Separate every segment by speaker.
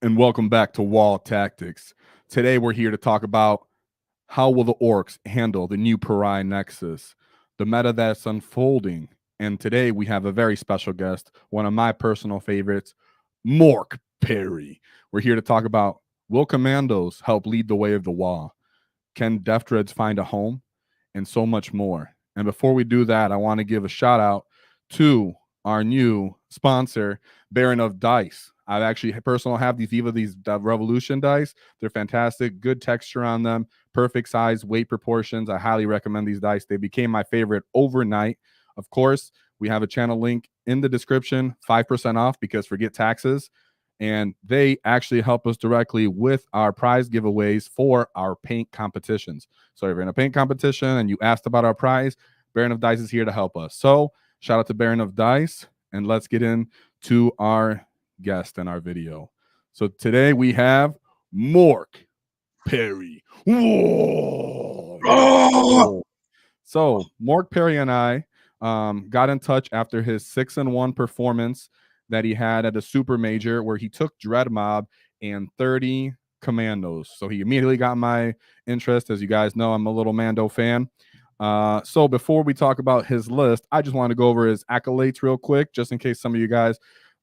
Speaker 1: and welcome back to Waaaghtaktiks. Today we're here to talk about how will the Orks handle the new Pariah Nexus, the meta that's unfolding. And today we have a very special guest, one of my personal favorites, MORK Perry. We're here to talk about, will Kommandos help lead the way of the WAAAGH? Can Deffdreads find a home? And so much more. And before we do that, I want to give a shout out to our new sponsor, Baron of Dice. I actually personally have these Revolushun dice. They're fantastic, good texture on them, perfect size, weight proportions. I highly recommend these dice. They became my favorite overnight. Of course, we have a channel link in the description, 5% off because forget taxes. And they actually help us directly with our prize giveaways for our paint competitions. So if you're in a paint competition and you asked about our prize, Baron of Dice is here to help us. So shout out to Baron of Dice, and let's get into our guest in our video. So today we have MORK Perry. Whoa! So MORK Perry and I got in touch after his 6-1 performance that he had at a super major where he took Dread Mob and 30 Kommandos. So he immediately got my interest. As you guys know, I'm a little Mando fan. So before we talk about his list, I just want to go over his accolades real quick, just in case some of you guys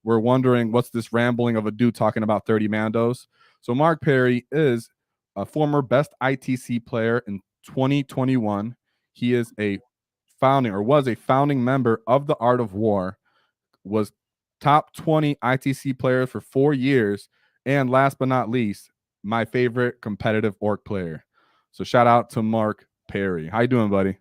Speaker 1: were wondering what's this rambling of a dude talking about 30 Mandos. So MORK Perry is a former best ITC player in 2021. He is a was a founding member of the Art of War, was top 20 ITC players for 4 years, and last but not least, my favorite competitive Ork player. So shout out to MORK Perry. How you doing, buddy?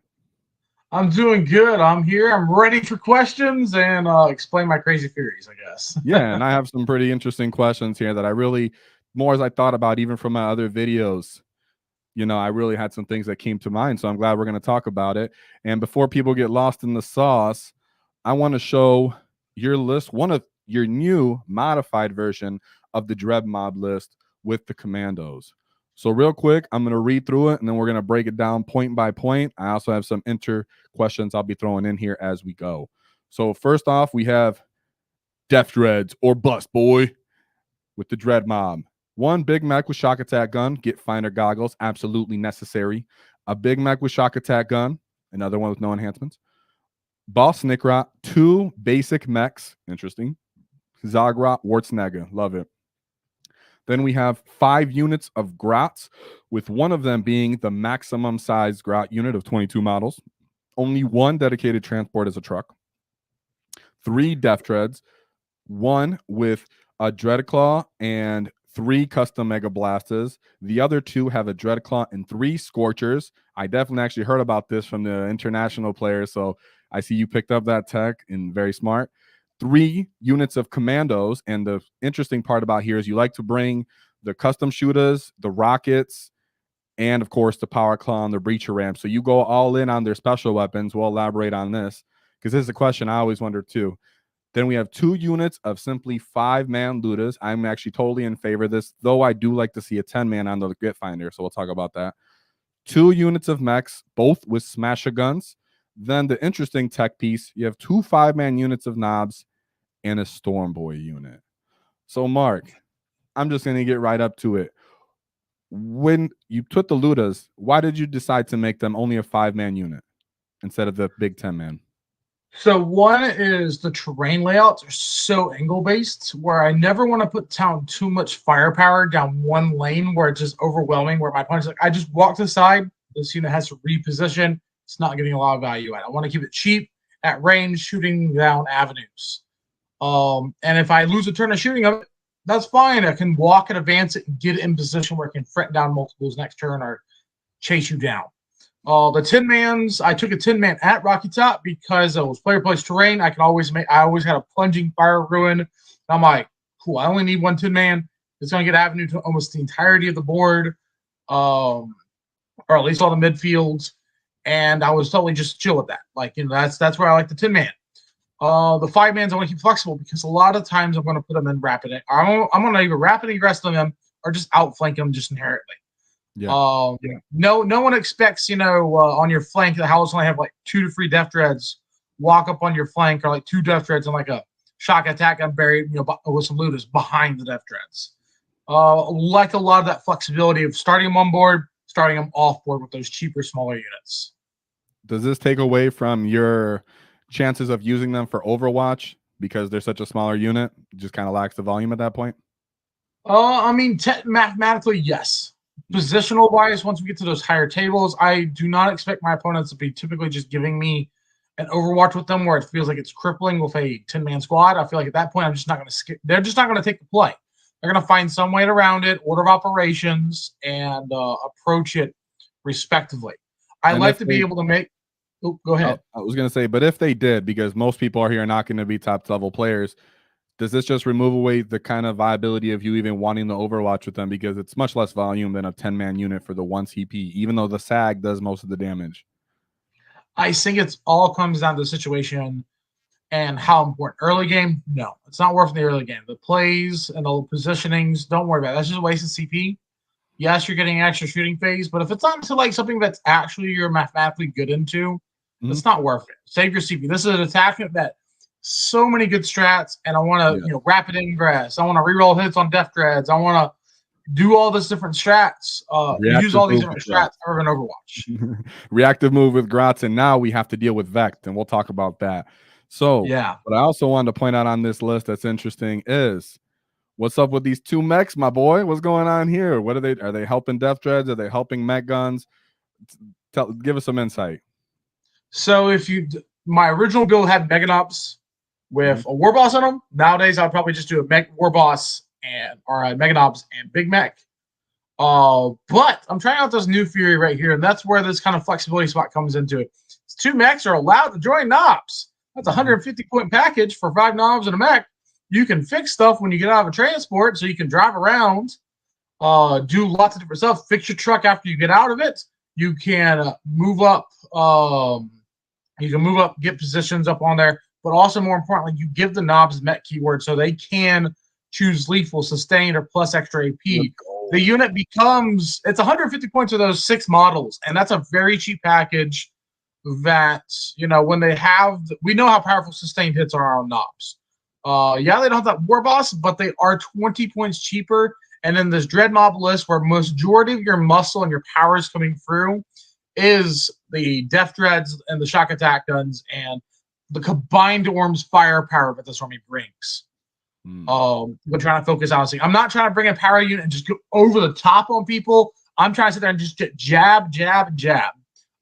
Speaker 2: I'm doing good. I'm here. I'm ready for questions and explain my crazy theories, I guess.
Speaker 1: Yeah, and I have some pretty interesting questions here that I really, more as I thought about even from my other videos, you know, I really had some things that came to mind. So I'm glad we're going to talk about it. And before people get lost in the sauce, I want to show your list, one of your new modified version of the Dread Mob list with the Kommandos. So real quick, I'm going to read through it and then we're going to break it down point by point. I also have some questions I'll be throwing in here as we go. So first off, we have Deffdreads or bust, boy, with the Dread Mob. One big mech with shock attack gun, get finder goggles, absolutely necessary. A big mech with shock attack gun, another one with no enhancements. Boss Snickrot, 2 basic mechs, interesting. Zagrot, Waaaghtaktiks, love it. Then we have 5 units of Grots, with one of them being the maximum size Grot unit of 22 models. Only 1 dedicated transport as a truck. 3 Deffdreads, 1 with a Dreadclaw and 3 custom Mega Blasters. The other 2 have a Dreadclaw and 3 Scorchers. I definitely actually heard about this from the international players, so I see you picked up that tech and very smart. 3 units of Kommandos, and the interesting part about here is you like to bring the custom shooters, the rockets, and of course the power claw and the breacher ramp. So you go all in on their special weapons. We'll elaborate on this because this is a question I always wonder too. Then we have 2 units of simply 5-man looters. I'm actually totally in favor of this, though I do like to see a 10-man on the Grit Finder, so we'll talk about that. 2 units of mechs, both with smasher guns. Then the interesting tech piece, you have 2 5-man units of knobs and a Storm Boy unit. So Mark, I'm just going to get right up to it. When you put the looters, why did you decide to make them only a 5-man unit instead of the big 10-man?
Speaker 2: So one is the terrain layouts are so angle-based where I never want to put down too much firepower down one lane where it's just overwhelming, where my opponent's like, I just walk to the side, this unit has to reposition. It's not getting a lot of value out. I want to keep it cheap at range, shooting down avenues. And if I lose a turn of shooting of it, that's fine. I can walk and advance it and get it in position where I can threaten down multiples next turn or chase you down. The 10-mans, I took a 10-man at Rocky Top because it was player place terrain. I always had a plunging fire ruin. And I'm like, cool, I only need one 10-man. It's going to get avenue to almost the entirety of the board, or at least all the midfields. And I was totally just chill with that. Like, you know, that's where I like the 10-man. The 5-mans I want to keep flexible because a lot of times I'm going to put them in rapid. I'm going to either rapid aggress them or just outflank them just inherently. Yeah. No one expects, you know, on your flank the house only have like 2 to 3 Deffdreads walk up on your flank, or like 2 Deffdreads and like a shock attack and buried, you know, with some looters behind the Deffdreads. Like a lot of that flexibility of starting them on board, starting them off board with those cheaper, smaller units.
Speaker 1: Does this take away from your chances of using them for Overwatch because they're such a smaller unit? Just kind of lacks the volume at that point?
Speaker 2: I mean, mathematically, yes. Positional wise, once we get to those higher tables, I do not expect my opponents to be typically just giving me an Overwatch with them where it feels like it's crippling with a 10-man squad. I feel like at that point, I'm just not going to skip. They're just not going to take the play. They're going to find some way around it, order of operations, and approach it respectively. I like to be able to make. Oh, go ahead.
Speaker 1: I was going to say, but if they did, because most people are here not going to be top level players, does this just remove away the kind of viability of you even wanting to Overwatch with them because it's much less volume than a 10-man unit for the 1 CP, even though the SAG does most of the damage?
Speaker 2: I think it's all comes down to the situation and how important. Early game, no. It's not worth the early game. The plays and the positionings, don't worry about it. That's just a waste of CP. Yes, you're getting extra shooting phase, but if it's not to like something that's actually you're mathematically good into, it's not worth it. Save your CP. This is a detachment that so many good strats, and I want to rapid ingress. I want to reroll hits on Deffdreads. I want to do all this different strats. Use all these different strats over in Overwatch.
Speaker 1: Reactive move with Grotz, and now we have to deal with Vect, and we'll talk about that. So, what I also wanted to point out on this list that's interesting is what's up with these 2 mechs, my boy? What's going on here? What are they? Are they helping Deffdreads? Are they helping mech guns? Give us some insight.
Speaker 2: So, my original build had Mega Nobs with a War Boss on them. Nowadays, I'll probably just do a War Boss or a Mega Nobs and Big Mech. But I'm trying out this new Fury right here, and that's where this kind of flexibility spot comes into it. 2 mechs are allowed to join Nobs. That's a 150-point package for 5 Nobs and a mech. You can fix stuff when you get out of a transport, so you can drive around, do lots of different stuff. Fix your truck after you get out of it. You can move up. Get positions up on there. But also, more importantly, you give the Nobs mech keyword so they can choose lethal, sustained, or plus extra AP. The unit becomes, it's 150 points of those 6 models, and that's a very cheap package that, when they have, we know how powerful sustained hits are on Nobs. They don't have that War Boss, but they are 20 points cheaper. And then this Dread Mob list, where majority of your muscle and your power is coming through, is the Deffdreads and the shock attack guns and the combined Orm's firepower that this army brings. We're trying to focus on. I'm not trying to bring a power unit and just go over the top on people. I'm trying to sit there and just get jab, jab, jab.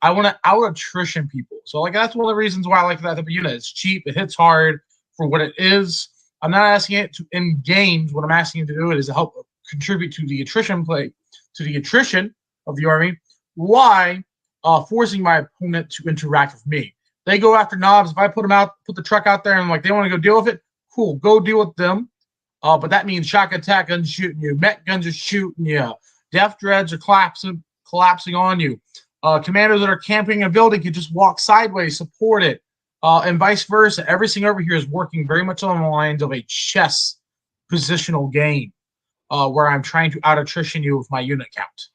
Speaker 2: I want to out attrition people. So that's one of the reasons why I like that type of unit. It's cheap. It hits hard for what it is. I'm not asking it to in games. What I'm asking it to do is to help contribute to the attrition of the army. Why? Forcing my opponent to interact with me. They go after Nobs. If I put the truck out there and they want to go deal with it, cool, go deal with them. But that means shock attack guns shooting you, mech guns are shooting you, Deffdreads are collapsing on you. Commandos that are camping a building can just walk sideways, support it, and vice versa. Everything over here is working very much along the lines of a chess positional game, where I'm trying to out attrition you with my unit count.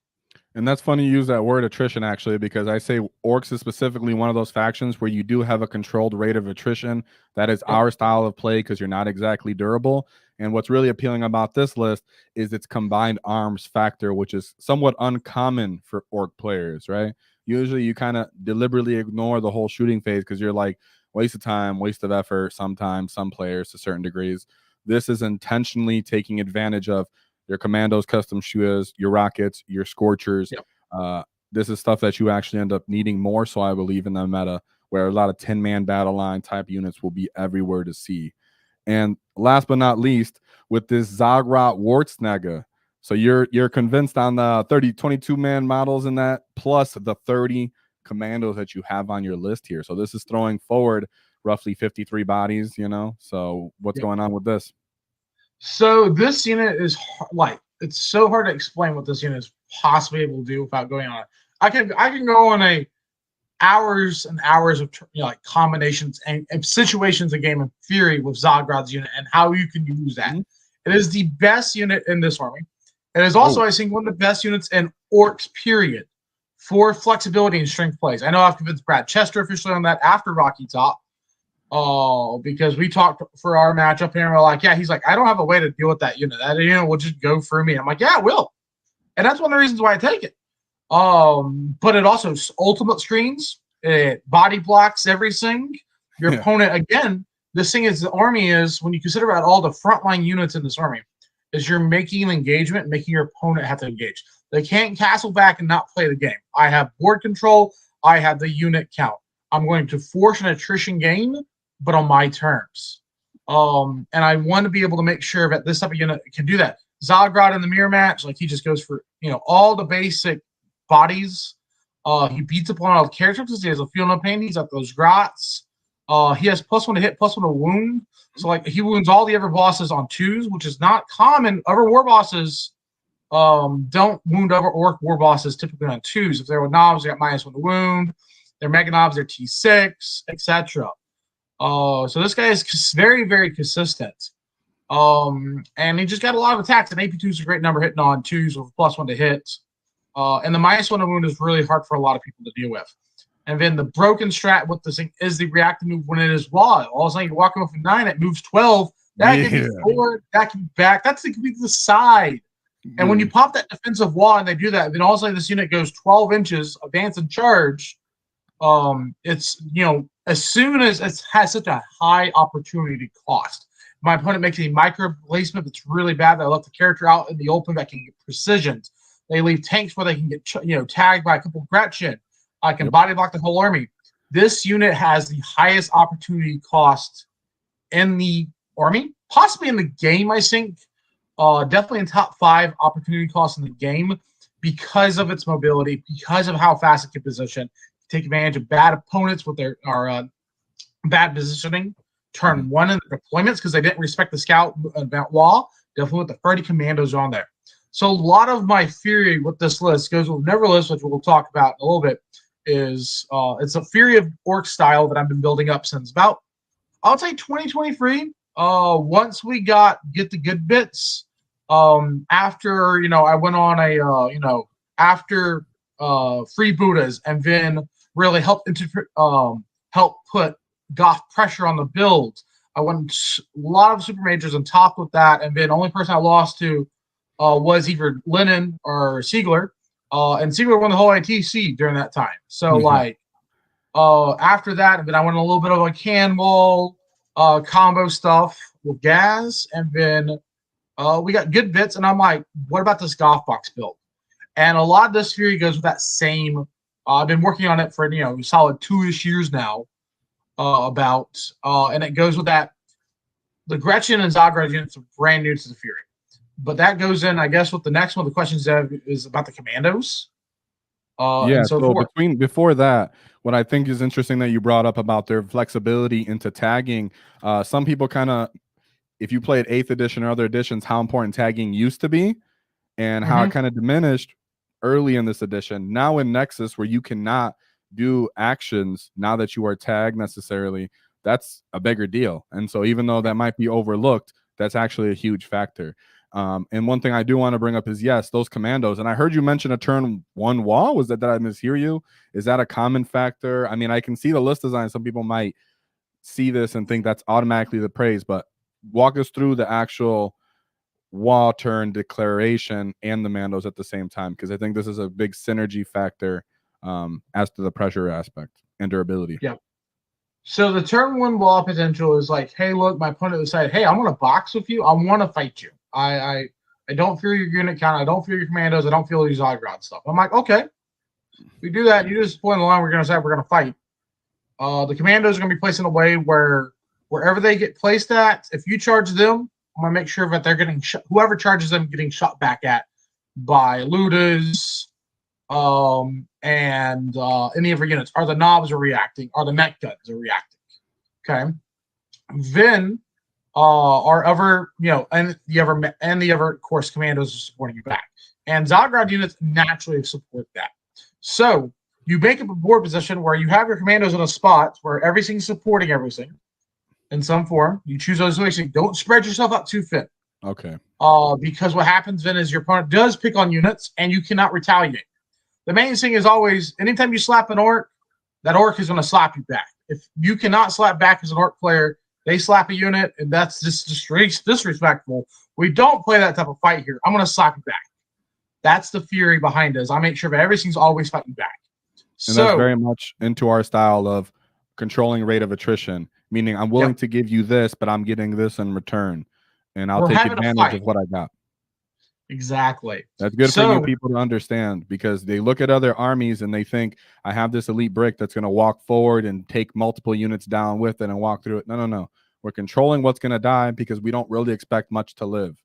Speaker 1: And that's funny you use that word attrition, actually, because I say Orks is specifically one of those factions where you do have a controlled rate of attrition. That is our style of play because you're not exactly durable. And what's really appealing about this list is its combined arms factor, which is somewhat uncommon for Ork players, right? Usually you kind of deliberately ignore the whole shooting phase because you're like, waste of time, waste of effort, sometimes, some players to certain degrees. This is intentionally taking advantage of your Kommandos, custom shooters, your rockets, your scorchers. This is stuff that you actually end up needing more. So I believe in the meta where a lot of 10-man battle line type units will be everywhere to see. And last but not least, with this Zagrot Waaaghtaktiks. So you're convinced on the 22-man models in that, plus the 30 Kommandos that you have on your list here. So this is throwing forward roughly 53 bodies, So what's going on with this?
Speaker 2: So this unit is it's so hard to explain what this unit is possibly able to do without going on. I can go on hours and hours of combinations and situations of Game of Fury with Zagrot's unit and how you can use that. It is the best unit in this army. It is also, I think, one of the best units in Orks, period, for flexibility and strength plays. I know I've convinced Brad Chester officially on that after Rocky Top. Because we talked for our matchup here, and we're like, yeah, he's like, I don't have a way to deal with that unit. That unit will just go through me. I'm like, yeah, it will. And that's one of the reasons why I take it. But it also ultimate screens, it body blocks everything. Your opponent, again, this thing is the army is, when you consider about all the frontline units in this army, is you're making an engagement, making your opponent have to engage. They can't castle back and not play the game. I have board control. I have the unit count. I'm going to force an attrition game, but on my terms. And I want to be able to make sure that this type of unit can do that. Zagrod in the mirror match, like he just goes for, all the basic bodies. He beats upon all the characters. He has a feel no pain. He's got those grots. He has +1 to hit, +1 to wound. So like he wounds all the other bosses on 2s, which is not common. Other war bosses don't wound other orc war bosses typically on 2s. If they're with knobs, they got -1 to wound. They're mega knobs, they're T6, etc. So this guy is very, very consistent. And he just got a lot of attacks. And AP2 is a great number hitting on 2s with +1 to hit. And the -1 to wound is really hard for a lot of people to deal with. And then the broken strat with this thing is the reactive move when it is wall. All of a sudden you're walking off of 9, it moves 12. That can be forward, that can be back. That's the complete the side. And when you pop that defensive wall and they do that, then all of a sudden this unit goes 12 inches, advance and charge. It's, as soon as it has such a high opportunity cost. My opponent makes a micro placement that's really bad. They left the character out in the open that can get precision. They leave tanks where they can get, tagged by a couple Gretchen. I can body block the whole army. This unit has the highest opportunity cost in the army, possibly in the game, I think. Definitely in top 5 opportunity costs in the game because of its mobility, because of how fast it can position, take advantage of bad opponents with their bad positioning. Turn 1 in the deployments because they didn't respect the scout wall. Definitely with the 30 commandos on there. So a lot of my theory with this list goes with never list, which we'll talk about in a little bit, is it's a theory of orc style that I've been building up since about, I'll say 2023. Once we get the good bits, after, I went on a, after free Buddhas and then really helped put Goth pressure on the build. I won a lot of super majors on top of that, and then the only person I lost to was either Lennon or Siegler. And Siegler won the whole ITC during that time. So after that, and then I went a little bit of a can wall combo stuff with Gaz, and then we got good bits, and I'm like, what about this Goth box build? And a lot of this theory goes with that same. I've been working on it for solid 2-ish years now. And it goes with that. The Gretchen and Zagrod units are brand new to the Fury, but that goes in, I guess, with the next one. The questions is about the Kommandos.
Speaker 1: So before that, what I think is interesting that you brought up about their flexibility into tagging. Some people kind of, if you played 8th edition or other editions, how important tagging used to be, and how it kind of diminished early in this edition. Now in Nexus, where you cannot do actions now that you are tagged necessarily, that's a bigger deal. And so even though that might be overlooked, that's actually a huge factor. And one thing I do want to bring up is, yes, those commandos. And I heard you mention a turn 1 wall. Was that I mishear you? Is that a common factor? I mean, I can see the list design. Some people might see this and think that's automatically the praise, but walk us through the actual wall turn declaration and the Mandos at the same time, because I think this is a big synergy factor as to the pressure aspect and durability.
Speaker 2: Yeah. So the turn 1 wall potential is like, hey, look, my opponent decided, hey, I want to box with you. I want to fight you. I don't fear your unit count. I don't fear your commandos. I don't feel these Zagrod stuff. I'm like, okay, we do that. You just point the line. We're going to say we're going to fight. The commandos are going to be placed in a way where wherever they get placed at, if you charge them, I'm going to make sure that they're getting whoever charges them getting shot back at by Ludas, and any of our units. Are the knobs are reacting? Are the mech guns are reacting? Okay. Then our other, and the other of course commandos are supporting you back. And Zagrod units naturally support that. So you make up a board position where you have your commandos in a spot where everything's supporting everything in some form. You choose those ways. Don't spread yourself out too thin.
Speaker 1: Okay.
Speaker 2: Because what happens then is your opponent does pick on units and you cannot retaliate. The main thing is always, anytime you slap an orc, that orc is going to slap you back. If you cannot slap back as an Ork player, they slap a unit, and that's just disrespectful. We don't play that type of fight here. I'm going to slap you back. That's the fury behind us. I make sure that everything's always fighting back.
Speaker 1: And that's very much into our style of controlling rate of attrition, meaning I'm willing to give you this, but I'm getting this in return, and I'll take advantage of what I got.
Speaker 2: Exactly.
Speaker 1: That's good for new people to understand, because they look at other armies and they think, I have this elite brick that's going to walk forward and take multiple units down with it and walk through it. No, no, no. We're controlling what's going to die because we don't really expect much to live.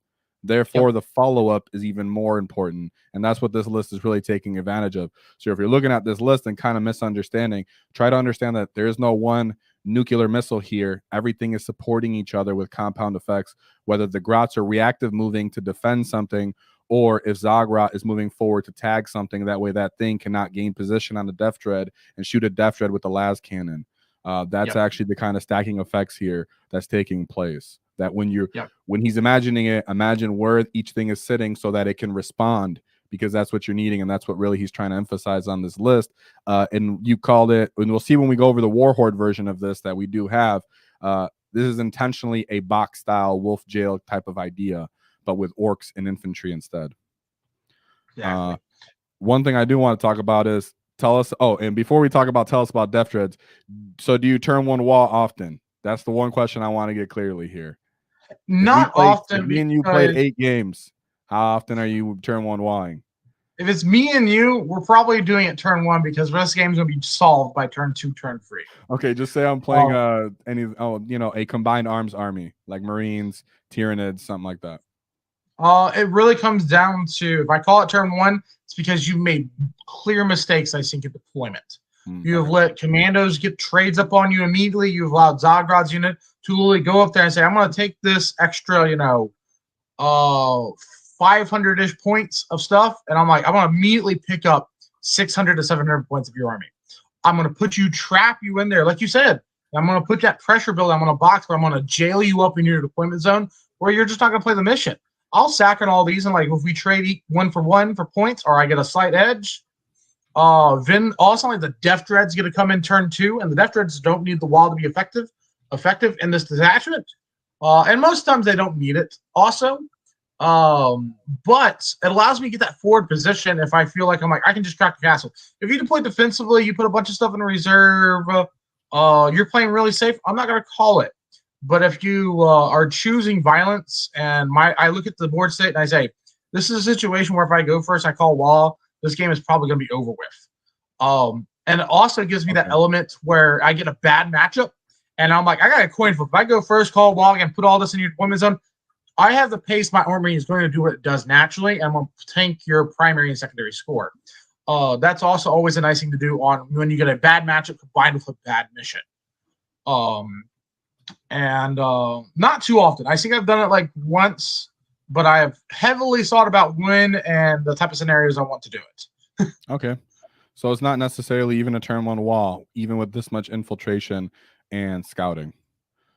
Speaker 1: Therefore, the follow-up is even more important, and that's what this list is really taking advantage of. So if you're looking at this list and kind of misunderstanding, try to understand that there is no one nuclear missile here. Everything is supporting each other with compound effects, whether the Grots are reactive moving to defend something, or if Zagrot is moving forward to tag something. That way that thing cannot gain position on the Deffdread and shoot a Deffdread with the las cannon. That's actually the kind of stacking effects here that's taking place. That when you're when he's imagining it, imagine where each thing is sitting so that it can respond, because that's what you're needing, and that's what really he's trying to emphasize on this list. And you called it, and we'll see when we go over the War Horde version of this that we do have. This is intentionally a box style wolf jail type of idea, but with orcs and infantry instead. One thing I do want to talk about is tell us. Oh, and before we talk about, tell us about Deffdreads. So do you turn one wall often? That's the one question I want to get clearly here.
Speaker 2: Not often.
Speaker 1: If me and you played 8 games, how often are you turn one walling?
Speaker 2: If it's me and you, we're probably doing it turn 1, because the rest of the game's gonna be solved by turn 2, turn 3.
Speaker 1: Okay, just say I'm playing a combined arms army, like Marines, Tyranids, something like that.
Speaker 2: It really comes down to, if I call it turn 1, it's because you made clear mistakes, I think, in deployment. You have let Kommandos get trades up on you immediately. You've allowed Zagrod's unit to literally go up there and say, I'm going to take this extra, 500-ish points of stuff. And I'm like, I'm going to immediately pick up 600 to 700 points of your army. I'm going to trap you in there. Like you said, I'm going to put that pressure build. I'm going to box, but I'm going to jail you up in your deployment zone where you're just not going to play the mission. I'll sack on all these. And like, if we trade 1 for 1 for points, or I get a slight edge, then also like the Deffdreads get to come in turn 2, and the Deffdreads don't need the wall to be effective in this detachment. And most times they don't need it also. But it allows me to get that forward position if I feel like I can just crack the castle. If you deploy defensively, you put a bunch of stuff in reserve, you're playing really safe, I'm not going to call it. But if you are choosing violence, and I look at the board state and I say, this is a situation where if I go first, I call wall, this game is probably going to be over with. And it also gives me that element where I get a bad matchup, and I'm like, I got a coin flip. If I go first, call wall, and put all this in your deployment zone, I have the pace. My army is going to do what it does naturally, and I'm going to tank your primary and secondary score. That's also always a nice thing to do on when you get a bad matchup combined with a bad mission. And not too often. I think I've done it like once, but I have heavily thought about when and the type of scenarios I want to do it.
Speaker 1: Okay. So it's not necessarily even a turn 1 wall, even with this much infiltration and scouting.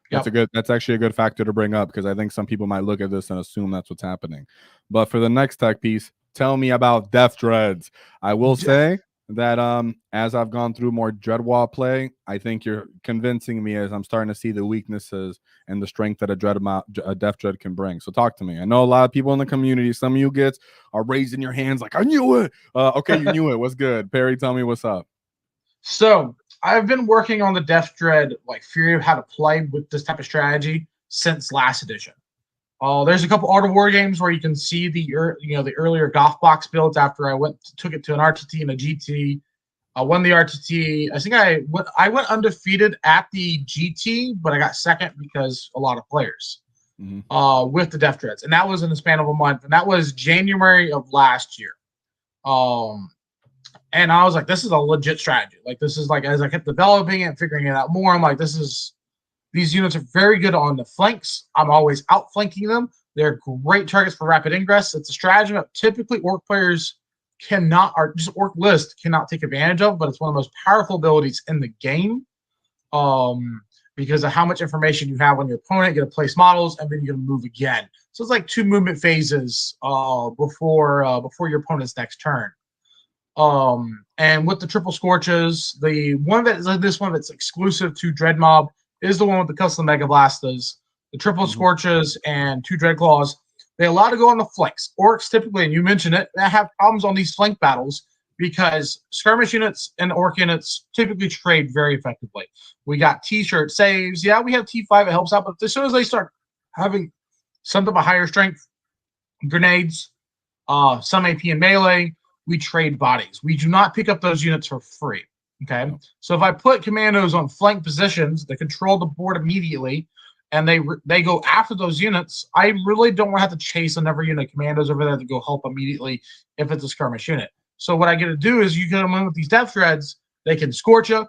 Speaker 1: That's actually a good factor to bring up, because I think some people might look at this and assume that's what's happening. But for the next tech piece, tell me about Deffdreads. I will say that as I've gone through more Dreadwall play, I think you're convincing me as I'm starting to see the weaknesses and the strength that a Deffdread can bring. So talk to me. I know a lot of people in the community, some of you gets are raising your hands like, I knew it. Okay, you knew it. What's good? Perry, tell me what's up.
Speaker 2: So I've been working on the Deffdread theory of how to play with this type of strategy since last edition. There's a couple Art of War games where you can see the earlier Goth box builds after I took it to an RTT and a GT. I won the RTT. I think I went undefeated at the GT, but I got second because a lot of players with the Deffdreads, and that was in the span of a month, and that was January of last year. And I was like, this is a legit strategy. Like, this is as I kept developing it and figuring it out more, I'm like, these units are very good on the flanks. I'm always outflanking them. They're great targets for rapid ingress. It's a strategy that typically Ork players or just Ork list cannot take advantage of, but it's one of the most powerful abilities in the game because of how much information you have on your opponent. You get to place models, and then you're going to move again. So it's like 2 movement phases before your opponent's next turn. And with the triple scorches, the one that's exclusive to Dread Mob is the one with the custom Mega Blastas, the triple scorches, and 2 Dread Claws. They allow to go on the flanks. Orks typically, and you mentioned it, they have problems on these flank battles because skirmish units and Ork units typically trade very effectively. We got T-shirt saves. Yeah, we have T5. It helps out. But as soon as they start having something of a higher strength, grenades, some AP and melee, we trade bodies. We do not pick up those units for free. Okay, so if I put commandos on flank positions that control the board immediately, and they go after those units, I really don't want to have to chase another unit of commandos over there to go help immediately if it's a skirmish unit. So what I get to do is you get them in with these Deffdreads, they can scorch you,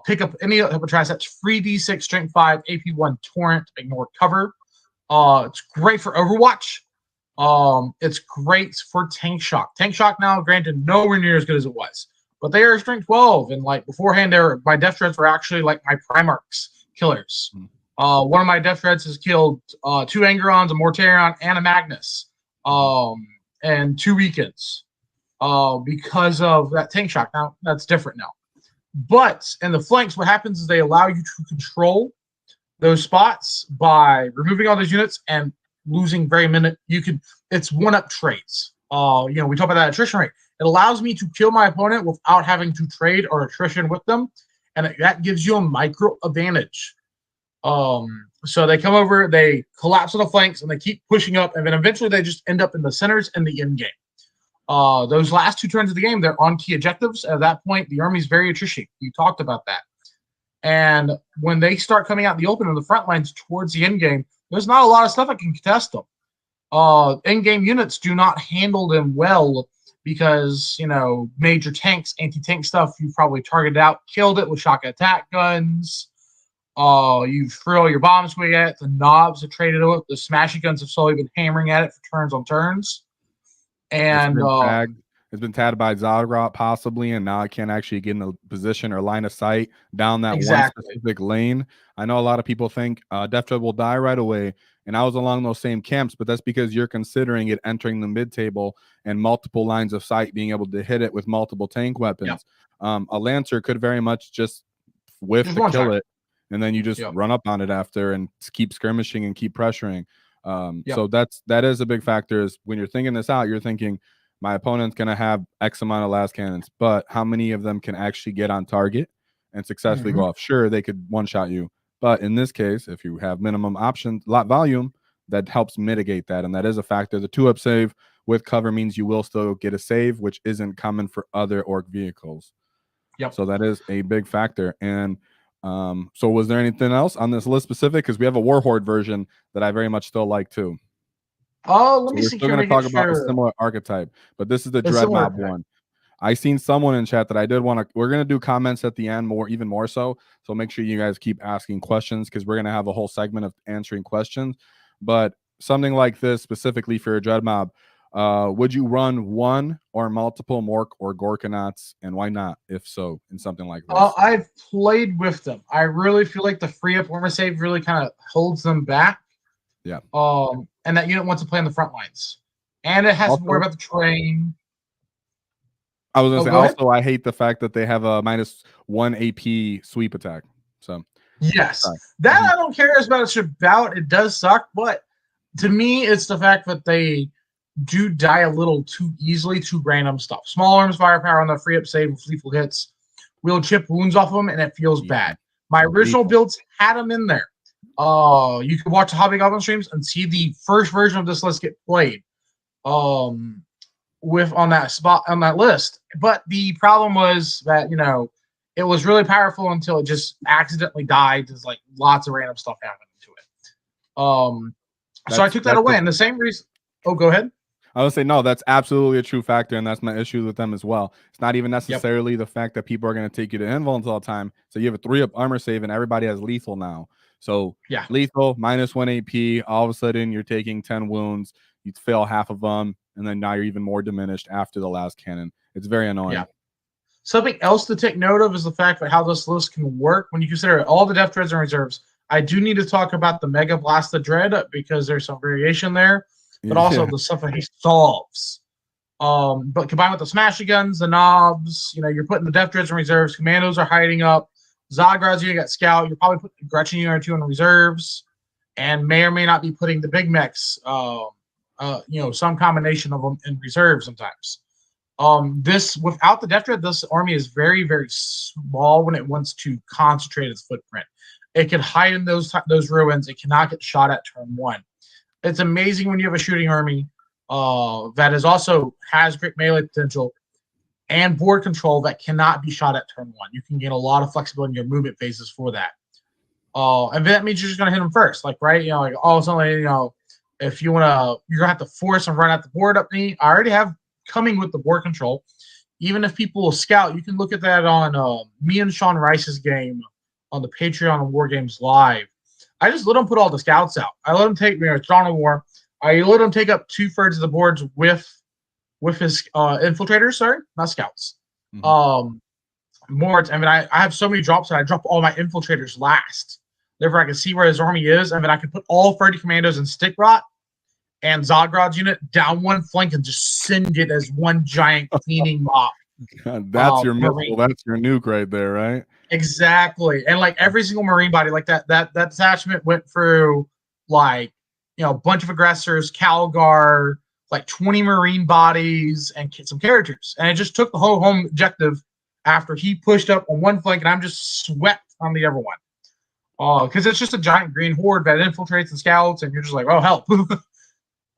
Speaker 2: pick up any hypnotize. That's free D6, strength 5, AP1 torrent, ignore cover. It's great for Overwatch. It's great for tank shock. Tank shock now, granted, nowhere near as good as it was, but they are strength 12, and like beforehand, my Deffdreads were actually like my Primarchs killers. One of my Deffdreads has killed 2 Angerons, a Mortarion, and a Magnus, and 2 weekends because of that tank shock. Now that's different now, but in the flanks, what happens is they allow you to control those spots by removing all those units and losing very minute. It's 1-up trades. We talk about that attrition rate. It allows me to kill my opponent without having to trade or attrition with them, and that gives you a micro advantage. So they come over, they collapse on the flanks, and they keep pushing up, and then eventually they just end up in the centers and the end game. Those last 2 turns of the game, they're on key objectives. At that point, the army's very attrition. You talked about that. And when they start coming out in the open on the front lines towards the end game, there's not a lot of stuff that can contest them. End-game units do not handle them well because, major tanks, anti-tank stuff, you probably targeted out, killed it with shock attack guns. You throw your bomb swing at it. The knobs have traded it. The smashing guns have slowly been hammering at it for turns on turns. And
Speaker 1: it's been tagged by Zagrot possibly, and now I can't actually get in a position or line of sight down that one specific lane. I know a lot of people think Deffdread will die right away, and I was along those same camps, but that's because you're considering it entering the mid-table and multiple lines of sight, being able to hit it with multiple tank weapons. Yep. A Lancer could very much just whiff to kill it, and then you just run up on it after and keep skirmishing and keep pressuring. So that is a big factor. Is when you're thinking this out, you're thinking my opponent's going to have X amount of last cannons, but how many of them can actually get on target and successfully go off? Sure, they could one-shot you, but in this case, if you have minimum options, lot volume, that helps mitigate that, and that is a factor. The 2-up save with cover means you will still get a save, which isn't common for other Ork vehicles. So that is a big factor. And so was there anything else on this list specific? Because we have a War Horde version that I very much still like too.
Speaker 2: Let me see.
Speaker 1: We're going to talk about a similar archetype, but this is the Dread Mob one. I seen someone in chat that I did want to. We're going to do comments at the end, even more so. So make sure you guys keep asking questions because we're going to have a whole segment of answering questions. But something like this specifically for a Dread Mob, would you run one or multiple MORK or Gorkanauts, and why not? If so, in something like this,
Speaker 2: I've played with them. I really feel like the free up armor save really kind of holds them back.
Speaker 1: Yeah.
Speaker 2: And that unit wants to play on the front lines, and it has also, to worry about the terrain.
Speaker 1: I was gonna say also, I hate the fact that they have a -1 AP sweep attack. So
Speaker 2: yes, that I don't care as much about. It does suck, but to me, it's the fact that they do die a little too easily to random stuff. Small arms firepower on the free up save with lethal hits will chip wounds off of them, and it feels bad. My original builds had them in there. You can watch the Hobby Goblin streams and see the first version of this list get played on that list. But the problem was that it was really powerful until it just accidentally died. There's like lots of random stuff happening to it. So I took that away, and the same reason. Oh, go ahead.
Speaker 1: I would say no, that's absolutely a true factor, and that's my issue with them as well. It's not even necessarily the fact that people are going to take you to invulns all the time. So you have a 3-up armor save, and everybody has lethal now. So lethal -1 AP, all of a sudden you're taking 10 wounds, you fail half of them, and then now you're even more diminished after the last cannon. It's very annoying.
Speaker 2: Something else to take note of is the fact that how this list can work when you consider all the Deffdreads and reserves. I do need to talk about the Mega Blasta Dread because there's some variation there, but also the stuff that he solves. But combined with the smashy guns, the knobs, you're putting the Deffdreads in reserves. Kommandos are hiding up. Zagrad's you got scout. You're probably putting Gretchen unit or two in reserves, and may or may not be putting the big mechs. Some combination of them in reserve sometimes. This without the Deffdread, this army is very, very small when it wants to concentrate its footprint. It can hide in those ruins. It cannot get shot at turn one. It's amazing when you have a shooting army that is also has great melee potential and board control that cannot be shot at turn one. You can gain a lot of flexibility in your movement phases for that. And that means you're just gonna hit them first, like right, suddenly, if you're gonna have to force and run at the board up me. I already have coming with the board control. Even if people will scout, you can look at that on me and Sean Rice's game on the Patreon and War Games Live. I just let them put all the scouts out. I let them take Dawn of War. I let him take up 2/3 of the boards with his infiltrators. Sorry, not scouts. Mords. I mean, I have so many drops that I drop all my infiltrators last. Therefore, I can see where his army is. I mean, I can put all 30 commandos in stick rot and Zagrad's unit down one flank and just send it as one giant cleaning mop.
Speaker 1: God, that's your missile. That's your nuke right there, right?
Speaker 2: Exactly. And like every single Marine body, like that detachment went through like a bunch of aggressors, Calgar, like 20 Marine bodies, and some characters. And it just took the whole home objective after he pushed up on one flank, and I'm just swept on the other one. Because it's just a giant green horde that infiltrates and scouts, and you're just like, oh, help.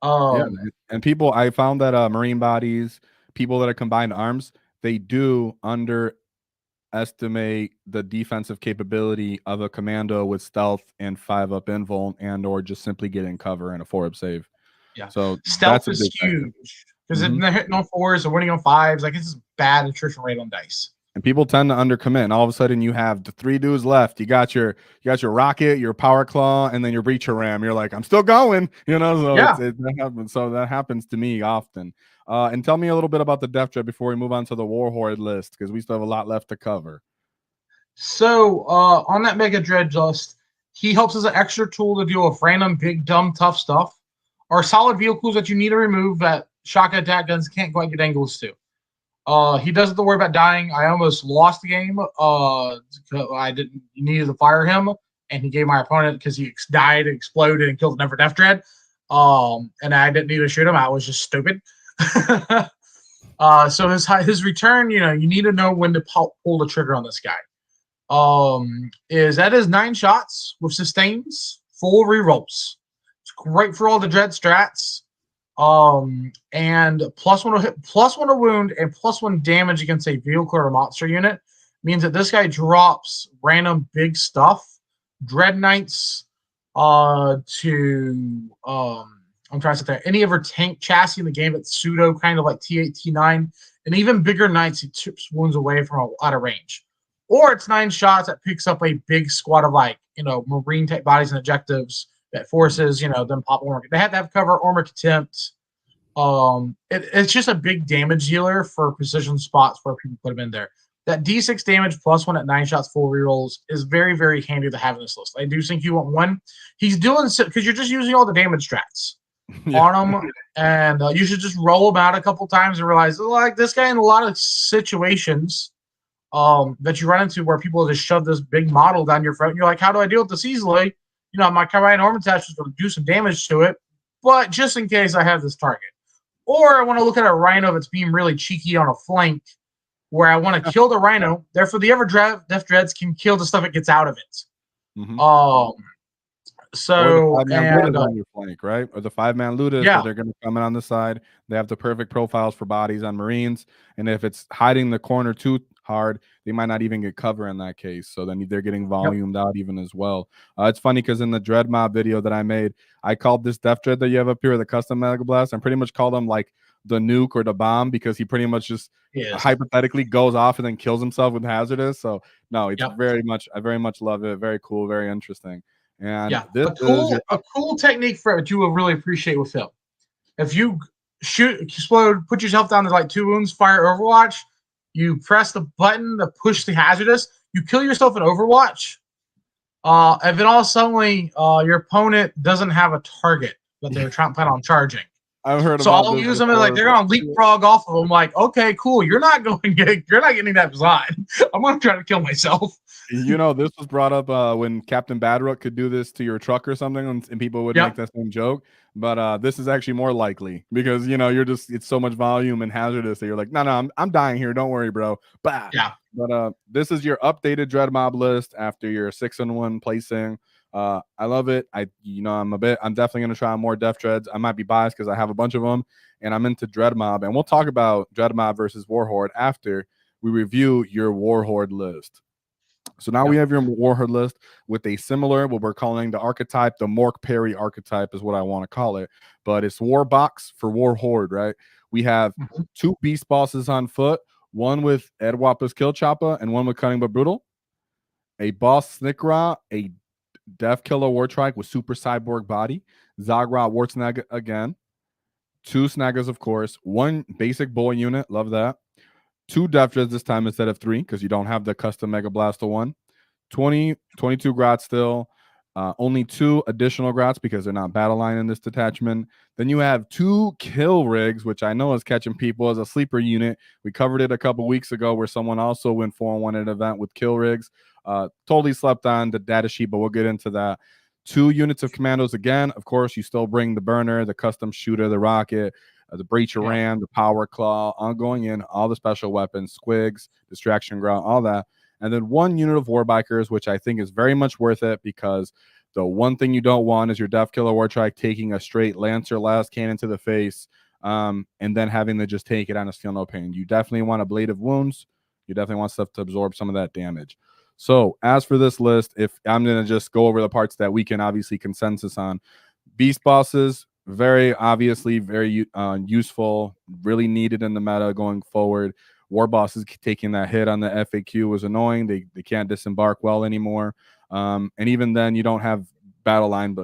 Speaker 1: Yeah, and people, I found that Marine bodies, people that are combined arms, they do underestimate the defensive capability of a commando with stealth and 5-up invuln and/or just simply getting cover and a 4-up save.
Speaker 2: Yeah,
Speaker 1: so
Speaker 2: stealth is huge because if they're hitting on 4s or winning on 5s, like it's a bad attrition rate on dice.
Speaker 1: And people tend to undercommit, and all of a sudden you have the 3 dudes left. You got your rocket, your power claw, and then your breacher ram. You're like, I'm still going, So
Speaker 2: yeah.
Speaker 1: that happens. So that happens to me often. And tell me a little bit about the Deffdread before we move on to the War Horde list, because we still have a lot left to cover.
Speaker 2: So on that Mega Dredge list, he helps as an extra tool to deal with random big dumb tough stuff, or solid vehicles that you need to remove that shotgun attack guns can't quite get angles to. He doesn't have to worry about dying. I almost lost the game. I needed to fire him, and he gave my opponent because he died, exploded, and killed another Deffdread. And I didn't need to shoot him. I was just stupid. So his return, you need to know when to pull the trigger on this guy. That is 9 shots with sustains, full rerolls. It's great for all the dread strats. And +1 to hit, +1 to wound, and +1 damage against a vehicle or a monster unit means that this guy drops random big stuff, Dread Knights, I'm trying to say any of her tank chassis in the game that's pseudo kind of like T8, T9, and even bigger Knights he chips wounds away from out of range. Or it's 9 shots that picks up a big squad of Marine type bodies and objectives that forces, them pop armor. They have to have cover, armor contempt. It's just a big damage dealer for precision spots where people put them in there. That D6 damage +1 at 9 shots full rerolls is very, very handy to have in this list. I do think you want one. He's doing so because you're just using all the damage strats on him, and you should just roll him out a couple times and realize, like this guy in a lot of situations that you run into where people just shove this big model down your throat, and you're like, how do I deal with this easily? My Pariah Nexus attachment is going to do some damage to it, but just in case I have this target. Or I want to look at a rhino that's being really cheeky on a flank where I want to kill the rhino. Therefore, the Deffdreads can kill the stuff that gets out of it. So,
Speaker 1: or the 5-man Ludus on your flank, right? Or the 5-man Ludus,
Speaker 2: yeah.
Speaker 1: They're going to come in on the side. They have the perfect profiles for bodies on Marines. And if it's hiding the corner too hard, they might not even get cover in that case. So then they're getting volumed out even as well. It's funny because in the Dread Mob video that I made, I called this Deffdread that you have up here, the custom Mega Blast, and pretty much called him like the nuke or the bomb because he pretty much just hypothetically goes off and then kills himself with hazardous. So no, it's very much, I very much love it. Very cool, very interesting. And this
Speaker 2: a cool technique for it you will really appreciate with him. If you shoot, explode, put yourself down to like 2 wounds, fire Overwatch, you press the button to push the hazardous, you kill yourself in Overwatch, and then all suddenly your opponent doesn't have a target that they're trying to plan on charging.
Speaker 1: I've heard
Speaker 2: So
Speaker 1: about
Speaker 2: I'll
Speaker 1: this
Speaker 2: use them as like
Speaker 1: before.
Speaker 2: they're gonna leapfrog off of them. Like, okay, cool. You're not getting that design. I'm gonna try to kill myself.
Speaker 1: You know, this was brought up when Captain Badrook could do this to your truck or something, and people would make
Speaker 2: Yep.
Speaker 1: that same joke. But this is actually more likely because you're just it's so much volume and hazardous that you're like, no, I'm dying here. Don't worry, bro. Bah.
Speaker 2: Yeah.
Speaker 1: But this is your updated Dread Mob list after your 6-in-1 placing. I love it. I'm definitely gonna try more Deffdreads. I might be biased because I have a bunch of them, and I'm into Dread Mob, and we'll talk about Dread Mob versus Warhorde after we review your Warhorde list. So now we have your Warhorde list with a similar, what we're calling the archetype, the MORK Parry archetype is what I want to call it. But it's War Box for Warhorde, right? We have 2 beast bosses on foot, one with Edwapa's Kill Choppa and one with Cunning But Brutal. A boss Snikra, a Death Killer Wartrike with Super Cyborg Body, Zagra Wartsnag again, 2 Snaggers, of course, 1 basic boy unit, love that. 2 Deffdreads this time instead of 3 because you don't have the custom Mega Blaster one. 22 Grots still. Only 2 additional Grots because they're not battle line in this detachment. Then you have 2 Kill Rigs, which I know is catching people as a sleeper unit. We covered it a couple weeks ago where someone also went 4-1 at an event with Kill Rigs. Totally slept on the data sheet, but we'll get into that. 2 units of Kommandos again. Of course, you still bring the burner, the custom shooter, the rocket, the breacher ram, the power claw, ongoing in, all the special weapons, squigs, distraction ground, all that. And then 1 unit of Warbikers, which I think is very much worth it because the one thing you don't want is your Death Killer Wartrike taking a straight Lancer last cannon to the face and then having to just take it on a Steel No Pain. You definitely want a Blade of Wounds. You definitely want stuff to absorb some of that damage. So as for this list, if I'm going to just go over the parts that we can obviously consensus on, beast bosses, very obviously very useful, really needed in the meta going forward. War bosses taking that hit on the FAQ was annoying. They can't disembark well anymore. And even then, you don't have battle line,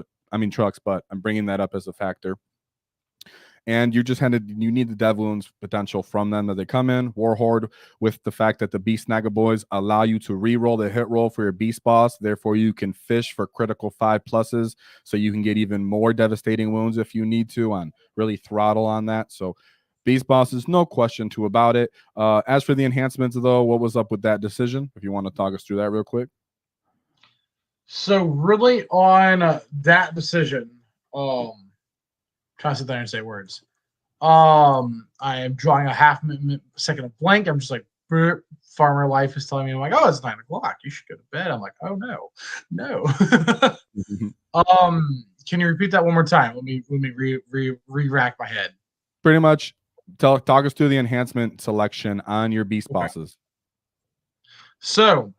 Speaker 1: trucks, but I'm bringing that up as a factor. And you need the dev wounds potential from them that they come in. Warhorde, with the fact that the Beast Snagga boys allow you to re-roll the hit roll for your beast boss, therefore you can fish for critical 5+, so you can get even more devastating wounds if you need to on really throttle on that. So beast bosses, no question too about it. As for the enhancements though, what was up with that decision? If you want to talk us through that real quick.
Speaker 2: So really on that decision, trying to sit there and say words. I am drawing a half second of blank. I'm just like, farmer life is telling me, I'm like, oh, it's 9 o'clock. You should go to bed. I'm like, oh no. Can you repeat that one more time? Let me re-rack my head.
Speaker 1: Pretty much talk us through the enhancement selection on your beast bosses.
Speaker 2: So,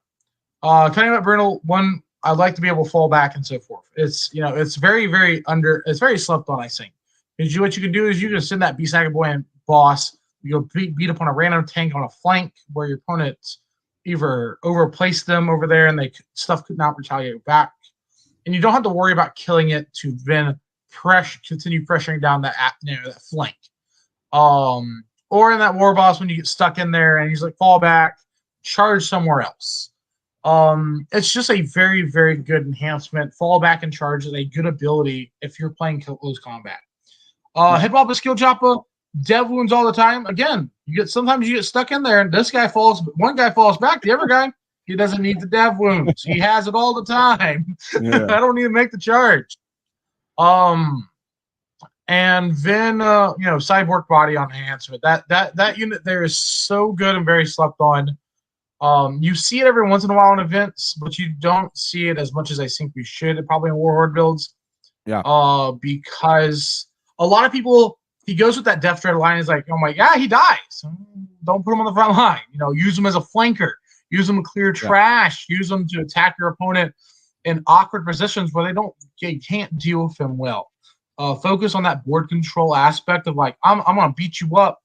Speaker 2: Cunning But Brutal, one, I'd like to be able to fall back and so forth. It's it's very, very it's very slept on, I think. Because what you can do is you can send that Beast Snagga boy and boss, you go beat up on a random tank on a flank where your opponents either overplaced them over there and stuff could not retaliate back. And you don't have to worry about killing it to then continue pressuring down that flank. Or in that war boss when you get stuck in there and he's like, fall back, charge somewhere else. It's just a very, very good enhancement. Fall back and charge is a good ability if you're playing close combat. Headwalpa Skill Choppa, dev wounds all the time. Again, sometimes you get stuck in there and one guy falls back, the other guy, he doesn't need the dev wounds. He has it all the time.
Speaker 1: Yeah.
Speaker 2: I don't need to make the charge. And then Cyborg Body on enhancement. That unit there is so good and very slept on. You see it every once in a while in events, but you don't see it as much as I think we should, probably in Warhorde builds.
Speaker 1: Yeah.
Speaker 2: Because a lot of people, he goes with that Deffdread line, is like, oh my god, he dies. Don't put him on the front line. Use him as a flanker. Use him to clear trash. Use him to attack your opponent in awkward positions where they can't deal with him well. Focus on that board control aspect of like, I'm gonna beat you up,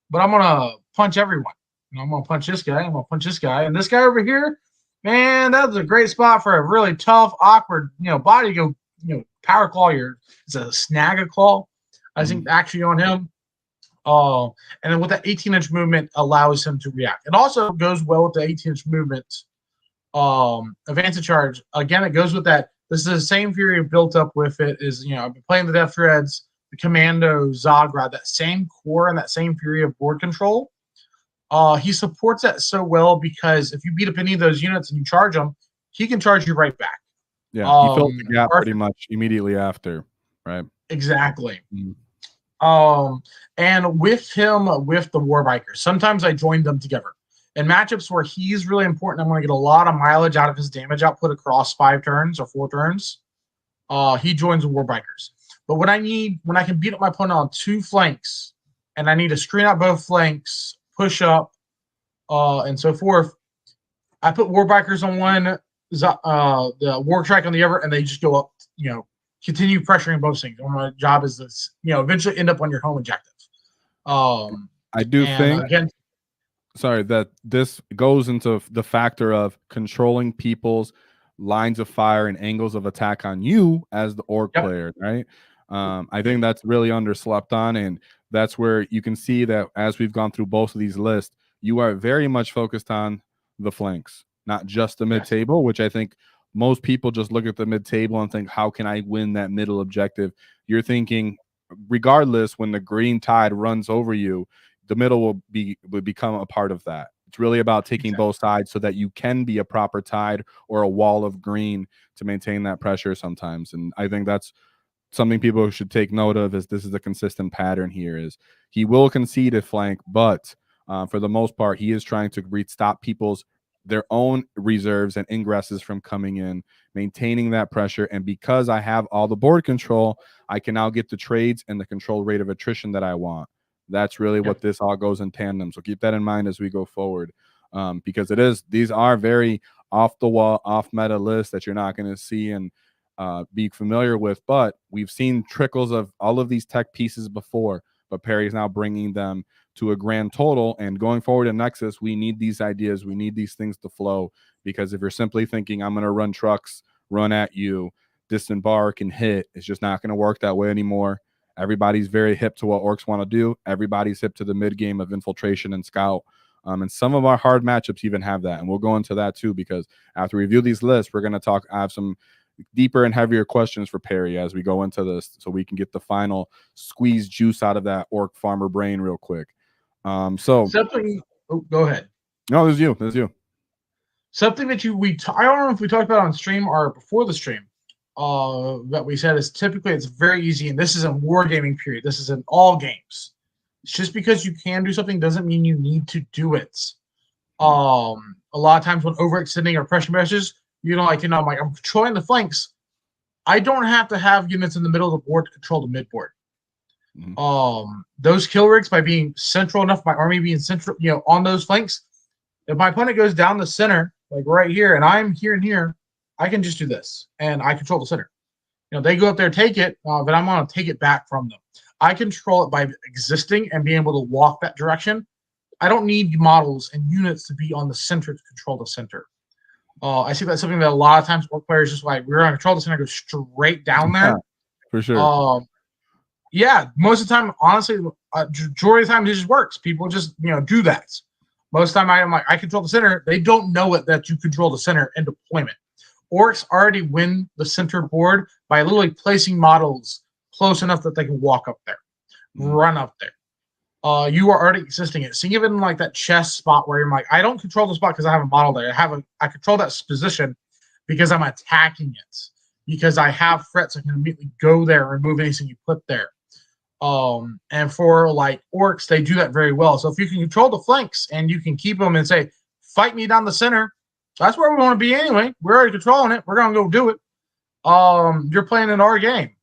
Speaker 2: but I'm gonna punch everyone. I'm gonna punch this guy. I'm gonna punch this guy, and this guy over here, man, that's a great spot for a really tough, awkward, body to go, power claw. It's a Snagga claw, I think, actually on him. And then with that 18-inch movement allows him to react. It also goes well with the 18-inch movement. Advanced charge again. It goes with that. This is the same fury built up with it. I've been playing the Deffdreads. the Commando Zagrod, that same core and that same fury of board control. He supports that so well because if you beat up any of those units and you charge them, he can charge you right back.
Speaker 1: Yeah, he filled the gap pretty much immediately after, right?
Speaker 2: Exactly. And with him, with the Warbikers, sometimes I join them together. In matchups where he's really important, I'm going to get a lot of mileage out of his damage output across 5 turns or 4 turns. He joins the Warbikers. But when I can beat up my opponent on 2 flanks, and I need to screen out both flanks, push up, and so forth, I put Warbikers on one, the War Track on the other, and they just go up, continue pressuring both things. My job is this, eventually end up on your home objective.
Speaker 1: I do think, sorry, that this goes into the factor of controlling people's lines of fire and angles of attack on you as the Ork player, right? I think that's really underslept on, and that's where you can see that as we've gone through both of these lists, you are very much focused on the flanks, not just the mid-table, which I think most people just look at the mid-table and think, how can I win that middle objective? You're thinking, regardless, when the green tide runs over you, the middle will become a part of that. It's really about taking both sides so that you can be a proper tide or a wall of green to maintain that pressure sometimes. And I think that's something people should take note of, is this is a consistent pattern here, is he will concede a flank, but for the most part, he is trying to stop their own reserves and ingresses from coming in, maintaining that pressure. And because I have all the board control, I can now get the trades and the control rate of attrition that I want. That's really what this all goes in tandem. So keep that in mind as we go forward, because these are very off the wall, off meta lists that you're not going to see and be familiar with. But we've seen trickles of all of these tech pieces before, but Perry's now bringing them to a grand total. And going forward in Nexus, we need these ideas. We need these things to flow, because if you're simply thinking, I'm going to run trucks, run at you, disembark and hit, it's just not going to work that way anymore. Everybody's very hip to what Orks want to do. Everybody's hip to the mid game of infiltration and scout. And some of our hard matchups even have that. And we'll go into that too, because after we review these lists, we're going to I have some deeper and heavier questions for Perry as we go into this, so we can get the final squeeze juice out of that Ork farmer brain real quick. So
Speaker 2: something. Oh, go ahead.
Speaker 1: No, there's you.
Speaker 2: Something that I don't know if we talked about on stream or before the stream. That we said is typically it's very easy, and this is a wargaming period. This is in all games. It's just because you can do something doesn't mean you need to do it. A lot of times when overextending or pressure meshes, I'm controlling the flanks. I don't have to have units in the middle of the board to control the mid board. Those kill rigs, by being central enough, my army being central, on those flanks, if my opponent goes down the center, like right here, and I'm here and here, I can just do this, and I control the center. They go up there, take it, but I'm going to take it back from them. I control it by existing and being able to walk that direction. I don't need models and units to be on the center to control the center. I see that's something that a lot of times Ork players just like, we're going to control the center, go straight down there.
Speaker 1: For sure.
Speaker 2: Most of the time, honestly, majority of the time, it just works. People just, do that. Most of the time, I'm like, I control the center. They don't know it that you control the center in deployment. Orks already win the center board by literally placing models close enough that they can walk up there, run up there. You are already existing it. So even like that chest spot where you're like, I don't control the spot because I have a model there. I control that position because I'm attacking it. Because I have threats, I can immediately go there and remove anything you put there. And for like Orks, they do that very well. So if you can control the flanks and you can keep them and say, fight me down the center, that's where we want to be anyway. We're already controlling it. We're going to go do it. You're playing in our game.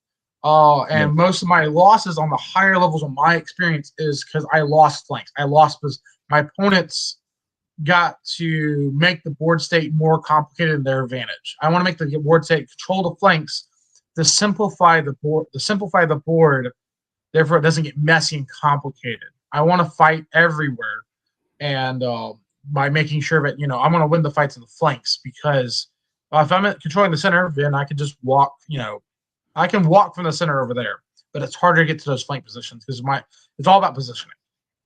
Speaker 2: And most of my losses on the higher levels of my experience is because I lost flanks. I lost because my opponents got to make the board state more complicated in their advantage. I want to make the board state control the flanks to simplify the board. Therefore, it doesn't get messy and complicated. I want to fight everywhere, and by making sure that I'm going to win the fights in the flanks, because if I'm controlling the center, then I can just walk. I can walk from the center over there, but it's harder to get to those flank positions because it's all about positioning.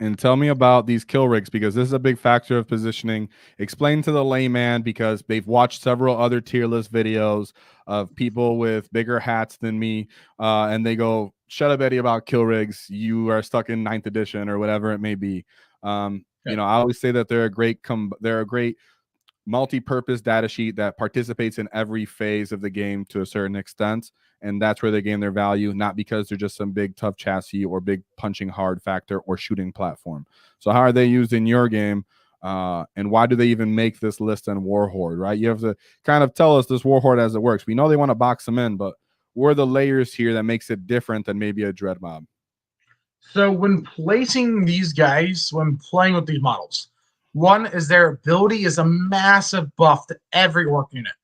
Speaker 1: And tell me about these kill rigs, because this is a big factor of positioning. Explain to the layman, because they've watched several other tier list videos of people with bigger hats than me, and they go, shut up, Eddie, about kill rigs. You are stuck in 9th edition or whatever it may be. You know, I always say that they're a great multi-purpose data sheet that participates in every phase of the game to a certain extent, and that's where they gain their value, not because they're just some big tough chassis or big punching hard factor or shooting platform. So how are they used in your game, and why do they even make this list on Warhorde, right? You have to kind of tell us this Warhorde as it works. We know they want to box them in, but what are the layers here that makes it different than maybe a dread mob?
Speaker 2: So when placing these guys, when playing with these models, one is their ability is a massive buff to every orc unit.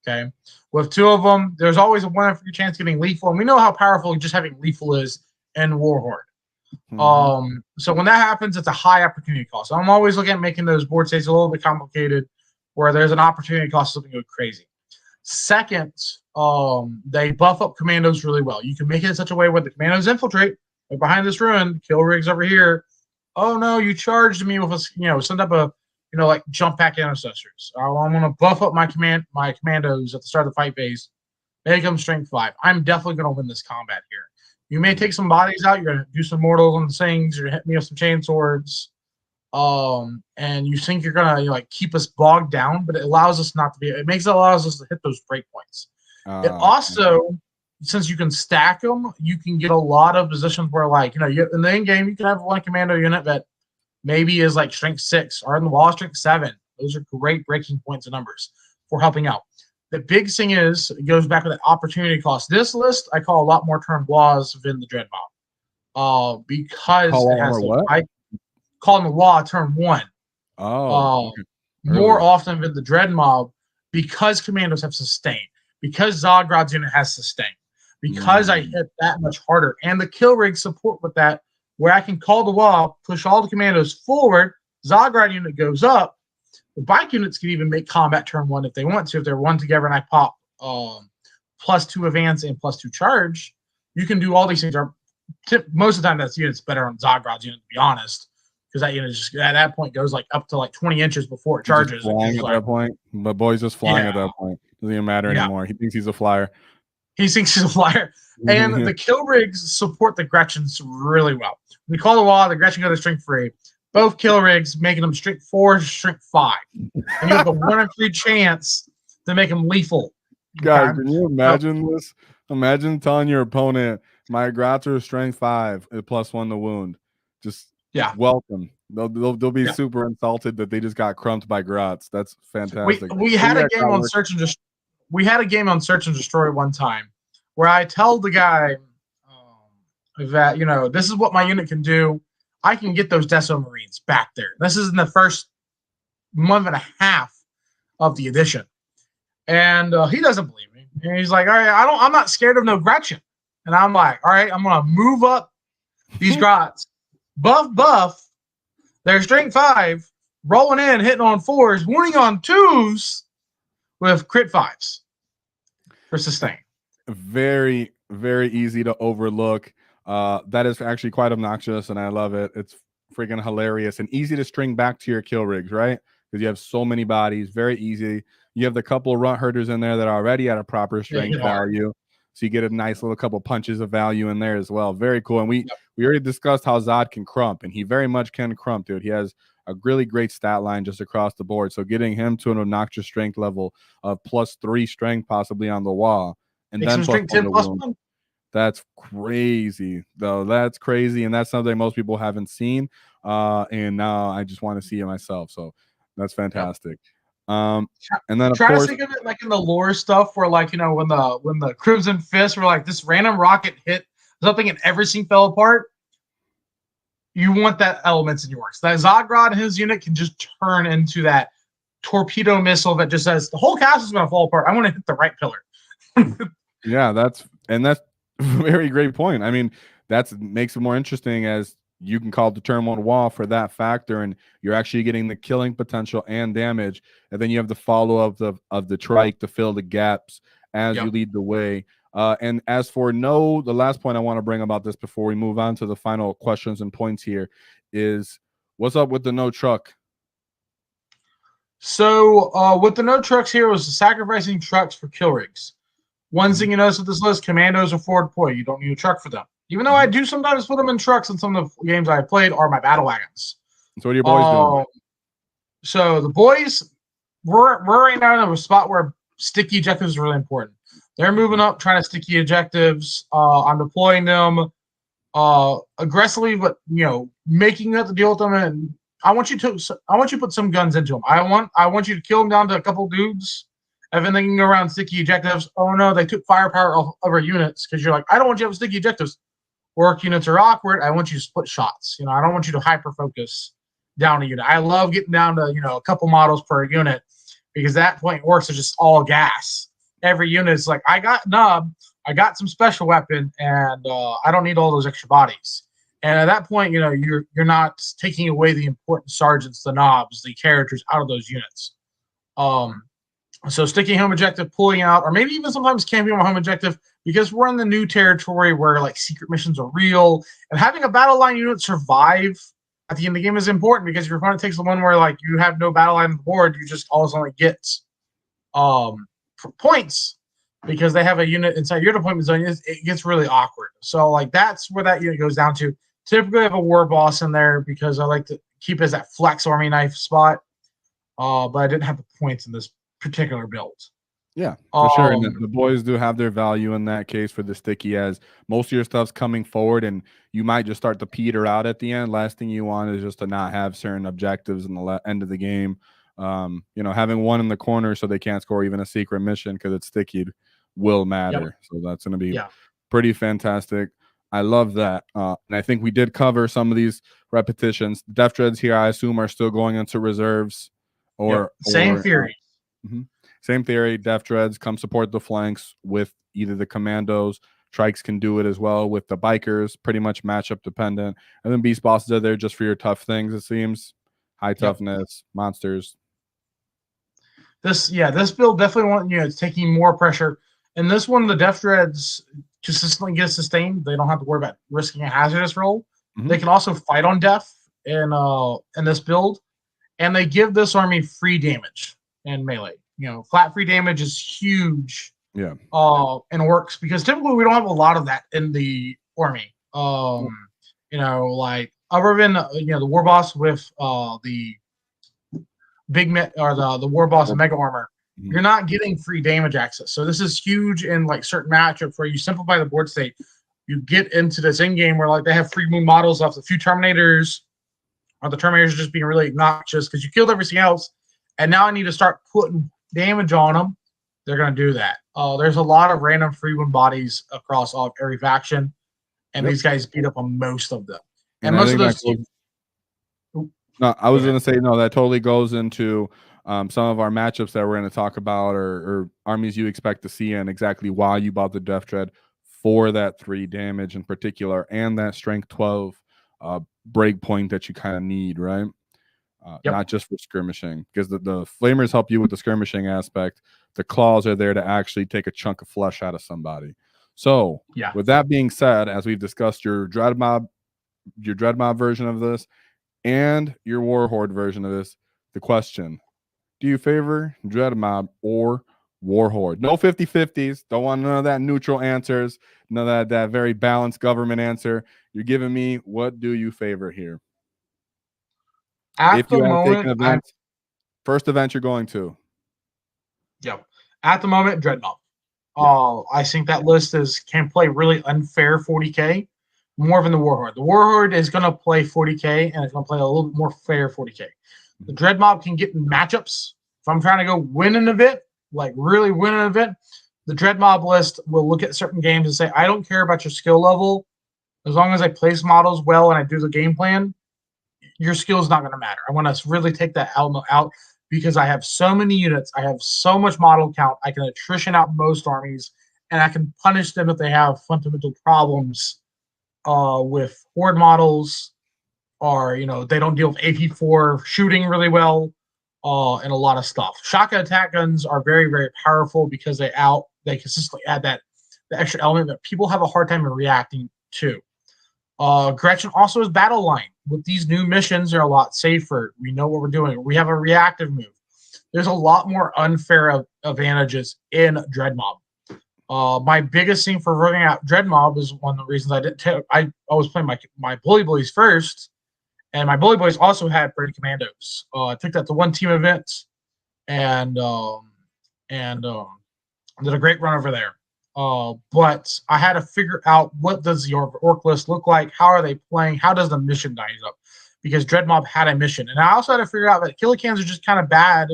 Speaker 2: Okay, with 2 of them, there's always a 1 in 3 chance getting lethal, and we know how powerful just having lethal is in Warhorde. So when that happens, it's a high opportunity cost. So I'm always looking at making those board states a little bit complicated, where there's an opportunity cost of something go crazy. Second, they buff up commandos really well. You can make it in such a way where the commandos infiltrate. Like behind this ruin, kill rigs over here. Oh no, you charged me with a, send up a, like jump pack intercessors. I'm gonna buff up my commandos at the start of the fight phase, make them strength 5. I'm definitely gonna win this combat here. You may take some bodies out. You're gonna do some mortals on the things. You're gonna hit me with some chain swords, and you think you're gonna keep us bogged down, but it allows us not to be. It allows us to hit those breakpoints. It also, since you can stack them, you can get a lot of positions where, in the end game, you can have 1 commando unit that maybe is like strength 6 or in the wall strength 7. Those are great breaking points and numbers for helping out. The big thing is, it goes back to that opportunity cost. This list I call a lot more turn WAAAGHs than the dread mob, because it has I call them the WAAAGH turn 1. More often than the dread mob, because commandos have sustain, because Zograd's unit has sustain, because I hit that much harder, and the kill rig support with that, where I can call the wall, push all the commandos forward, Zograd unit goes up. The bike units can even make combat turn 1 if they want to. If they're 1 together and I pop +2 advance and +2 charge, you can do all these things. Most of the time, that unit's better on Zograd's unit, to be honest, because that unit just at that point goes up to 20 inches before it charges.
Speaker 1: Flying at that point, but boy's just flying at that point. Doesn't even matter anymore. He thinks he's a flyer.
Speaker 2: He thinks he's a flyer. And the kill rigs support the Gretchens really well. We call the wall, the Gretchen go to strength 3. Both kill rigs making them strength 4, strength 5. And you have a 1 in 3 chance to make them lethal.
Speaker 1: Guys, can you imagine this? Imagine telling your opponent, my Grats are strength 5, +1 to wound. Just welcome. They'll be super insulted that they just got crumped by Grats. That's fantastic.
Speaker 2: We had a game on Search and Destroy. We had a game on Search and Destroy one time where I tell the guy that, this is what my unit can do. I can get those Desso Marines back there. This is in the first month and a half of the edition. And he doesn't believe me. And he's like, all right, I'm not scared of no Gretchen. And I'm like, all right, I'm going to move up these Grats. Buff. They're strength 5, rolling in, hitting on 4s, wounding on 2s with crit 5s for sustain.
Speaker 1: Very, very easy to overlook. That is actually quite obnoxious, and I love it. It's freaking hilarious and easy to string back to your kill rigs, right? Because you have so many bodies. Very easy. You have the couple of runt herders in there that are already at a proper strength value. So you get a nice little couple punches of value in there as well. Very cool. And we already discussed how Zod can crump, and he very much can crump, dude. He has a really great stat line just across the board. So getting him to an obnoxious strength level of +3 strength possibly on the wall, and then
Speaker 2: strength 10 +1.
Speaker 1: That's crazy, though. That's crazy, and that's something most people haven't seen. And now I just want to see it myself. So that's fantastic. And then of
Speaker 2: try
Speaker 1: course,
Speaker 2: to think of it like in the lore stuff where when the Crimson Fist were this random rocket hit something and everything fell apart. You want that elements in your works. That Zograd and his unit can just turn into that torpedo missile that just says the whole castle's going to fall apart. I want to hit the right pillar.
Speaker 1: Yeah, that's a very great point. I mean, that makes it more interesting as you can call the turn 1 wall for that factor, and you're actually getting the killing potential and damage, and then you have the follow-up of the trike to fill the gaps as you lead the way. And as for the last point I want to bring about this before we move on to the final questions and points here is, what's up with the no truck?
Speaker 2: So with the no trucks here was sacrificing trucks for kill rigs. One thing you notice with this list, commandos are forward deploy. You don't need a truck for them. Even though I do sometimes put them in trucks in some of the games I played, are my battle wagons.
Speaker 1: So what are your boys doing?
Speaker 2: So the boys, we're right now in a spot where sticky objectives is really important. They're moving up, trying to sticky objectives. I'm deploying them aggressively, but making up the deal with them. And I want you to put some guns into them. I want you to kill them down to a couple dudes. And then they can go around sticky objectives. Oh no, they took firepower off of our units because you're like, I don't want you to have sticky objectives. Orc units are awkward. I want you to split shots. I don't want you to hyper focus down a unit. I love getting down to a couple models per unit because at that point Orcs are just all gas. Every unit is like, I got nub, I got some special weapon, and I don't need all those extra bodies. And at that point, you're not taking away the important sergeants, the knobs, the characters out of those units. So sticking home objective, pulling out, or maybe even sometimes camping on home objective because we're in the new territory where like secret missions are real, and having a battle line unit survive at the end of the game is important because if your opponent takes the one where like you have no battle line on the board, you just all of a sudden get points because they have a unit inside your deployment zone. It gets really awkward. So like that's where that unit goes down to. Typically I have a war boss in there because I like to keep it as that flex army knife spot. But I didn't have the points in this particular build.
Speaker 1: Yeah, for sure. And the boys do have their value in that case for the sticky, as most of your stuff's coming forward and you might just start to peter out at the end. Last thing you want is just to not have certain objectives in the end of the game. Having one in the corner so they can't score even a secret mission because it's sticky will matter. Yep. So that's going to be pretty fantastic. I love that. And I think we did cover some of these repetitions. Deffdreads here, I assume, are still going into reserves.
Speaker 2: Same theory.
Speaker 1: Same theory. Deffdreads come support the flanks with either the Kommandos. Trikes can do it as well with the bikers, pretty much matchup dependent. And then beast bosses are there just for your tough things, it seems. High toughness, monsters.
Speaker 2: This build definitely it's taking more pressure. And this one, the Deffdreads consistently get sustained. They don't have to worry about risking a hazardous roll. They can also fight on Deff in this build. And they give this army free damage and melee. Flat free damage is huge. Yeah. In Orks because typically we don't have a lot of that in the army. Like other than the war boss with the big the war boss mega armor, you're not getting free damage access. So this is huge in like certain matchups where you simplify the board state. You get into this end game where like they have free moon models off the few Terminators, or the Terminators are just being really obnoxious because you killed everything else, and now I need to start putting damage on them. They're going to do that. There's a lot of random free win bodies across every faction, and these guys beat up on most of them. And most of those.
Speaker 1: I was going to say that totally goes into some of our matchups that we're going to talk about, or armies you expect to see, and exactly why you bought the Deffdread for that 3 damage in particular, and that strength 12 break point that you kind of need, right? Not just for skirmishing, because the flamers help you with the skirmishing aspect. The claws are there to actually take a chunk of flesh out of somebody. So with that being said, as we've discussed your dread mob version of this and your war horde version of this, the question: do you favor dread mob or war horde? No 50-50s. Don't want none of that neutral answers. None of that very balanced government answer. You're giving me, what do you favor here?
Speaker 2: At the moment,
Speaker 1: first event you're going to.
Speaker 2: At the moment, dread mob. I think that list can play really unfair 40k more than the war horde. The war horde is going to play 40k and it's going to play a little bit more fair 40k. The dread mob can get in matchups. If I'm trying to go win an event, like really win an event, the dread mob list will look at certain games and say, I don't care about your skill level. As long as I place models well and I do the game plan, your skill is not going to matter. I want to really take that out because I have so many units. I have so much model count. I can attrition out most armies, and I can punish them if they have fundamental problems with horde models, or they don't deal with AP4 shooting really well, and a lot of stuff. Shotgun attack guns are very, very powerful because they consistently add the extra element that people have a hard time reacting to. Gretchen also is battle line. With these new missions, they're a lot safer. We know what we're doing. We have a reactive move. There's a lot more unfair advantages in Dread Mob. My biggest thing for running out Dread Mob is one of the reasons I didn't take. I was playing my Bullies first, and my Bullies also had Brady Kommandos. I took that to one team event, and and did a great run over there. But I had to figure out what does the orc list look like? How are they playing? How does the mission dice up? Because Dread Mob had a mission, and I also had to figure out that Killicans are just kind of bad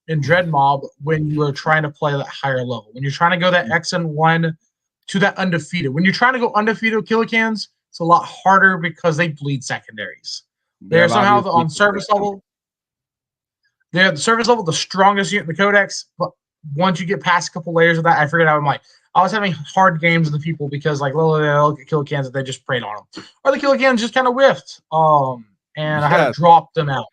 Speaker 2: in Dread Mob when you are trying to play that higher level. When you're trying to go that XN1 to that undefeated. When you're trying to go undefeated with Killicans, it's a lot harder because they bleed secondaries. They're somehow on service level. They're the service level, the strongest unit in the Codex, but once you get past a couple layers of that, I figured out I was having hard games with the people because like literally they look at Killicans and they just prayed on them. Or the Killicans just kind of whiffed. And I had to drop them out.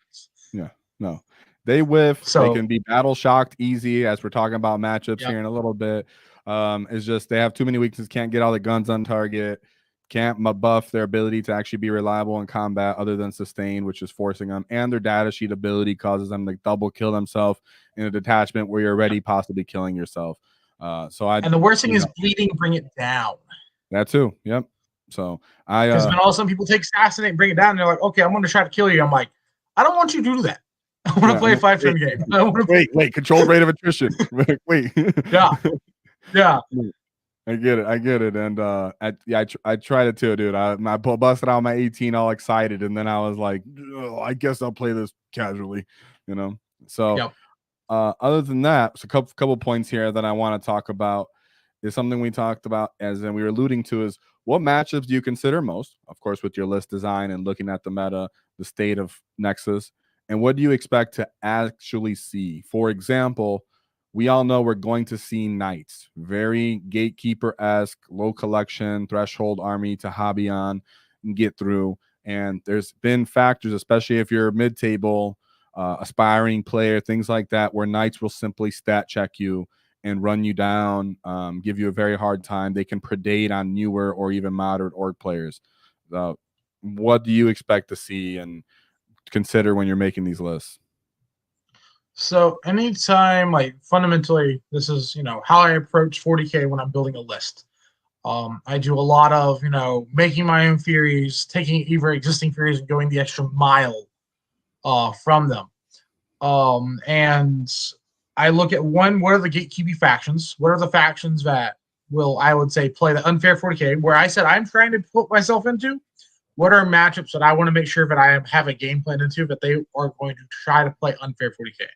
Speaker 1: Yeah, no. They whiff.
Speaker 2: So,
Speaker 1: they can be battle shocked easy, as we're talking about matchups here in a little bit. It's just they have too many weaknesses, can't get all the guns on target, can't buff their ability to actually be reliable in combat other than sustain, which is forcing them, and their data sheet ability causes them to double kill themselves in a detachment where you're already possibly killing yourself. And
Speaker 2: the worst thing is bleeding, bring it down.
Speaker 1: That too. Yep. So
Speaker 2: because then all of a sudden people take assassinate and bring it down, and they're like, okay, I'm going to try to kill you. I'm like, I don't want you to do that. I want to play a 5-turn game.
Speaker 1: Wait, controlled rate of attrition. Wait.
Speaker 2: Yeah.
Speaker 1: I get it. And I tried it too, dude. I busted out my 18 all excited, and then I was like, oh, I guess I'll play this casually, you know. So other than that, so a couple points here that I want to talk about is something we talked about, as we were alluding to, is what matchups do you consider most, of course, with your list design and looking at the meta, the state of Nexus, and what do you expect to actually see? For example, we all know we're going to see knights, very gatekeeper-esque, low collection, threshold army to hobby on and get through. And there's been factors, especially if you're a mid-table, aspiring player, things like that, where knights will simply stat check you and run you down, give you a very hard time. They can predate on newer or even moderate orc players. What do you expect to see and consider when you're making these lists?
Speaker 2: So anytime, like fundamentally, this is, how I approach 40K when I'm building a list. I do a lot of, making my own theories, taking either existing theories and going the extra mile from them. And I look at what are the gatekeeping factions? What are the factions that will, I would say, play the unfair 40K, where I said I'm trying to put myself into? What are matchups that I want to make sure that I have a game plan into that they are going to try to play unfair 40K?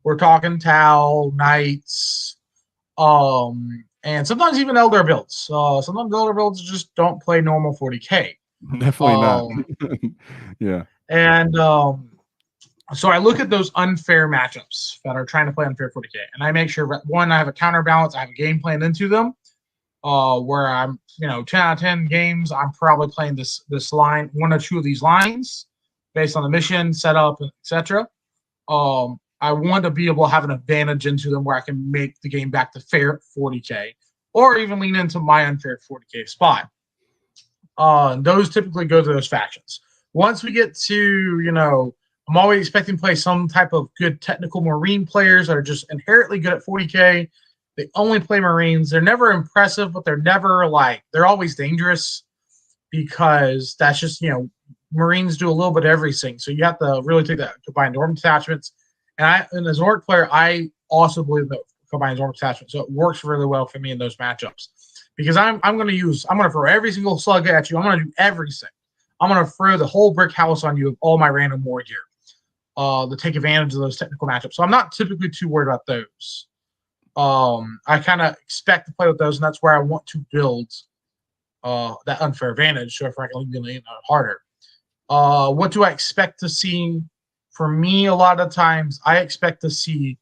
Speaker 2: We're talking Tau, Knights, and sometimes even Elder builds. Sometimes Elder builds just don't play normal 40K.
Speaker 1: Definitely not. Yeah.
Speaker 2: And so I look at those unfair matchups that are trying to play unfair 40K, and I make sure that, one, I have a counterbalance, I have a game plan into them, where I'm, 10 out of 10 games, I'm probably playing this line, one or two of these lines, based on the mission, setup, etc. I want to be able to have an advantage into them where I can make the game back to fair 40K, or even lean into my unfair 40K spot. Those typically go to those factions. Once we get to, I'm always expecting to play some type of good technical Marine players that are just inherently good at 40K. They only play Marines. They're never impressive, but they're never they're always dangerous, because that's just, Marines do a little bit of everything. So you have to really take that combined orb detachments. And as an orc player, I also believe that combines orc detachment. So it works really well for me in those matchups, because I'm going to throw every single slug at you. I'm going to do everything. I'm going to throw the whole brick house on you of all my random war gear to take advantage of those technical matchups. So I'm not typically too worried about those. I kind of expect to play with those, and that's where I want to build that unfair advantage. So if I can lean harder. What do I expect to see? For me, a lot of times, I expect to see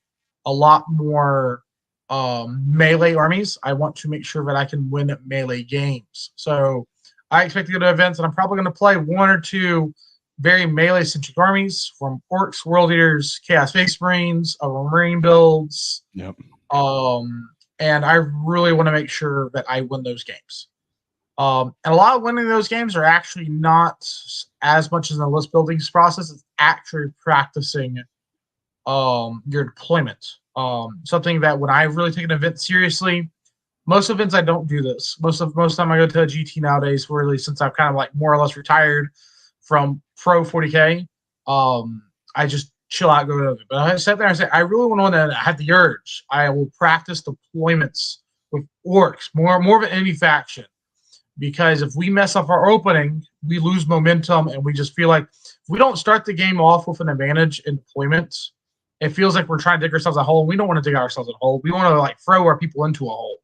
Speaker 2: a lot more melee armies. I want to make sure that I can win at melee games. So I expect to go to events, and I'm probably going to play one or two very melee-centric armies, from Orks, World Eaters, Chaos Space Marines, Marine builds.
Speaker 1: Yep.
Speaker 2: And I really want to make sure that I win those games. And a lot of winning those games are actually not as much as in the list building process. It's actually practicing your deployment. Something that when I really take an event seriously, Most events I don't do this. Most time I go to a GT nowadays, really, since I've kind of like more or less retired from pro 40K. I just chill out, go to it. But I sat there and said, I really want to have the urge. I will practice deployments with orcs, more of an enemy faction. Because if we mess up our opening, we lose momentum, and we just feel like if we don't start the game off with an advantage in deployments, it feels like we're trying to dig ourselves a hole. We don't want to dig ourselves a hole. We want to like throw our people into a hole.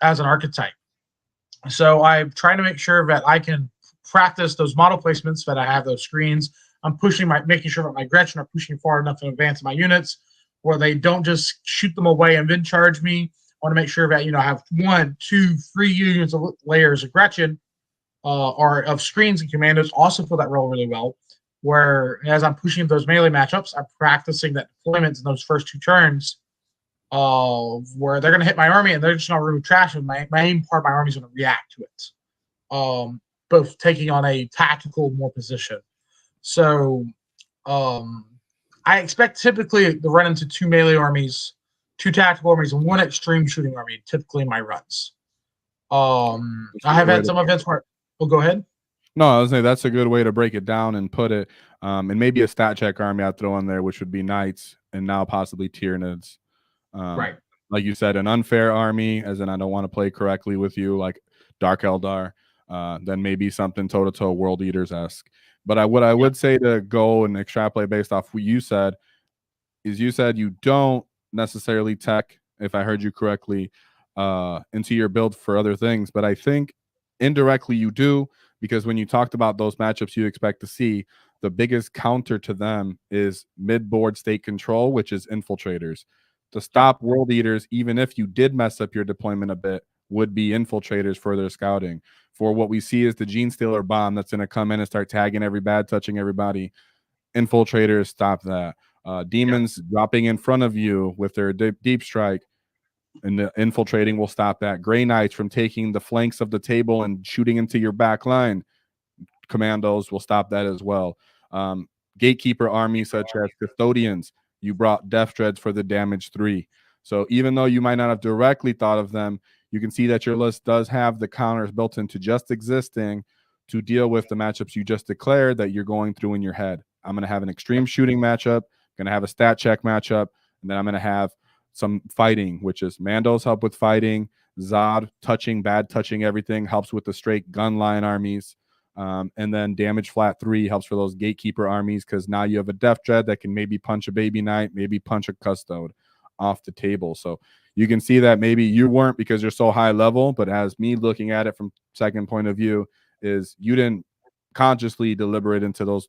Speaker 2: As an archetype. So I'm trying to make sure that I can practice those model placements, that I have those screens. I'm making sure that my Gretchen are pushing far enough in advance of my units where they don't just shoot them away and then charge me. I want to make sure that, I have 1, 2, 3 units of layers of Gretchen or of screens and commandos also fill that role really well. Where as I'm pushing those melee matchups, I'm practicing that deployments in those first 2 turns where they're going to hit my army and they're just going to remove trash, and my main part of my army is going to react to it, both taking on a tactical more position. So I expect typically to run into 2 melee armies, 2 tactical armies, and 1 extreme shooting army typically in my runs. I have had some events where go ahead.
Speaker 1: No, I was saying that's a good way to break it down and put it, and maybe a stat check army I'd throw in there, which would be knights and now possibly Tyranids.
Speaker 2: Right.
Speaker 1: Like you said, an unfair army, as in I don't want to play correctly with you, like Dark Eldar, then maybe something toe-to-toe World Eaters-esque. But what I would say to go and extrapolate based off what you said is you said you don't necessarily tech, if I heard you correctly, into your build for other things. But I think indirectly you do, because when you talked about those matchups you expect to see, the biggest counter to them is mid-board state control, which is infiltrators. To stop World Eaters, even if you did mess up your deployment a bit, would be infiltrators for their scouting. For what we see is the Gene Stealer bomb that's going to come in and start tagging touching everybody. Infiltrators stop that. Demons dropping in front of you with their deep strike, and the infiltrating will stop that. Grey Knights from taking the flanks of the table and shooting into your back line. Kommandos will stop that as well. Gatekeeper armies such as Custodians, you brought Deffdreads for the damage 3. So even though you might not have directly thought of them, you can see that your list does have the counters built into just existing to deal with the matchups you just declared that you're going through in your head. I'm going to have an extreme shooting matchup, going to have a stat check matchup, and then I'm going to have some fighting, which is Mandos help with fighting, Zod bad touching everything, helps with the straight gun line armies. And then damage flat 3 helps for those gatekeeper armies, because now you have a Deffdread that can maybe punch a baby knight, maybe punch a custode off the table. So you can see that maybe you weren't because you're so high level, but as me looking at it from second point of view is you didn't consciously deliberate into those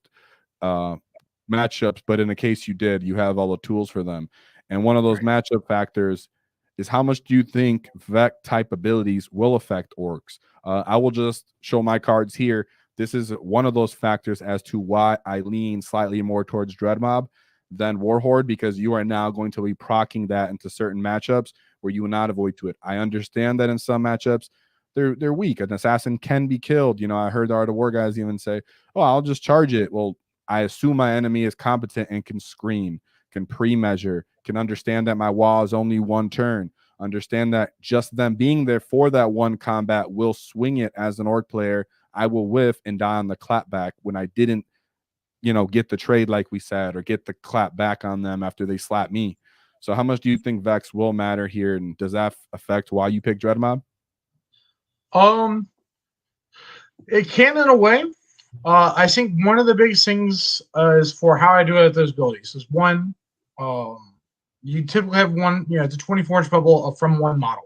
Speaker 1: matchups, but in the case you did, you have all the tools for them. And one of those matchup factors is how much do you think Vec type abilities will affect orcs? I will just show my cards here. This is one of those factors as to why I lean slightly more towards Dreadmob than Warhorde, because you are now going to be proccing that into certain matchups where you will not avoid to it. I understand that in some matchups they're weak. An assassin can be killed. I heard the Art of War guys even say, "Oh, I'll just charge it." Well, I assume my enemy is competent and can screen, can pre-measure, can understand that my wall is only 1 turn. Understand that just them being there for that 1 combat will swing it as an orc player. I will whiff and die on the clapback when I didn't, get the trade like we said, or get the clap back on them after they slap me. So how much do you think Vex will matter here, and does that affect why you pick Dreadmob?
Speaker 2: It can in a way. I think one of the biggest things is for how I do it with those abilities is one, you typically have one, it's a 24-inch bubble from 1 model.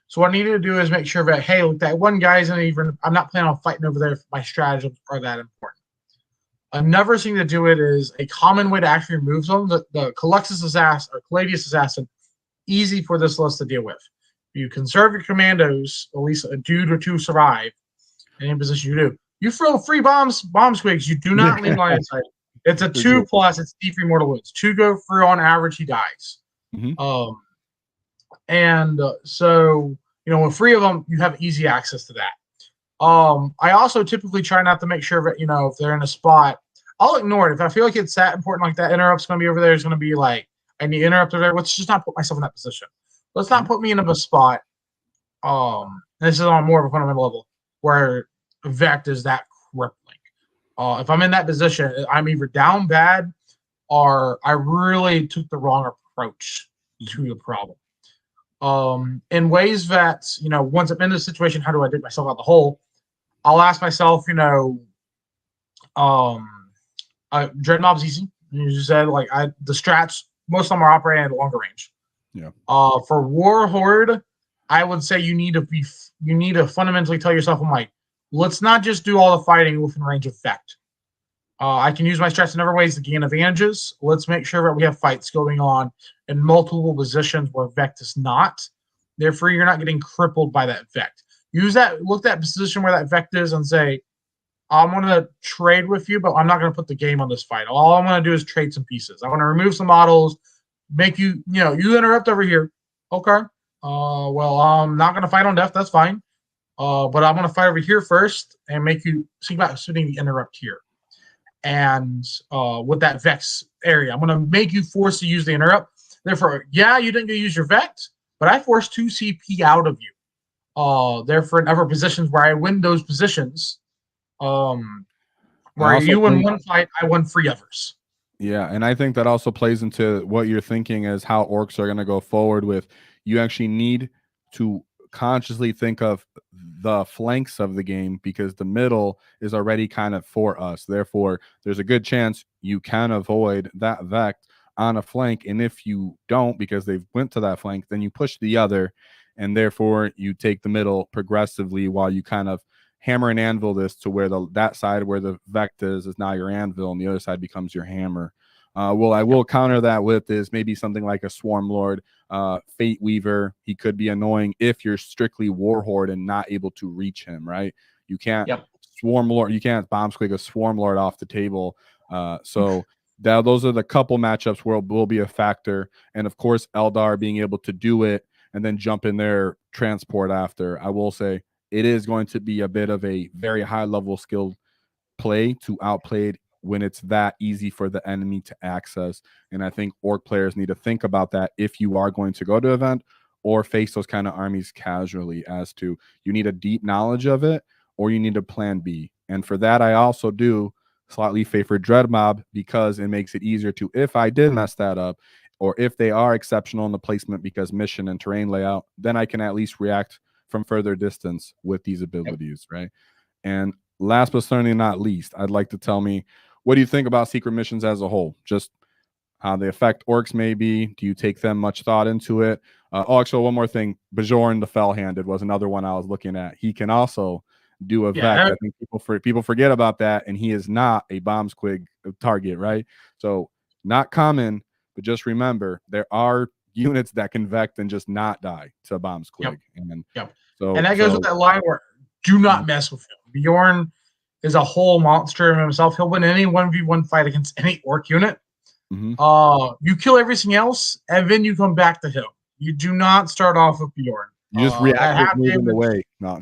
Speaker 2: So what I needed to do is make sure that, hey, look, that 1 guy isn't even, I'm not planning on fighting over there if my stratagems are that important. Another thing to do it is a common way to actually remove them. The Caluxus Assassin or Caladius Assassin, easy for this list to deal with. You conserve your commandos, at least a dude or 2 survive in any position you do. You throw free bomb squigs. You do not leave line of sight. It's a 2+. It's D3 mortal wounds. 2 go through on average. He dies. So with 3 of them, you have easy access to that. I also typically try not to make sure that if they're in a spot, I'll ignore it. If I feel like it's that important, like that interrupt's going to be over there, it's going to be like I need interrupt over there. Let's just not put myself in that position. let's not put me in a spot. This is on more of a fundamental level where Vect is that crippling. If I'm in that position, I'm either down bad or I really took the wrong approach to the problem. In ways that, once I'm in this situation, how do I dig myself out the hole? I'll ask myself, Dread Mob's easy. You just said, the strats, most of them are operating at a longer range.
Speaker 1: Yeah.
Speaker 2: For War Horde, I would say you need to fundamentally tell yourself, let's not just do all the fighting within range of Vect. I can use my strats in other ways to gain advantages. Let's make sure that we have fights going on in multiple positions where Vect is not. Therefore, you're not getting crippled by that Vect. Look at that position where that Vect is and say, I'm going to trade with you, but I'm not going to put the game on this fight. All I'm going to do is trade some pieces. I'm going to remove some models, make you interrupt over here. Okay. Well, I'm not going to fight on Deff. That's fine. But I'm going to fight over here first and make you see about sitting the interrupt here. And with that Vex area, I'm going to make you force to use the interrupt. Therefore, yeah, you didn't get to use your Vex, but I forced 2 CP out of you. Therefore, in other positions where I win those positions, where you win one fight, I won 3 others.
Speaker 1: Yeah, and I think that also plays into what you're thinking is how Orks are going to go forward with. You actually need to consciously think of the flanks of the game because the middle is already kind of for us. Therefore, there's a good chance you can avoid that Vect on a flank. And if you don't, because they've went to that flank, then you push the other, and therefore you take the middle progressively while you kind of hammer and anvil this to where that side where the Vect is now your anvil, and the other side becomes your hammer. Well, I will counter that with is maybe something like a Swarm Lord, Fate Weaver. He could be annoying if you're strictly War Horde and not able to reach him, right? You can't Swarm Lord, you can't bomb squig a Swarm Lord off the table. So those are the couple matchups where it will be a factor. And of course, Eldar being able to do it and then jump in there, transport after. I will say it is going to be a bit of a very high level skill play to outplay it when it's that easy for the enemy to access. And I think Orc players need to think about that if you are going to go to event or face those kind of armies casually, as to you need a deep knowledge of it or you need a plan B. And for that, I also do slightly favor Dread Mob because it makes it easier to, if I did mess that up, or if they are exceptional in the placement because mission and terrain layout, then I can at least react from further distance with these abilities, right? And last but certainly not least, I'd like to tell me, what do you think about secret missions as a whole? Just how they affect Orks maybe? Do you take them much thought into it? Actually, one more thing. Bjorn the Fellhanded was another one I was looking at. He can also do a Vect. I think people forget about that, and he is not a bomb squig target, right? So not common, but just remember, there are units that can Vect and just not die to a bomb squig. And
Speaker 2: that goes with that line where do not mess with him. Bjorn is a whole monster in himself. He'll win any 1v1 fight against any Orc unit. You kill everything else, and then you come back to him. You do not start off with Bjorn.
Speaker 1: You just react with moving away. No.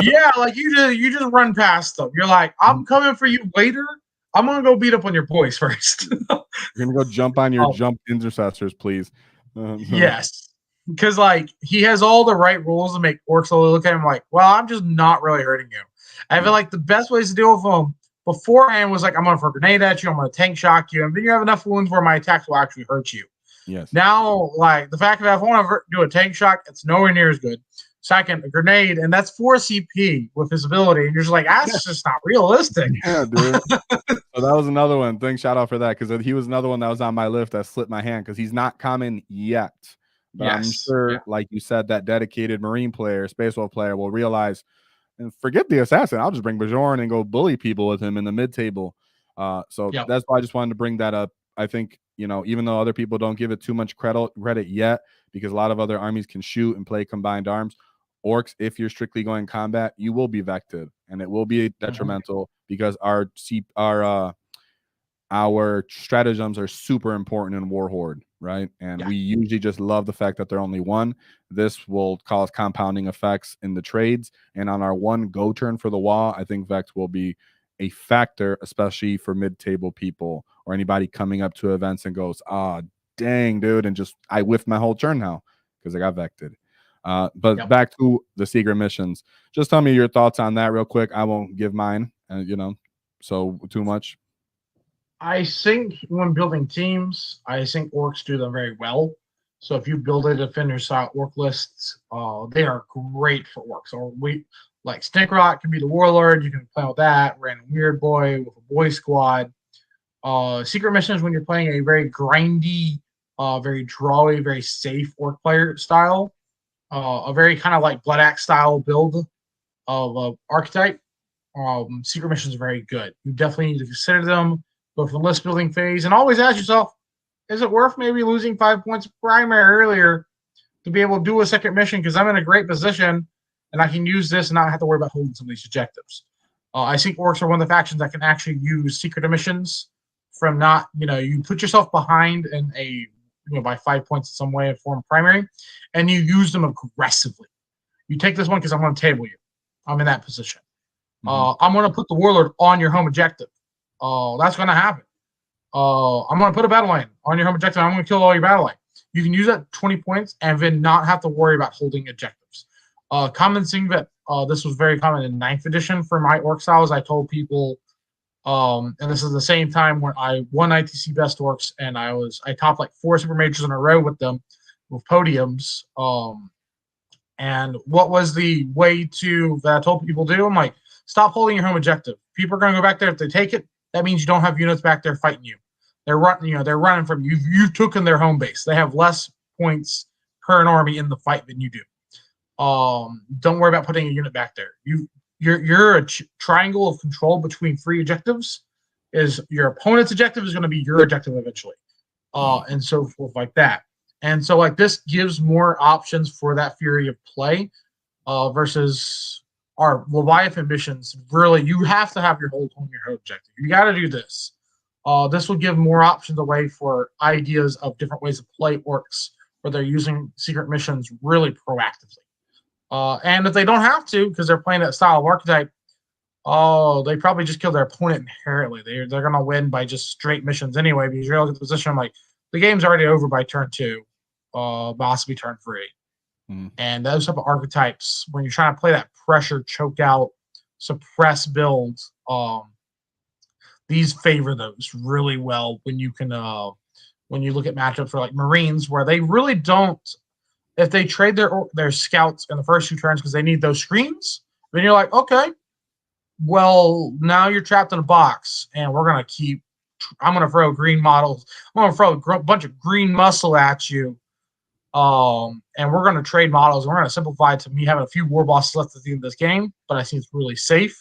Speaker 2: Yeah, like you just run past them. You're like, I'm coming for you later. I'm gonna go beat up on your boys first.
Speaker 1: You're gonna go jump on your jump intercessors, please.
Speaker 2: Yes, because like he has all the right rules to make Orcs look at him like, well, I'm just not really hurting you. I feel like the best ways to deal with them beforehand was like, I'm gonna throw a grenade at you, I'm gonna tank shock you, and then you have enough wounds where my attacks will actually hurt you.
Speaker 1: Yes.
Speaker 2: Now, like the fact that if I want to do a tank shock, it's nowhere near as good. Second, a grenade, and that's 4 CP with his ability, and you're just like, that's just not realistic.
Speaker 1: Yeah, dude. So that was another one. Thanks, shout out for that, because he was another one that was on my list that slipped my hand because he's not common yet. But I'm sure, like you said, that dedicated Marine player, Space Wolf player will realize and forget the assassin. I'll just bring Bjorn and go bully people with him in the mid table. So that's why I just wanted to bring that up. I think, even though other people don't give it too much credit yet, because a lot of other armies can shoot and play combined arms, Orcs, if you're strictly going combat, you will be vected, and it will be detrimental because our stratagems are super important in War Horde, right? And we usually just love the fact that they're only one. This will cause compounding effects in the trades, and on our one go turn for the wall, I think Vect will be a factor, especially for mid-table people or anybody coming up to events and goes, dang, dude, and just I whiffed my whole turn now because they got vected. But back to the secret missions. Just tell me your thoughts on that real quick. I won't give mine, so too much.
Speaker 2: I think when building teams, I think orcs do them very well. So if you build a defender style orc lists, they are great for orcs. Or like Stinkrot can be the warlord. You can play with that. Random weird boy with a boy squad. Secret missions when you're playing a very grindy, very drawy, very safe orc player style. A very kind of like Blood Axe style build of archetype. Secret missions are very good. You definitely need to consider them. Go from list building phase and always ask yourself, is it worth maybe losing 5 points of primary earlier to be able to do a second mission because I'm in a great position and I can use this and not have to worry about holding some of these objectives. I think orcs are one of the factions that can actually use secret missions from not, you put yourself behind in by 5 points in some way and form primary, and you use them aggressively. You take this one because I'm going to table you. I'm in that position. I'm going to put the warlord on your home objective. That's going to happen. I'm going to put a battle line on your home objective. I'm going to kill all your battle line. You can use that 20 points and then not have to worry about holding objectives. Common thing that this was very common in 9th edition for my orc styles. I told people, and this is the same time when I won ITC Best Orcs, and I topped like 4 super majors in a row with them with podiums. And what was the way that I told people to do? I'm like, stop holding your home objective. People are going to go back there. If they take it, that means you don't have units back there fighting you. They're running from you. You've taken their home base. They have less points per an army in the fight than you do. Don't worry about putting a unit back there. You're a triangle of control between 3 objectives. Is your opponent's objective is going to be your objective eventually, and so forth like that. And so like this gives more options for that fury of play, versus our Leviathan missions. Really, you have to have your hold on your objective. You got to do this. This will give more options away for ideas of different ways to play orcs, where they're using secret missions really proactively. And if they don't have to, because they're playing that style of archetype, they probably just kill their opponent inherently. They're going to win by just straight missions anyway, because you're looking at the position like the game's already over by turn 2, possibly turn 3. And those type of archetypes, when you're trying to play that pressure, choke out, suppress build, these favor those really well when you can when you look at matchups for like Marines, where they really don't. If they trade their scouts in the first 2 turns because they need those screens, then you're like, okay, well, now you're trapped in a box, and we're going to I'm going to throw green models. I'm going to throw a bunch of green muscle at you, and we're going to trade models. And we're going to simplify it to me having a few war bosses left at the end of this game, but I think it's really safe,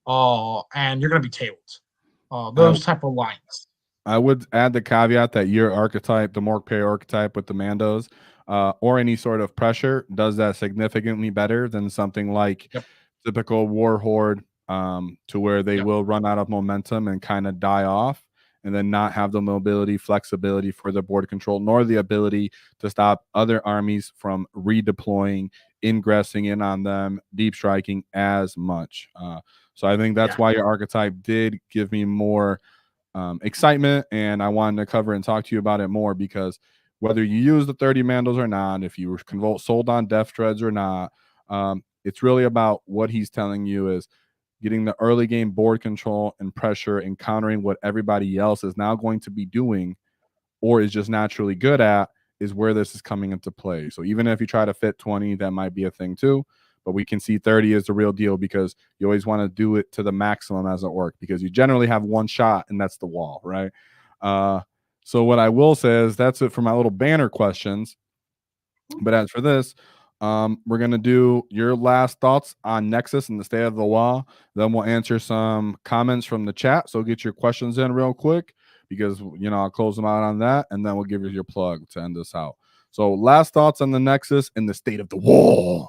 Speaker 2: and you're going to be tabled. Those type of lines.
Speaker 1: I would add the caveat that your archetype, the MORK pair archetype with the Kommandos, or any sort of pressure, does that significantly better than something like typical war horde, to where they will run out of momentum and kind of die off, and then not have the mobility, flexibility for the board control, nor the ability to stop other armies from redeploying, ingressing in on them, deep striking as much. So I think that's why your archetype did give me more excitement, and I wanted to cover and talk to you about it more, because whether you use the 30 Mandos or not, if you were sold on Deffdreads or not, it's really about what he's telling you is getting the early game board control and pressure and countering what everybody else is now going to be doing or is just naturally good at, is where this is coming into play. So even if you try to fit 20, that might be a thing too, but we can see 30 is the real deal, because you always want to do it to the maximum as an orc, because you generally have one shot and that's the wall, right? So what I will say is that's it for my little banner questions. But as for this, we're going to do your last thoughts on Nexus and the state of the WAAAGH. Then we'll answer some comments from the chat. So get your questions in real quick, because, I'll close them out on that. And then we'll give you your plug to end this out. So last thoughts on the Nexus and the state of the WAAAGH.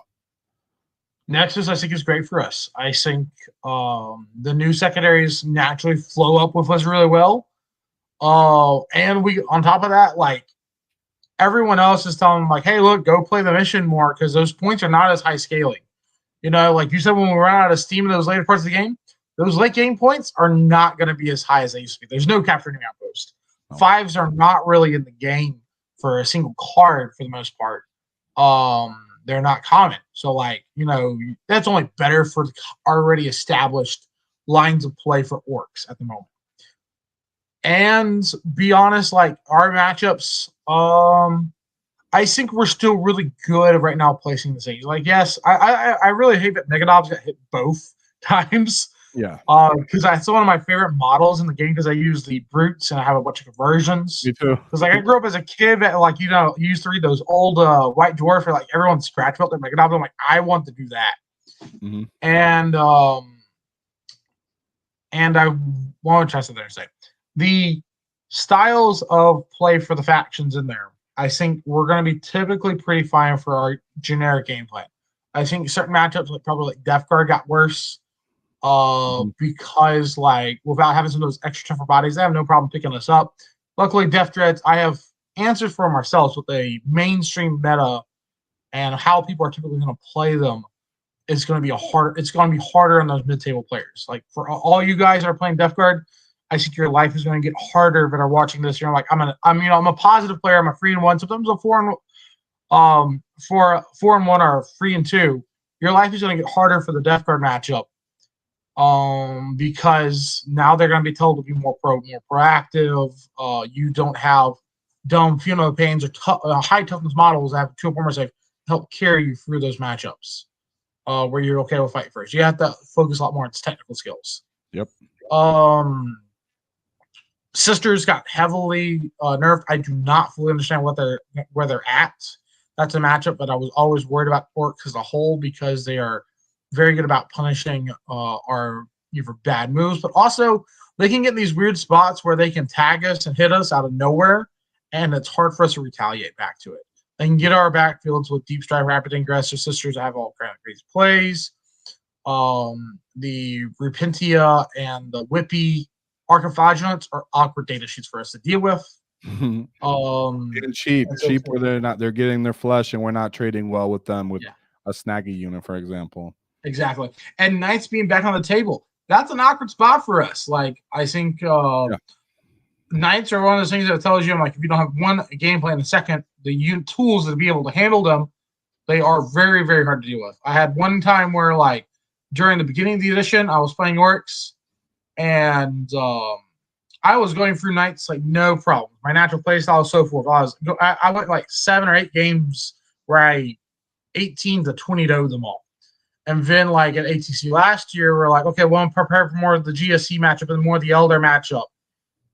Speaker 2: Nexus, I think, is great for us. I think the new secondaries naturally flow up with us really well. And we, on top of that, like, everyone else is telling them, like, hey, look, go play the mission more, because those points are not as high scaling. Like you said, when we run out of steam in those later parts of the game, those late game points are not going to be as high as they used to be. There's no capturing outpost. 5s are not really in the game for a single card for the most part. they're not common. So like, you know, that's only better for the already established lines of play for orcs at the moment. And be honest, like our matchups, I think we're still really good right now placing the things. Like, yes, I really hate that Megadobs got hit both times.
Speaker 1: Yeah.
Speaker 2: Because that's one of my favorite models in the game because I use the brutes and I have a bunch of conversions.
Speaker 1: Me too.
Speaker 2: Because like I grew up as a kid that like you know you used to read those old White Dwarf where like everyone scratch built their Megadobs. I'm like I want to do that.
Speaker 1: Mm-hmm.
Speaker 2: And I want to try something to say. The styles of play for the factions in there, I think we're going to be typically pretty fine for our generic gameplay. I think certain matchups, like probably like Death Guard, got worse because like without having some of those extra tougher bodies, they have no problem picking us up. Luckily, Deffdreads, I have answers for them ourselves with a mainstream meta and how people are typically going to play them is going to be it's going to be harder on those mid-table players. Like for all you guys that are playing Death Guard, I think your life is going to get harder that are watching this. You're like, I'm a positive player. I'm a 3-1. Sometimes a 4-1 or 3-2. Your life is going to get harder for the Death Guard matchup. Because now they're going to be told to be more proactive. You don't have dumb funeral pains or high toughness models that have 2 formers that help carry you through those matchups. Where you're okay with fight first. You have to focus a lot more on its technical skills.
Speaker 1: Yep.
Speaker 2: Sisters got heavily nerfed. I do not fully understand where they're at. That's a matchup, but I was always worried about Orks as a whole because they are very good about punishing our either bad moves, but also they can get in these weird spots where they can tag us and hit us out of nowhere, and it's hard for us to retaliate back to it. They can get our backfields with Deep Strike, Rapid Ingress. Their sisters have all kind of crazy plays. The Repentia and the Whippy Archetypes are awkward data sheets for us to deal with.
Speaker 1: And cheap where they're getting their flesh and we're not trading well with them with a snaggy unit, for example.
Speaker 2: Exactly. And Knights being back on the table. That's an awkward spot for us. Like, I think Knights are one of those things that tells you, I'm like, if you don't have one gameplay in the second, the tools to be able to handle them, they are very, very hard to deal with. I had one time where, like, during the beginning of the edition, I was playing Orks, and I was going through Knights like no problem. My natural play style, so forth. I went like 7 or 8 games where I 18 to 20-0'd them all. And then, like at ATC last year, we're like, okay, well, I'm prepared for more of the GSC matchup and more of the Elder matchup.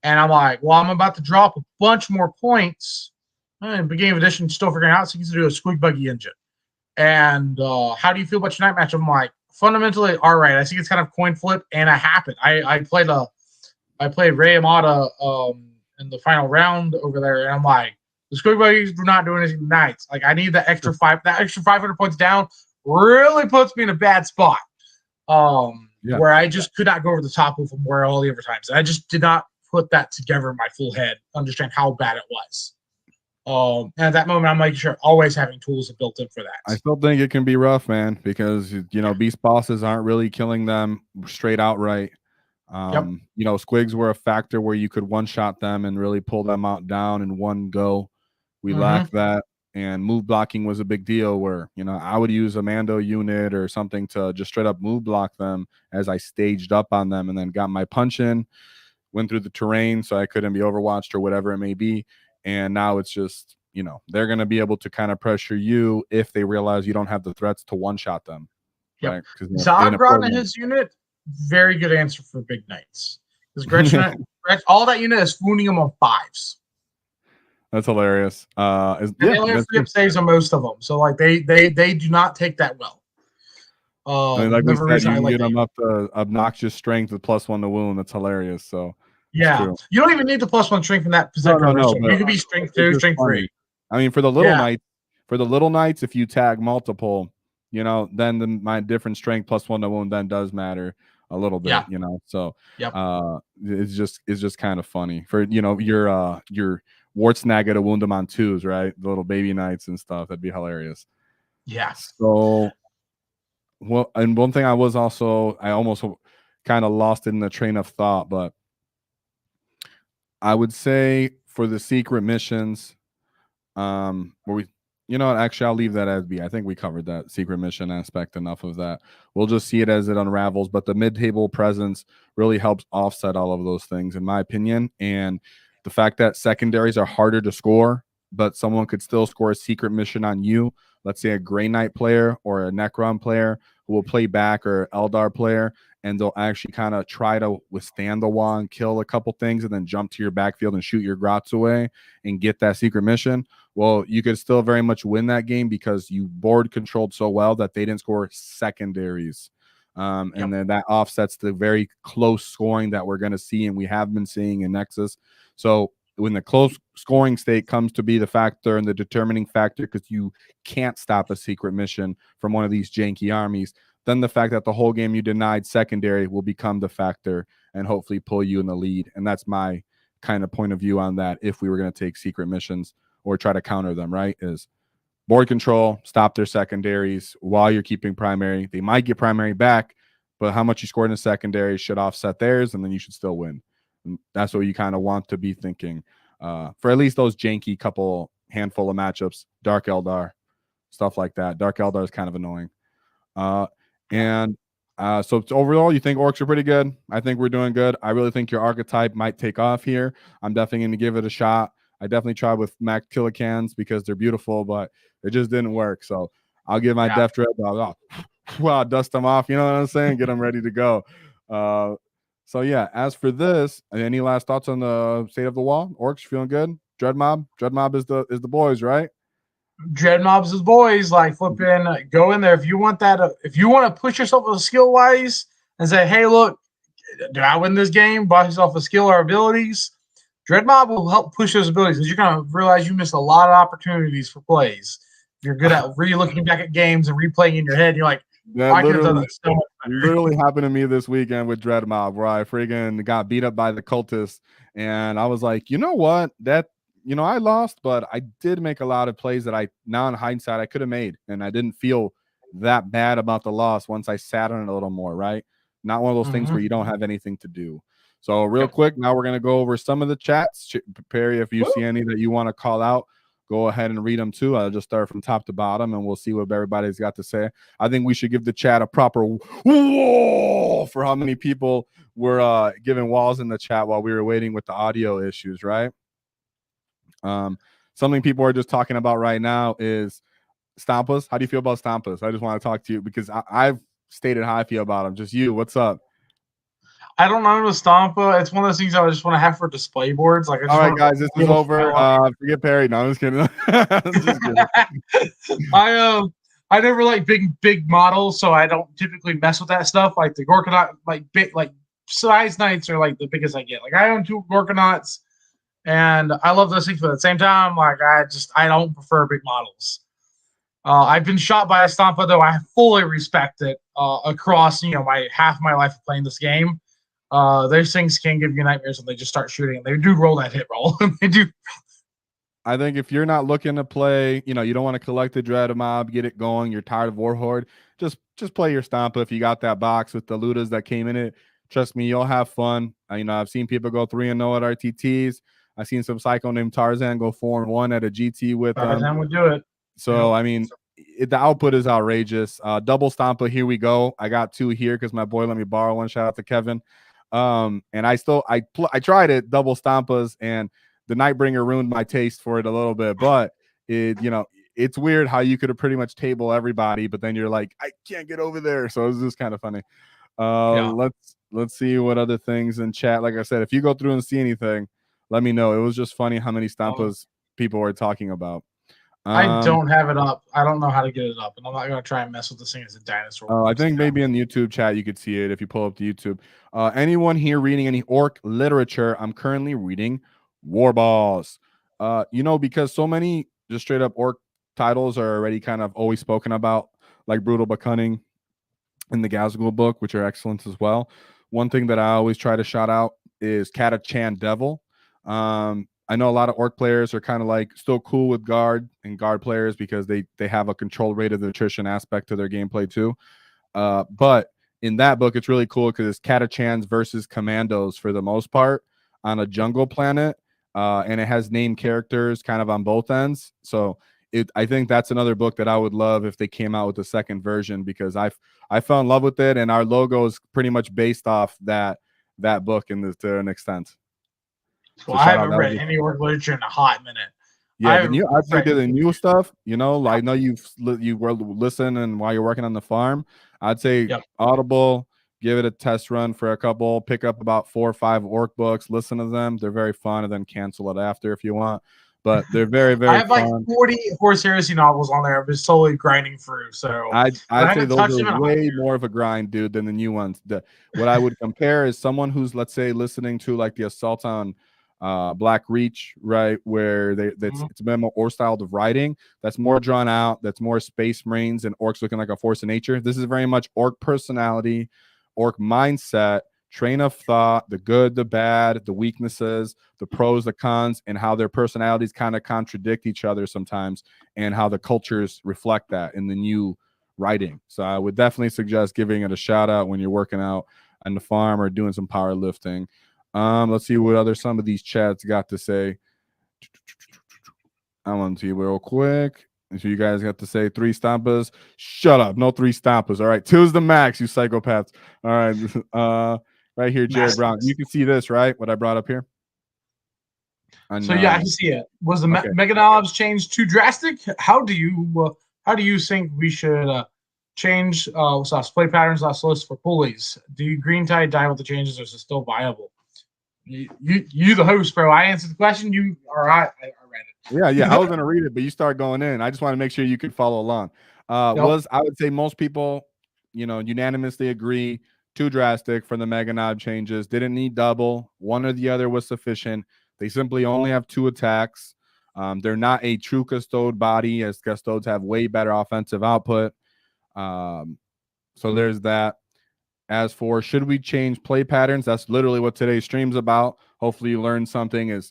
Speaker 2: And I'm like, well, I'm about to drop a bunch more points. And beginning of edition, still figuring out, so you can do a squeak buggy engine. And how do you feel about your night match? I'm like, fundamentally, all right. I think it's kind of coin flip, and it happened. I played Ray Amada in the final round over there, and I'm like, the squeak buggies do not do anything nights. Like, I need that extra 500 points down. Really puts me in a bad spot. Where I just could not go over the top of them where all the other times. I just did not put that together in my full head, understand how bad it was. And at that moment, I'm making sure always having tools built in for that.
Speaker 1: I still think it can be rough, man, because beast bosses aren't really killing them straight outright. Squigs were a factor where you could one-shot them and really pull them out down in one go. We lacked that. And move blocking was a big deal where, I would use a Mando unit or something to just straight up move block them as I staged up on them and then got my punch in, went through the terrain so I couldn't be overwatched or whatever it may be. And now it's just, they're going to be able to kind of pressure you if they realize you don't have the threats to one-shot them.
Speaker 2: Yep. Right? Zogrod and his unit, very good answer for big knights. Because Gretchen, all that unit is wounding them on 5s.
Speaker 1: That's hilarious.
Speaker 2: They only have 3 saves on most of them, so like they do not take that well.
Speaker 1: Like we said, you can get them up to obnoxious strength with +1 to wound. That's hilarious. So
Speaker 2: you don't even need the +1 strength in that position.
Speaker 1: No,
Speaker 2: you can be strength 2, strength 3.
Speaker 1: I mean, for the little knights, if you tag multiple, then my different strength +1 to wound then does matter a little bit. So it's just kind of funny for your Waaaghtaktiks to wound them on 2s, right? The little baby knights and stuff. That'd be hilarious.
Speaker 2: Yeah.
Speaker 1: So, well, and one thing I almost kind of lost in the train of thought, but I would say for the secret missions, where You know what? Actually, I'll leave that as B. I think we covered that secret mission aspect enough of that. We'll just see it as it unravels. But the mid-table presence really helps offset all of those things, in my opinion. And the fact that secondaries are harder to score, but someone could still score a secret mission on you. Let's say a Grey Knight player or a Necron player who will play back, or Eldar player, and they'll actually kind of try to withstand the wall and kill a couple things and then jump to your backfield and shoot your grots away and get that secret mission. Well, you could still very much win that game because you board controlled so well that they didn't score secondaries. And then that offsets the very close scoring that we're going to see and we have been seeing in Nexus. So when the close scoring state comes to be the factor and the determining factor, because you can't stop a secret mission from one of these janky armies, then the fact that the whole game you denied secondary will become the factor and hopefully pull you in the lead. And that's my kind of point of view on that. If we were going to take secret missions or try to counter them, right, is board control, stop their secondaries while you're keeping primary. They might get primary back, but how much you scored in the secondary should offset theirs, and then you should still win. And that's what you kind of want to be thinking for at least those janky handful of matchups. Dark Eldar, stuff like that. Dark Eldar is kind of annoying. So overall, you think Orks are pretty good. I think we're doing good. I really think your archetype might take off here. I'm definitely going to give it a shot. I definitely tried with Mac Killicans because they're beautiful, but it just didn't work. So I'll give my Deffdreads, I'll dust them off. You know what I'm saying? Get them ready to go. So yeah, as for this, any last thoughts on the state of the wall? Orks feeling good? Dread Mob is the boys, right?
Speaker 2: Dread Mobs is boys, like flipping, go in there if you want that. If you want to push yourself with skill wise and say, hey, look, do I win this game? Buy yourself a skill or abilities. Dread Mob will help push those abilities because you're gonna realize you missed a lot of opportunities for plays. If you're good at re-looking back at games and replaying in your head, you're like, I could have done that so much better.
Speaker 1: Literally happened to me this weekend with Dread Mob, where I friggin' got beat up by the cultists, and I was like, you know what, I lost, but I did make a lot of plays that now in hindsight I could have made, and I didn't feel that bad about the loss once I sat on it a little more, right? Not one of those things where you don't have anything to do. So real quick, now we're going to go over some of the chats. Perry, if you see any that you want to call out, go ahead and read them too. I'll just start from top to bottom, and we'll see what everybody's got to say. I think we should give the chat a proper wall for how many people were giving walls in the chat while we were waiting with the audio issues, right? Something people are just talking about right now is Stampas. How do you feel about Stampas? I just want to talk to you because I've stated how I feel about him. Just you, what's up?
Speaker 2: I don't know the Stampa. It's one of those things I just want to have for display boards. Like,
Speaker 1: all right, guys, this is over. Forget Perry. No, I'm just kidding. Just kidding.
Speaker 2: I never like big models, so I don't typically mess with that stuff. Like the Gorkonaut, like size knights are like the biggest I get. Like I own 2 Gorkonauts, and I love those things. But at the same time, like I don't prefer big models. I've been shot by a Stampa, though I fully respect it across my half my life of playing this game. Those things can give you nightmares when they just start shooting, and they do roll that hit roll. They do.
Speaker 1: I think if you're not looking to play, you don't want to collect the Dread Mob, get it going, you're tired of War Horde, just play your Stampa. If you got that box with the Ludas that came in it, trust me, you'll have fun. I've seen people go 3-0 at RTTs. I've seen some psycho named Tarzan go 4-1 at a GT with
Speaker 2: Tarzan would do it.
Speaker 1: So, I mean, the output is outrageous. Double Stampa, here we go. I got 2 here because my boy let me borrow one. Shout out to Kevin. And I tried it, double Stampas, and the Nightbringer ruined my taste for it a little bit. But it's weird how you could have pretty much table everybody, but then you're like, I can't get over there. So it was just kind of funny. Let's see what other things in chat. Like I said, if you go through and see anything, let me know. It was just funny how many Stampas people were talking about.
Speaker 2: I don't have it up. I don't know how to get it up, and I'm not going to try and mess with this thing as a dinosaur.
Speaker 1: I think maybe in the YouTube chat you could see it if you pull up the YouTube. Anyone here reading any Ork literature? I'm currently reading War Balls. Because so many just straight up Ork titles are already kind of always spoken about, like Brutal but Cunning in the Gazgul book, which are excellent as well. One thing that I always try to shout out is Catachan Devil. I know a lot of Ork players are kind of like still cool with guard players because they have a control rate of the attrition aspect to their gameplay too. But in that book, it's really cool because it's Catachans versus Kommandos for the most part on a jungle planet. And it has named characters kind of on both ends. So I think that's another book that I would love if they came out with a second version, because I fell in love with it, and our logo is pretty much based off that book to an extent.
Speaker 2: Well, I haven't read any Ork literature in a hot minute.
Speaker 1: Yeah, I think the new stuff, you know, I know you were listening while you're working on the farm. I'd say Audible, give it a test run for a couple, pick up about 4 or 5 Ork books, listen to them. They're very fun, and then cancel it after if you want. But they're very, very
Speaker 2: I have
Speaker 1: fun.
Speaker 2: like 40 horse heresy novels on there. I've been slowly grinding through. So
Speaker 1: I'd say those are way more of a grind, dude, than the new ones. What I would compare is someone who's, let's say, listening to like the Assault on Black Reach, right, where it's a bit more styled of writing that's more drawn out, that's more Space Marines and Orks looking like a force of nature. This is very much Ork personality, Ork mindset, train of thought, the good, the bad, the weaknesses, the pros, the cons, and how their personalities kind of contradict each other sometimes, and how the cultures reflect that in the new writing. So I would definitely suggest giving it a shout out when you're working out on the farm or doing some powerlifting. Let's see what some of these chats got to say. I want to see real quick. So you guys got to say 3 stompas. Shut up. No 3 stompas. All right. 2's the max, you psychopaths. All right. Right here, Jared Brown. You can see this, right? What I brought up here.
Speaker 2: So yeah, I can see it. Was the Mega Knowledge change too drastic? How do you think we should change play patterns list for Bullies? Do you green tide die with the changes, or is it still viable? You the host, bro. I answered the question. I read it.
Speaker 1: Yeah. I was gonna read it, but you start going in. I just want to make sure you could follow along. I would say most people, you know, unanimously agree too drastic for the Mega Knob changes. Didn't need double. One or the other was sufficient. They simply only have 2 attacks. They're not a true custode body, as custodes have way better offensive output. So there's that. As for should we change play patterns, that's literally what today's stream's about. Hopefully you learned something,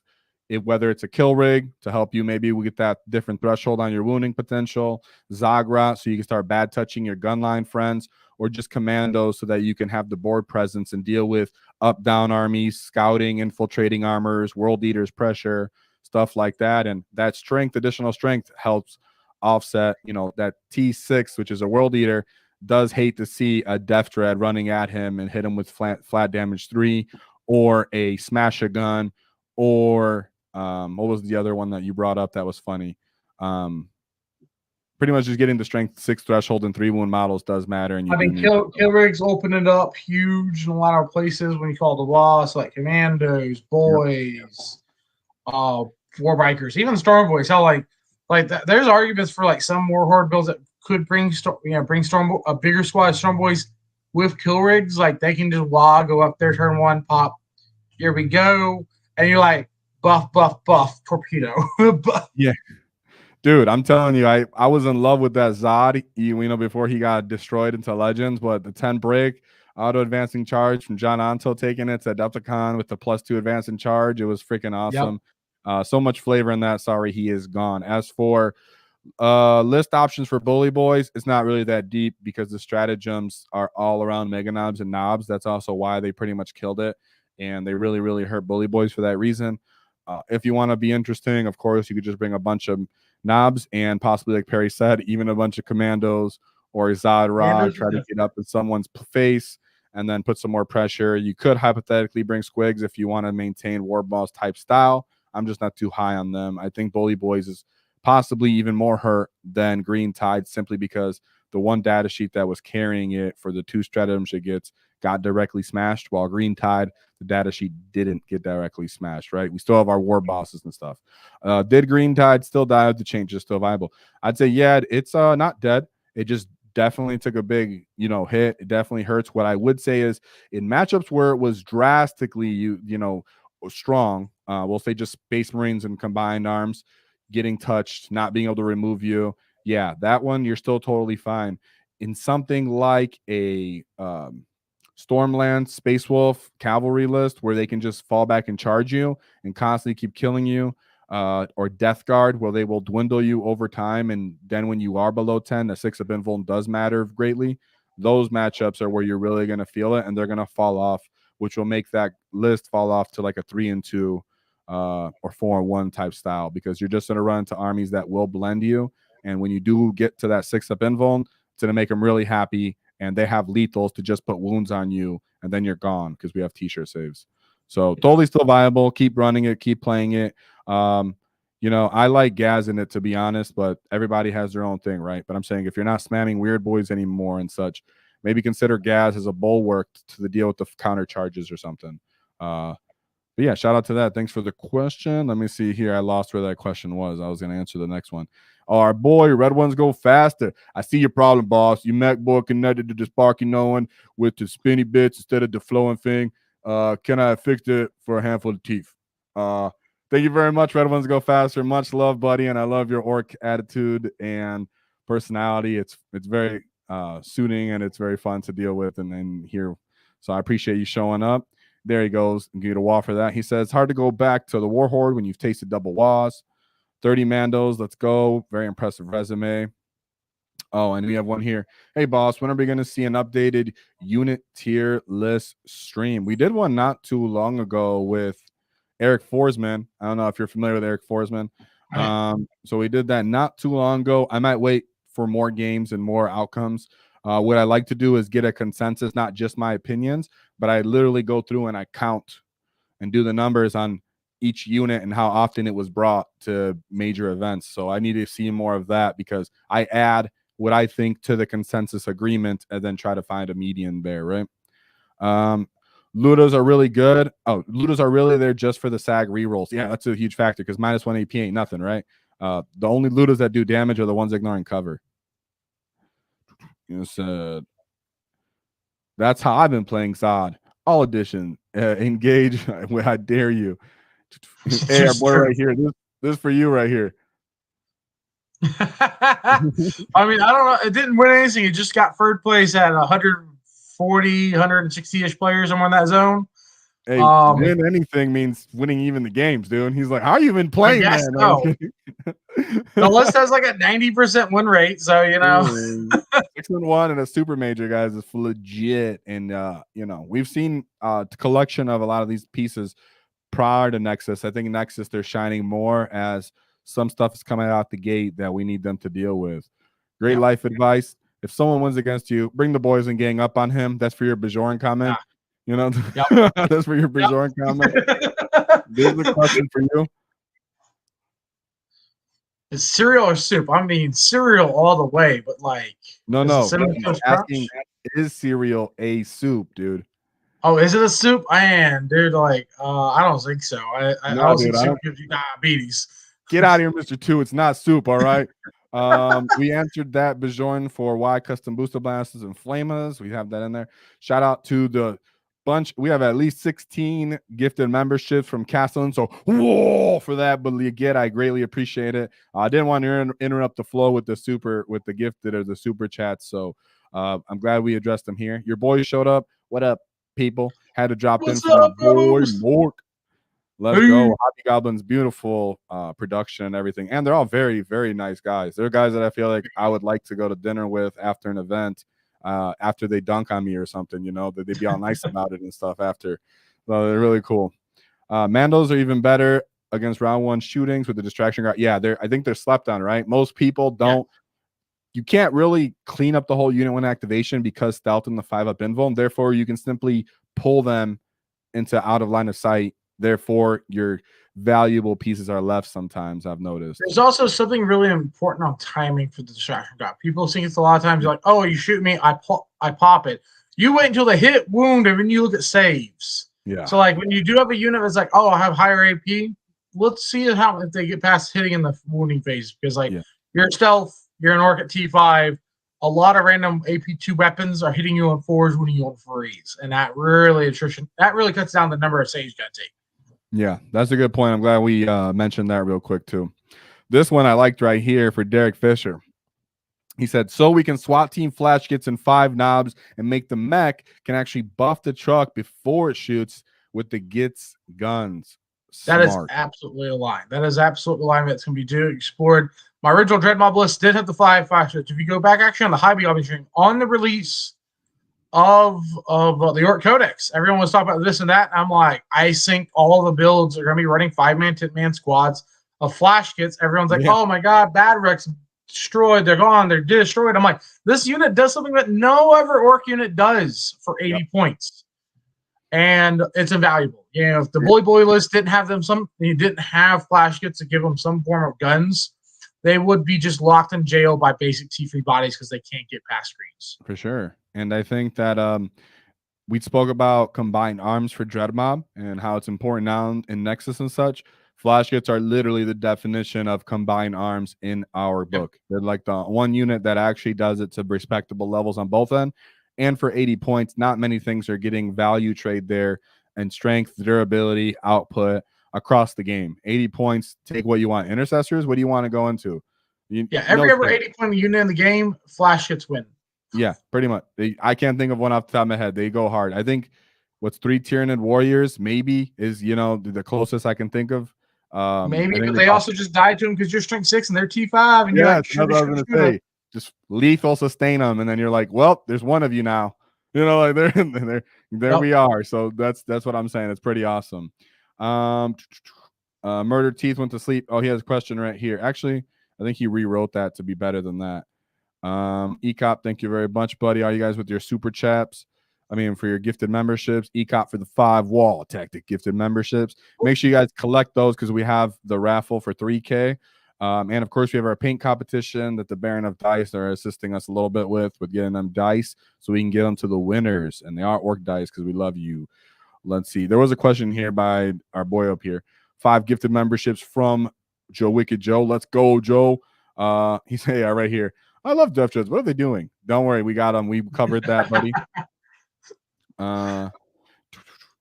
Speaker 1: whether it's a kill rig to help you, maybe we get that different threshold on your wounding potential, Zagra so you can start bad touching your gunline friends, or just Kommandos so that you can have the board presence and deal with up-down armies, scouting, infiltrating armors, world eaters pressure, stuff like that. And that strength, additional strength, helps offset, you know, that T6, which is a world eater, does hate to see a Deffdread running at him and hit him with flat damage 3, or a smasher gun, or what was the other one that you brought up that was funny? Pretty much just getting the strength 6 threshold and 3 wound models does matter. And
Speaker 2: kill rigs open it up huge in a lot of places when you call the WAAAGH, like Kommandos, Boys, Warbikers, even Storm Boys. How there's arguments for like some more Horde builds that could bring a bigger squad of Storm Boys with kill rigs. Like they can just go up there, turn 1, pop, here we go, and you're like buff torpedo.
Speaker 1: Yeah, dude, I'm telling you, I was in love with that Zod, you know, before he got destroyed into Legends. But the 10 break auto advancing charge from John Anto taking it to Adepticon with the +2 advancing charge, it was freaking awesome. So much flavor in that. Sorry, he is gone. As for list options for Bully Boys, it's not really that deep because the stratagems are all around Mega Knobs and Knobs. That's also why they pretty much killed it, and they really, really hurt Bully Boys for that reason. If you want to be interesting, of course, you could just bring a bunch of Knobs and possibly, like Perry said, even a bunch of Kommandos or Zadra, try to get up in someone's face and then put some more pressure. You could hypothetically bring Squigs if you want to maintain War Boss type style. I'm just not too high on them. I think Bully Boys is possibly even more hurt than Green Tide, simply because the one data sheet that was carrying it for the 2 stratagems it gets got directly smashed, while Green Tide, the data sheet didn't get directly smashed, right? We still have our war bosses and stuff. Did Green Tide still die? The change is still viable. I'd say, yeah, it's not dead. It just definitely took a big, you know, hit. It definitely hurts. What I would say is in matchups where it was drastically, you know, strong, we'll say just Space Marines and combined arms getting touched, not being able to remove you. Yeah, that one you're still totally fine. In something like a Stormland Space Wolf cavalry list where they can just fall back and charge you and constantly keep killing you, or Death Guard where they will dwindle you over time, and then when you are below 10, the 6 of invuln does matter greatly. Those matchups are where you're really going to feel it, and they're going to fall off, which will make that list fall off to like a 3 and 2 or 4-1 type style, because you're just going to run into armies that will blend you. And when you do get to that 6-up invuln, it's going to make them really happy. And they have lethals to just put wounds on you, and then you're gone because we have t-shirt saves. So totally still viable. Keep running it. Keep playing it. You know, I like Gaz in it, to be honest, but everybody has their own thing, right? But I'm saying if you're not spamming weird boys anymore and such, maybe consider Gaz as a bulwark to the deal with the counter charges or something. But yeah, shout out to that. Thanks for the question. Let me see here. I lost where that question was. I was going to answer the next one. Oh, our boy, red ones go faster. I see your problem, boss. You Mac boy connected to the Sparky knowing with the spinny bits instead of the flowing thing. Can I fix it for a handful of teeth? Thank you very much, red ones go faster. Much love, buddy, and I love your orc attitude and personality. It's very suiting, and it's very fun to deal with and hear. So I appreciate you showing up. There he goes. Get a wall for that. He says, hard to go back to the War Horde when you've tasted double WAAAGHs. 30 Mandos. Let's go. Very impressive resume. Oh, and we have one here. Hey, boss, when are we going to see an updated unit tier list stream? We did one not too long ago with Eric Forsman. I don't know if you're familiar with Eric Forsman. So we did that not too long ago. I might wait for more games and more outcomes. What I like to do is get a consensus, not just my opinions, but I literally go through and I count and do the numbers on each unit and how often it was brought to major events. So I need to see more of that, because I add what I think to the consensus agreement and then try to find a median there, right? Ludos are really good. Oh, Ludos are really there just for the SAG rerolls. Yeah, that's a huge factor, because -1 AP ain't nothing, right? The only Ludos that do damage are the ones ignoring cover. You said that's how I've been playing Zod. All edition. Engage. I dare you. Hey, our boy right here. This is for you right here.
Speaker 2: I mean, I don't know. It didn't win anything. It just got third place at 140, 160-ish players somewhere in that zone.
Speaker 1: Hey, win anything means winning even the games, dude. And he's like, how you been playing, man?
Speaker 2: So. The list has like a 90% win rate, so you know.
Speaker 1: 6-1 and a super major, guys, is legit. And you know, we've seen collection of a lot of these pieces prior to Nexus. I think Nexus, they're shining more as some stuff is coming out the gate that we need them to deal with. Great life advice. If someone wins against you, bring the boys and gang up on him. That's for your Bjorn comment. You know, that's for your Bjorn comment. There's a question for you.
Speaker 2: Is cereal or soup? I mean, cereal all the way, but like,
Speaker 1: no. Asking, is cereal a soup, dude?
Speaker 2: Oh, is it a soup? Dude, like, I don't think so. I don't think soup gives you diabetes.
Speaker 1: Get out of here, Mr. 2. It's not soup, all right? We answered that, Bjorn, for why custom booster blasters and flamas. We have that in there. Shout out to the bunch. We have at least 16 gifted memberships from Castellan. So whoa for that, but again, I greatly appreciate it. I didn't want to interrupt the flow with the gifted or the super chats. So I'm glad we addressed them here. Your boys showed up. What up, people? Had to drop in for my boy MORK. Let's go. Hobby Goblin's beautiful production and everything. And they're all very, very nice guys. They're guys that I feel like I would like to go to dinner with after an event, after they dunk on me or something, you know, that they'd be all nice about it and stuff after. So they're really cool. Mandos are even better against round 1 shootings with the distraction guard. Yeah, I think they're slept on, right? Most people don't. You can't really clean up the whole unit when activation because stealth in the 5-up invuln. Therefore, you can simply pull them into out of line of sight. Therefore, your valuable pieces are left sometimes, I've noticed.
Speaker 2: There's also something really important on timing for the distraction guard. People think it's a lot of times you're like, oh, you shoot me, I pop it. You wait until the hit wound and then you look at saves.
Speaker 1: Yeah.
Speaker 2: So like when you do have a unit that's like, oh, I have higher AP, let's see how if they get past hitting in the wounding phase, because like you're stealth, you're an orc at T5. A lot of random AP2 weapons are hitting you on 4s, wounding you on 3s, and that really cuts down the number of saves you gotta take.
Speaker 1: Yeah, that's a good point. I'm glad we mentioned that real quick too. This one I liked right here for Derek Fisher. He said, so we can SWAT team flash gets in 5 knobs and make the mech can actually buff the truck before it shoots with the gets guns.
Speaker 2: That is absolutely a line. That is absolutely a line that's going to be explored. My original Dread Mob list did have the 5 flash. If you go back actually on the Hobby Lobby stream, on the release, the Ork Codex. Everyone was talking about this and that. I'm like, I think all the builds are going to be running 5-man, 10-man squads of flash kits. Everyone's like,
Speaker 1: Yeah.
Speaker 2: oh my god, bad wrecks destroyed. They're gone. They're destroyed. I'm like, this unit does something that no other Ork unit does for 80 points, and it's invaluable. You know, if the bully list didn't have them, you didn't have flash kits to give them some form of guns, they would be just locked in jail by basic T3 bodies because they can't get past screens.
Speaker 1: For sure. And I think that we spoke about combined arms for Dread Mob and how it's important now in Nexus and such. Flash kits are literally the definition of combined arms in our book. They're like the one unit that actually does it to respectable levels on both ends. And for 80 points, not many things are getting value trade there and strength, durability, output across the game. 80 points, take what you want. Intercessors, what do you want to go into?
Speaker 2: Every 80-point unit in the game, flash kits win.
Speaker 1: Yeah, pretty much. I can't think of one off the top of my head. They go hard. I think what's 3 Tyranid Warriors maybe is, the closest I can think of.
Speaker 2: Maybe, but they also just died to them because you're strength 6 and they're T5. And
Speaker 1: yeah, that's what I was going to say. Just lethal sustain them, and then you're like, well, there's one of you now. Like there we are. So that's what I'm saying. It's pretty awesome. Murder Teeth went to sleep. Oh, he has a question right here. Actually, I think he rewrote that to be better than that. Ecop, thank you very much, buddy. Are you guys with your super chaps? I mean, for your gifted memberships. Ecop for the 5 Waaaghtaktiks gifted memberships. Make sure you guys collect those because we have the raffle for 3K. And of course, we have our paint competition that the Baron of Dice are assisting us a little bit with getting them dice so we can get them to the winners. And they are Ork dice because we love you. Let's see. There was a question here by our boy up here. 5 gifted memberships from Joe Wicked Joe. Let's go, Joe. He said, yeah, right here. I love Deffdreads. What are they doing? Don't worry, we got them. We covered that, buddy.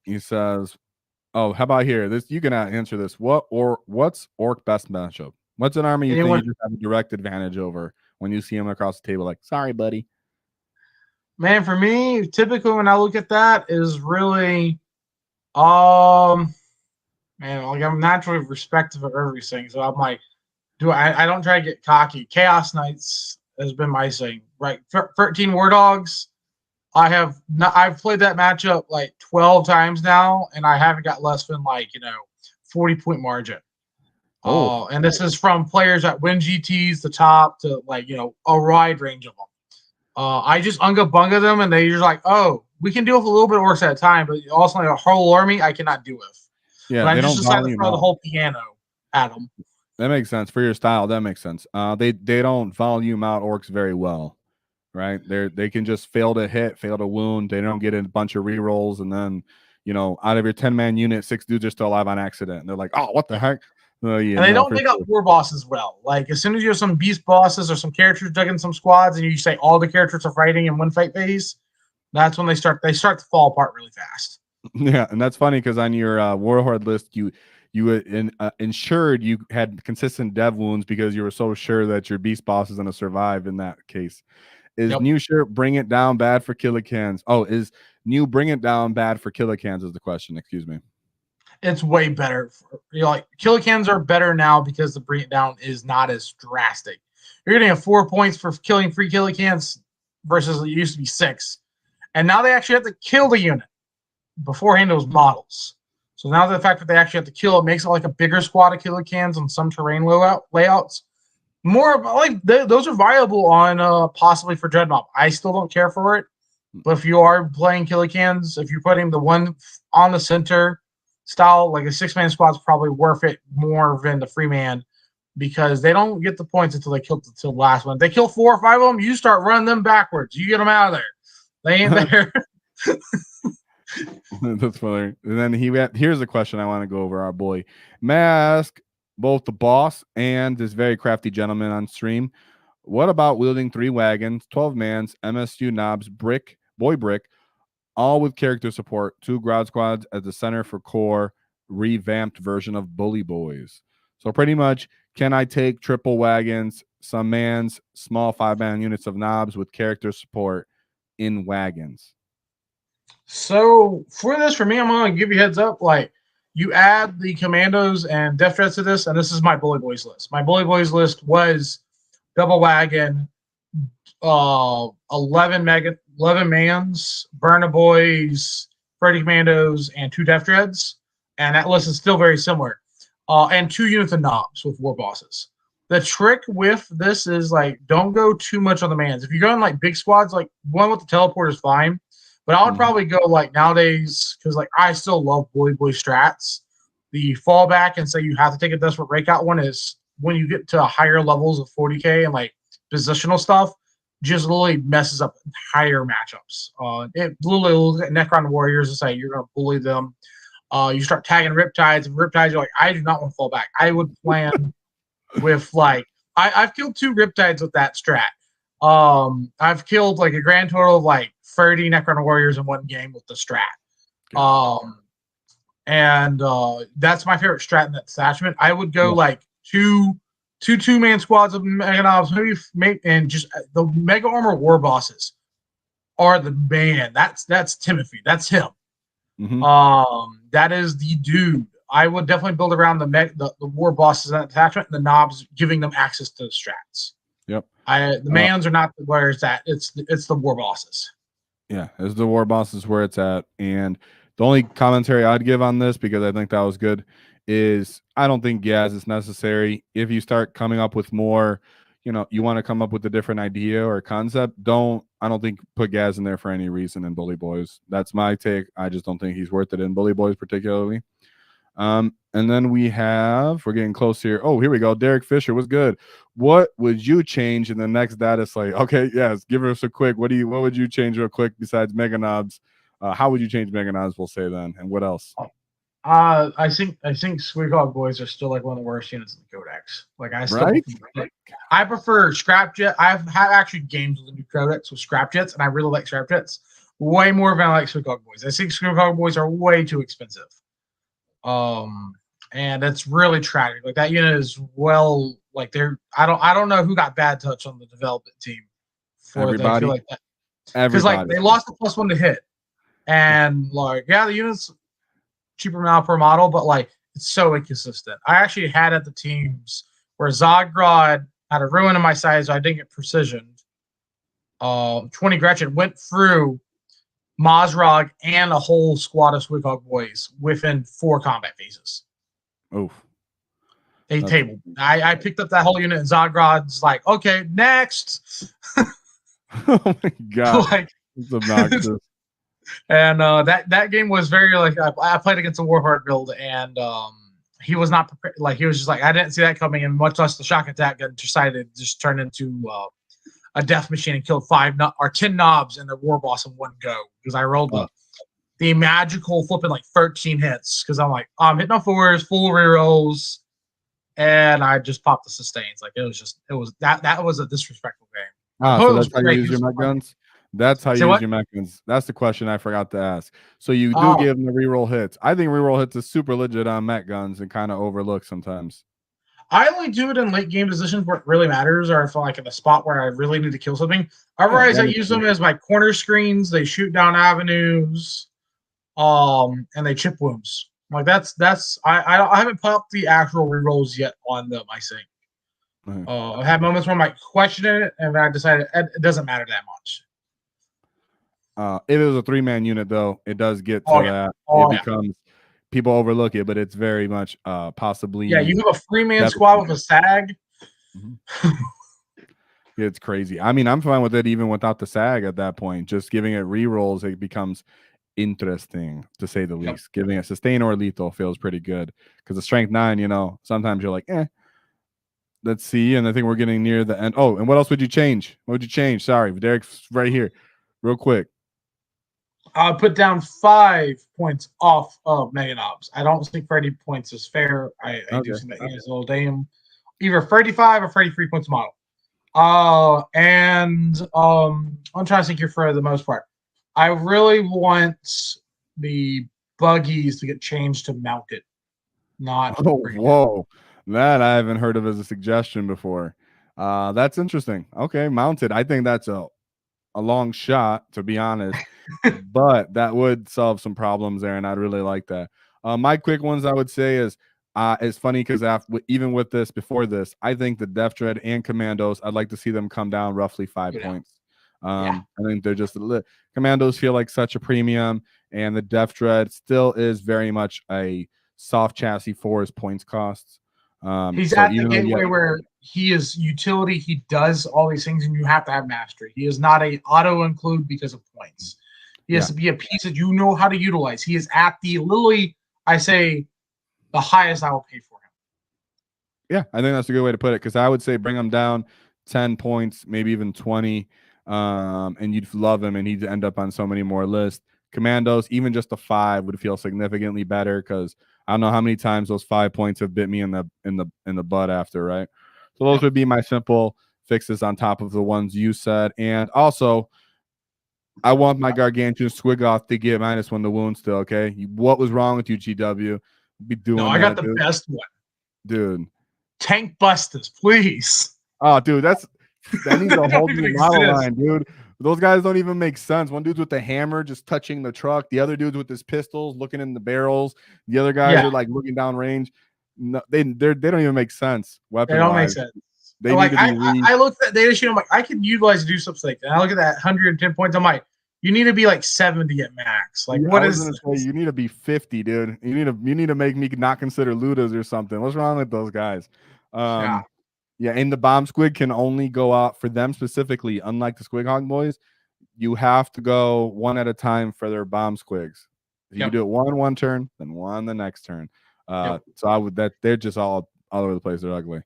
Speaker 1: He says, "Oh, how about here? This you can answer this. What's Ork best matchup? What's an army you think you just have a direct advantage over when you see him across the table? Like, sorry, buddy."
Speaker 2: Man, for me, typically when I look at that is really, man, like I'm naturally respectful of everything, so I'm like, I don't try to get cocky. Chaos Knights has been my thing, right? 13 War Dogs. I've played that matchup like 12 times now, and I haven't got less than 40-point margin.
Speaker 1: Oh,
Speaker 2: and this is from players that win GTs, the top to a wide range of them. I just unga bunga them, and they're just like, oh, we can deal with a little bit of Orks at a time, but also like a whole army I cannot deal with.
Speaker 1: Yeah,
Speaker 2: I just decided to throw the whole piano at them.
Speaker 1: That makes sense for your style. That makes sense. They don't volume out Orks very well, right? They can just fail to hit, fail to wound. They don't get a bunch of rerolls, and then out of your 10-man unit, 6 dudes are still alive on accident, and they're like, oh, what the heck?
Speaker 2: And they don't pick up war bosses well. Like as soon as you have some beast bosses or some characters dug in some squads, and you say all the characters are fighting in one fight phase, that's when they start to fall apart really fast.
Speaker 1: Yeah, and that's funny because on your Warhorde list, you ensured you had consistent dev wounds because you were so sure that your beast boss is going to survive in that case. Is new shirt bring it down bad for killicans? Oh, is new bring it down bad for killicans is the question. Excuse me.
Speaker 2: It's way better. Like killicans are better now because the bring it down is not as drastic. You're getting 4 points for killing 3 killicans versus it used to be 6. And now they actually have to kill the unit. Beforehand, it was models. So now the fact that they actually have to kill it makes it like a bigger squad of killicans on some terrain layouts. More like those are viable on possibly for Dread Mob. I still don't care for it, but if you are playing killicans, if you're putting the one on the center style, like a 6-man squad is probably worth it more than the free man because they don't get the points until they kill the last one. If they kill 4 or 5 of them, you start running them backwards. You get them out of there. They ain't there.
Speaker 1: That's funny. And then here's a question I want to go over. Our boy Mask, both the boss and this very crafty gentleman on stream. What about wielding 3 wagons, 12 mans, MSU knobs, brick, all with character support, 2 ground squads as the center for core, revamped version of Bully Boys? So pretty much, can I take triple wagons, some mans, small 5-man units of knobs with character support in wagons?
Speaker 2: So for this, for me, I'm going to give you heads up. Like, you add the Kommandos and Deffdreads to this, and this is my Bully Boys list. My Bully Boys list was double wagon, 11 11 mans, Burna Boys, Freddy Kommandos, and 2 Deffdreads. And that list is still very similar. And 2 units of knobs with war bosses. The trick with this is like don't go too much on the mans. If you're going like big squads, like one with the teleport is fine. But I would probably go like nowadays, because like I still love Boy strats. The fallback and say you have to take a desperate breakout one is when you get to higher levels of 40k and like positional stuff, just literally messes up entire matchups. It literally looks at Necron Warriors and say you're gonna bully them. You start tagging Riptides, and Riptides you're like, I do not want to fall back. I would plan with like I've killed 2 Riptides with that strat. I've killed like a grand total of like 30 Necron Warriors in one game with the strat. And that's my favorite strat in that detachment. I would go like two 2-man squads of Mega Knobs, and just the Mega Armor War bosses are the man. That's Timothy. That's him. That is the dude. I would definitely build around the war bosses and attachment and the knobs, giving them access to the strats.
Speaker 1: Yep.
Speaker 2: The mans are not where it's at. It's the war bosses.
Speaker 1: Yeah, it's the war bosses where it's at. And the only commentary I'd give on this, because I think that was good, is I don't think Gaz is necessary. If you start coming up with more, you want to come up with a different idea or concept, I don't think put Gaz in there for any reason in Bully Boys. That's my take. I just don't think he's worth it in Bully Boys particularly. And then we're getting close here. Oh, here we go. Derek Fisher, what's good? What would you change in the next data slate? Okay, yes, give us a quick. What would you change real quick besides Mega Knobs? How would you change Mega Knobs? We'll say then, and what else?
Speaker 2: I think Sweet Hog Boys are still like one of the worst units in the Codex. Like I prefer Scrapjet. I've had actually games with the new Codex with Scrapjets, and I really like Scrapjets way more than I like Sweet Hog Boys. I think Sweet Hog Boys are way too expensive. And it's really tragic. Like that unit is I don't know who got bad touch on the development team for
Speaker 1: everybody
Speaker 2: like that. Because like they lost the +1 to hit. And like, yeah, the unit's cheaper now per model, but like it's so inconsistent. I actually had at the teams where Zogrod had a ruin in my size, so I didn't get precisioned. 20 Gretchen went through Mazrog and a whole squad of Swighog boys within 4 combat phases.
Speaker 1: Oof.
Speaker 2: They tabled. I picked up that whole unit, and Zogrod's like, okay, next.
Speaker 1: Oh my god.
Speaker 2: Like,
Speaker 1: it's obnoxious.
Speaker 2: And that game was very like I played against a Warheart build, and he was not prepared. Like he was just like, I didn't see that coming, and much less the shock attack gun decided to just turn into a death machine and killed 10 knobs and the war boss in one go, because I rolled the magical flipping like 13 hits, because I'm like, I'm hitting on 4s, full rerolls, and I just popped the sustains. Like it was that was a disrespectful game.
Speaker 1: So that's how you use your mech guns? That's how you use your mech guns. That's the question I forgot to ask. So you do give them the reroll hits. I think reroll hits is super legit on mech guns and kind of overlooked sometimes.
Speaker 2: I only do it in late game positions where it really matters, or if like in a spot where I really need to kill something. Otherwise, I use them as my corner screens. They shoot down avenues, and they chip wounds. Like I haven't popped the actual rerolls yet on them. I think I had moments where I might question it, and I decided it doesn't matter that much.
Speaker 1: If it was a 3-man unit, though, it does get to that. It becomes people overlook it, but it's very much possibly.
Speaker 2: Yeah, you have a 3-man squad with a SAG.
Speaker 1: It's crazy. I mean, I'm fine with it even without the SAG at that point. Just giving it rerolls, it becomes interesting to say the least. Giving it sustain or lethal feels pretty good, because the strength 9, sometimes you're like, let's see. And I think we're getting near the end. Oh, and what else would you change? What would you change? Sorry, Derek's right here, real quick.
Speaker 2: I'll put down 5 points off of Mega Knobs. I don't think 30 points is fair. I do think that is a little damn. Either 35 or 33 points a model. And I'm trying to think here for the most part. I really want the buggies to get changed to mounted. Not.
Speaker 1: Oh, whoa. That I haven't heard of as a suggestion before. That's interesting. Okay, mounted. I think that's a long shot, to be honest, but that would solve some problems there, and I'd really like that. My quick ones I would say is it's funny because even with this, before this, I think the Deffdread and Kommandos, I'd like to see them come down roughly 5 points.
Speaker 2: Yeah.
Speaker 1: I think they're just Kommandos feel like such a premium, and the Deffdread still is very much a soft chassis for his points costs.
Speaker 2: He's
Speaker 1: So
Speaker 2: at the
Speaker 1: even though
Speaker 2: gateway where he is utility. He does all these things, and you have to have mastery. He is not a auto include because of points. He has to be a piece that you know how to utilize. He is at the literally, I say, the highest I will pay for him.
Speaker 1: Yeah, I think that's a good way to put it, because I would say bring him down 10 points, maybe even 20, and you'd love him, and he'd end up on so many more lists. Kommandos, even just a 5 would feel significantly better, because I don't know how many times those 5 points have bit me in the butt after, right? So those would be my simple fixes on top of the ones you said. And also, I want my gargantuan squig off to get -1 to wound still, okay? What was wrong with you, GW? Be doing
Speaker 2: No, I
Speaker 1: that,
Speaker 2: got the best one.
Speaker 1: dude.
Speaker 2: Tank Bustas, please.
Speaker 1: Oh, dude, that needs a whole
Speaker 2: don't
Speaker 1: new
Speaker 2: even
Speaker 1: model
Speaker 2: exist.
Speaker 1: line, dude. Those guys don't even make sense. One dude's with the hammer just touching the truck. The other dude's with his pistols looking in the barrels. The other guys are like looking down range. No, they don't even make sense weapon
Speaker 2: They don't make
Speaker 1: wise.
Speaker 2: sense.
Speaker 1: They
Speaker 2: Like
Speaker 1: need to be
Speaker 2: I looked at that data sheet. I'm like, I could utilize to do something like that. And I look at that 110 points. I'm like, you need to be like 7 to get max. Like, what
Speaker 1: I
Speaker 2: is
Speaker 1: was gonna say you need to be 50, dude. You need to make me not consider Ludas or something. What's wrong with those guys?
Speaker 2: Yeah.
Speaker 1: Yeah, and the bomb squig can only go out for them specifically, unlike the Squig Hog boys. You have to go one at a time for their bomb squigs. You can do it one turn, then one the next turn. So I would that they're just all over the place. They're ugly.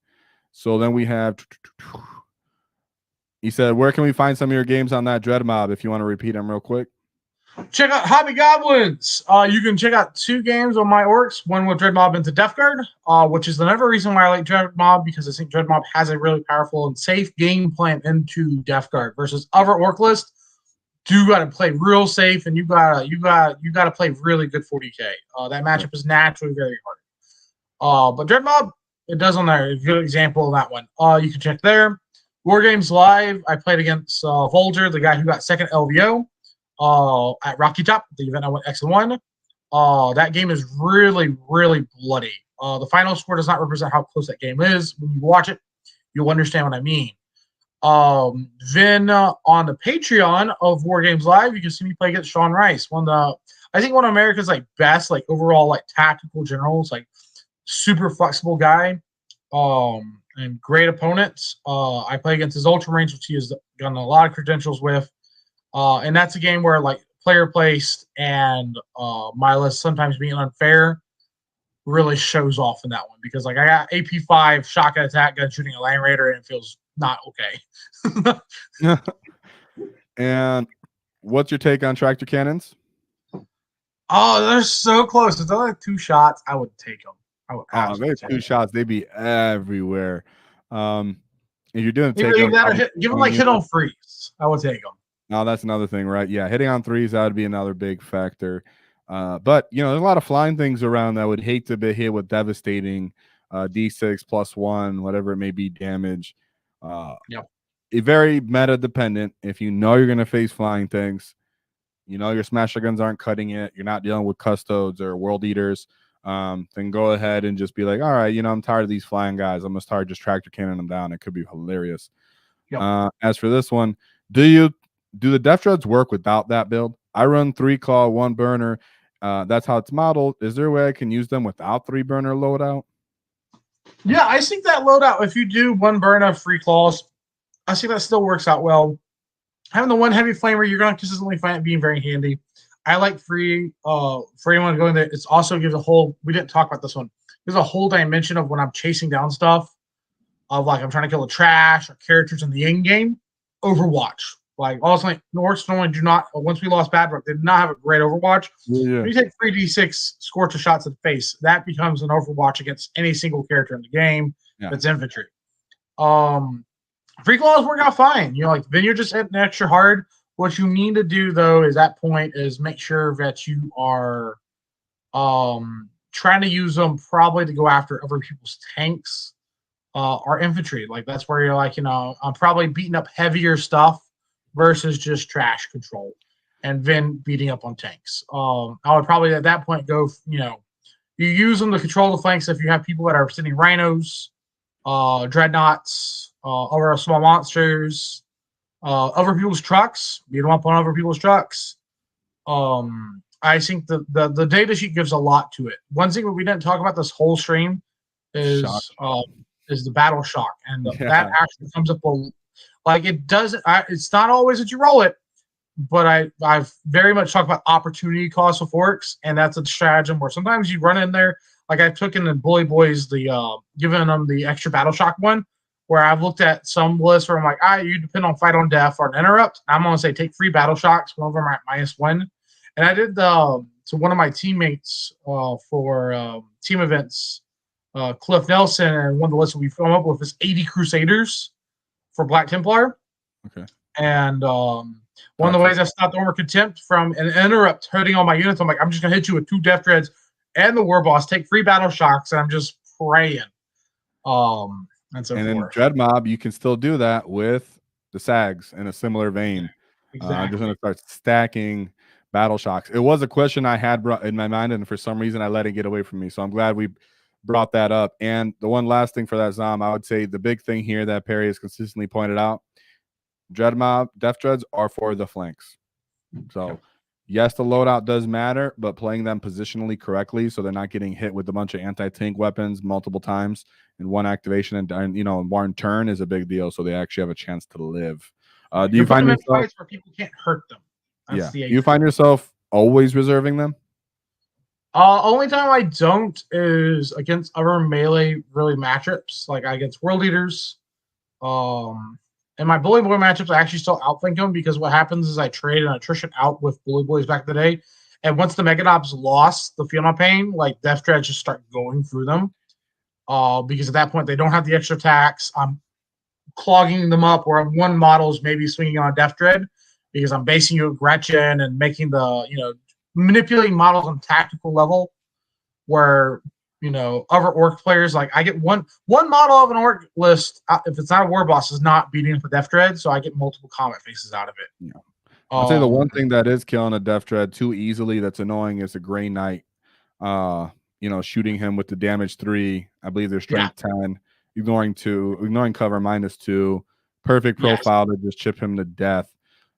Speaker 1: So then we have. He said, "Where can we find some of your games on that Dread Mob? If you want to repeat them real quick."
Speaker 2: Check out Hobby Goblins. You can check out 2 games on my Orks. One with Dread Mob into Death Guard, which is another reason why I like Dread Mob, because I think Dread Mob has a really powerful and safe game plan into Death Guard versus other Ork list. You got to play real safe, and you gotta play really good 40k. That matchup is naturally very hard. But Dread Mob, it does on there. A good example of that one. You can check there. War Games Live. I played against Vulture, the guy who got second LVO. At Rocky Top, the event I went X1. That game is really, really bloody. The final score does not represent how close that game is. When you watch it, you'll understand what I mean. Then on the Patreon of War Games Live, you can see me play against Sean Rice, I think one of America's like best, like overall like tactical generals, like super flexible guy, and great opponents. I play against his Ultramarines, which he has gotten a lot of credentials with. And that's a game where like player placed and my list sometimes being unfair really shows off in that one, because like I got AP5 shotgun attack gun shooting a Land Raider and it feels not okay.
Speaker 1: And what's your take on tractor cannons?
Speaker 2: Oh, they're so close. If they're like 2 shots, I would take them. I would
Speaker 1: They're 2 shots. They'd be everywhere. If you're doing take
Speaker 2: give them like hit on freeze. I would take them.
Speaker 1: No, that's another thing, right? Yeah, hitting on threes, that would be another big factor. But there's a lot of flying things around that would hate to be hit with devastating D6 +1, whatever it may be, damage. It very meta dependent. If you know you're gonna face flying things, your smasher guns aren't cutting it, you're not dealing with custodes or world eaters, then go ahead and just be like, all right, I'm tired of these flying guys. I'm gonna start just tractor cannon them down. It could be hilarious. As for this one, do the Deffdreads work without that build? I run 3 claw, 1 burner. That's how it's modeled. Is there a way I can use them without 3 burner loadout?
Speaker 2: Yeah, I think that loadout, if you do 1 burner, 3 claws, I think that still works out well. Having the 1 heavy flamer, you're going to consistently find it being very handy. I like free for anyone going there. It also gives a whole, we didn't talk about this one, there's a whole dimension of when I'm chasing down stuff, of like I'm trying to kill the trash or characters in the end game. Overwatch. Like, also, like, Orks normally do not, once we lost Bad Rock, they did not have a great Overwatch. When you take 3d6 scorcher shots in the face, that becomes an Overwatch against any single character in the game that's infantry. Free claws work out fine. Then you're just hitting extra hard. What you need to do, though, is that point is make sure that you are trying to use them probably to go after other people's tanks or infantry. Like, that's where you're like, I'm probably beating up heavier stuff versus just trash control and then beating up on tanks. I would probably at that point go, you use them to control the flanks if you have people that are sending rhinos, dreadnoughts, or small monsters, Other people's trucks. Beat them up on other people's trucks. I think the data sheet gives a lot to it. One thing that we didn't talk about this whole stream is the battle shock, and that actually comes up like it does. It's not always that you roll it, but I've very much talked about opportunity cost of Orks, and that's a stratagem where sometimes you run in there. Like I took in the Bully Boys the giving them the extra battle shock one, where I've looked at some lists where I'm like, you depend on fight on death or an interrupt. I'm gonna say take 3 battle shocks, one of them at -1. And I did to one of my teammates for team events, Cliff Nelson, and one of the lists we come up with is 80 Crusaders for Black Templar.
Speaker 1: Okay.
Speaker 2: And one of the ways I stopped Orc Contempt from an interrupt hurting all my units, I'm like, I'm just gonna hit you with 2 Deffdreads and the War Boss, take 3 battle shocks, and I'm just praying. And
Speaker 1: in Dread Mob, you can still do that with the SAGs in a similar vein.
Speaker 2: Exactly.
Speaker 1: I'm just gonna start stacking battle shocks. It was a question I had in my mind, and for some reason I let it get away from me. So I'm glad we brought that up. And the one last thing for that, Zom, I would say the big thing here that Perry has consistently pointed out: Dread Mob, Deffdreads are for the flanks. So yes, the loadout does matter, but playing them positionally correctly so they're not getting hit with a bunch of anti-tank weapons multiple times in one activation and in one turn is a big deal. So they actually have a chance to live. Do you find yourself
Speaker 2: where people can't hurt them?
Speaker 1: That's do you find yourself always reserving them?
Speaker 2: Only time I don't is against other melee really matchups, like against world leaders. In my Bully Boy matchups, I actually still outthink them because what happens is I trade an attrition out with Bully Boys back in the day, and once the Megadobs lost the Feel My Pain, like Deffdreads just start going through them. Because at that point they don't have the extra attacks. I'm clogging them up, where one model is maybe swinging on a Deffdread because I'm basing you at Gretchen and making the manipulating models on tactical level, where other Orc players, like I get one model of an Orc list, if it's not a War Boss, is not beating for Deffdread, so I get multiple combat faces out of it.
Speaker 1: Yeah. I'll say the one thing that is killing a Deffdread too easily that's annoying is a Grey Knight. Shooting him with the damage 3. I believe they're strength 10, ignoring cover -2. Perfect profile to just chip him to death.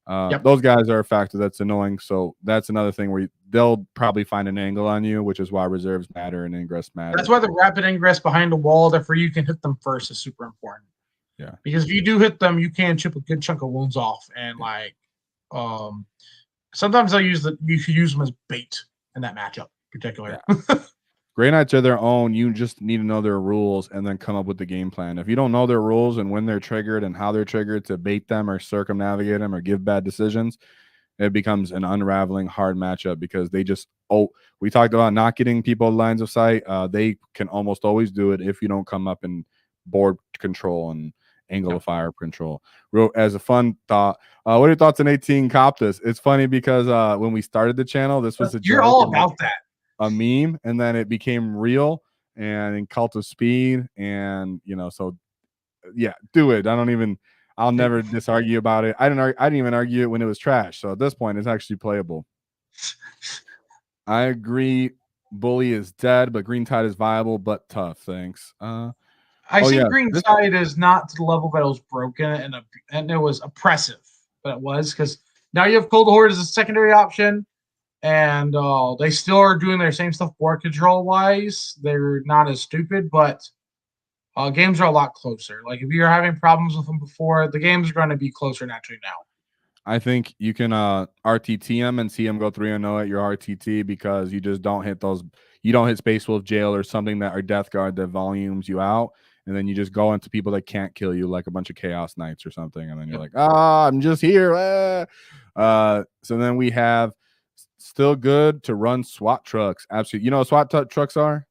Speaker 1: Those guys are a factor that's annoying. So that's another thing where they'll probably find an angle on you, which is why reserves matter and ingress matter.
Speaker 2: That's why the rapid ingress behind the wall, therefore you can hit them first, is super important.
Speaker 1: Yeah.
Speaker 2: Because if you do hit them, you can chip a good chunk of wounds off. And sometimes you could use them as bait in that matchup particularly.
Speaker 1: Yeah. Grey Knights are their own. You just need to know their rules and then come up with the game plan. If you don't know their rules and when they're triggered and how they're triggered to bait them or circumnavigate them or give bad decisions, it becomes an unraveling hard matchup because they just we talked about not getting people lines of sight. They can almost always do it if you don't come up in board control and angle of fire control. As a fun thought, what are your thoughts on 18 Coptus? It's funny because when we started the channel, this was
Speaker 2: you're all about that.
Speaker 1: A meme, and then it became real and in Cult of Speed, and so yeah, do it. I'll never disargue about it. I didn't even argue it when it was trash. So at this point, it's actually playable. I agree. Bully is dead, but Green Tide is viable but tough. Thanks.
Speaker 2: I think Green Tide is not to the level that it was broken and it was oppressive, but it was because now you have Cold Horde as a secondary option. And they still are doing their same stuff board control wise. They're not as stupid, but games are a lot closer. Like if you're having problems with them before, the games are going to be closer naturally now.
Speaker 1: I think you can RTT them and see them go 3-0 at your RTT because you just don't hit those. You don't hit Space Wolf Jail or something that are Death Guard that volumes you out, and then you just go into people that can't kill you, like a bunch of Chaos Knights or something, and then you're like, I'm just here. So then we have. Still good to run SWAT trucks. Absolutely. You know what SWAT trucks are?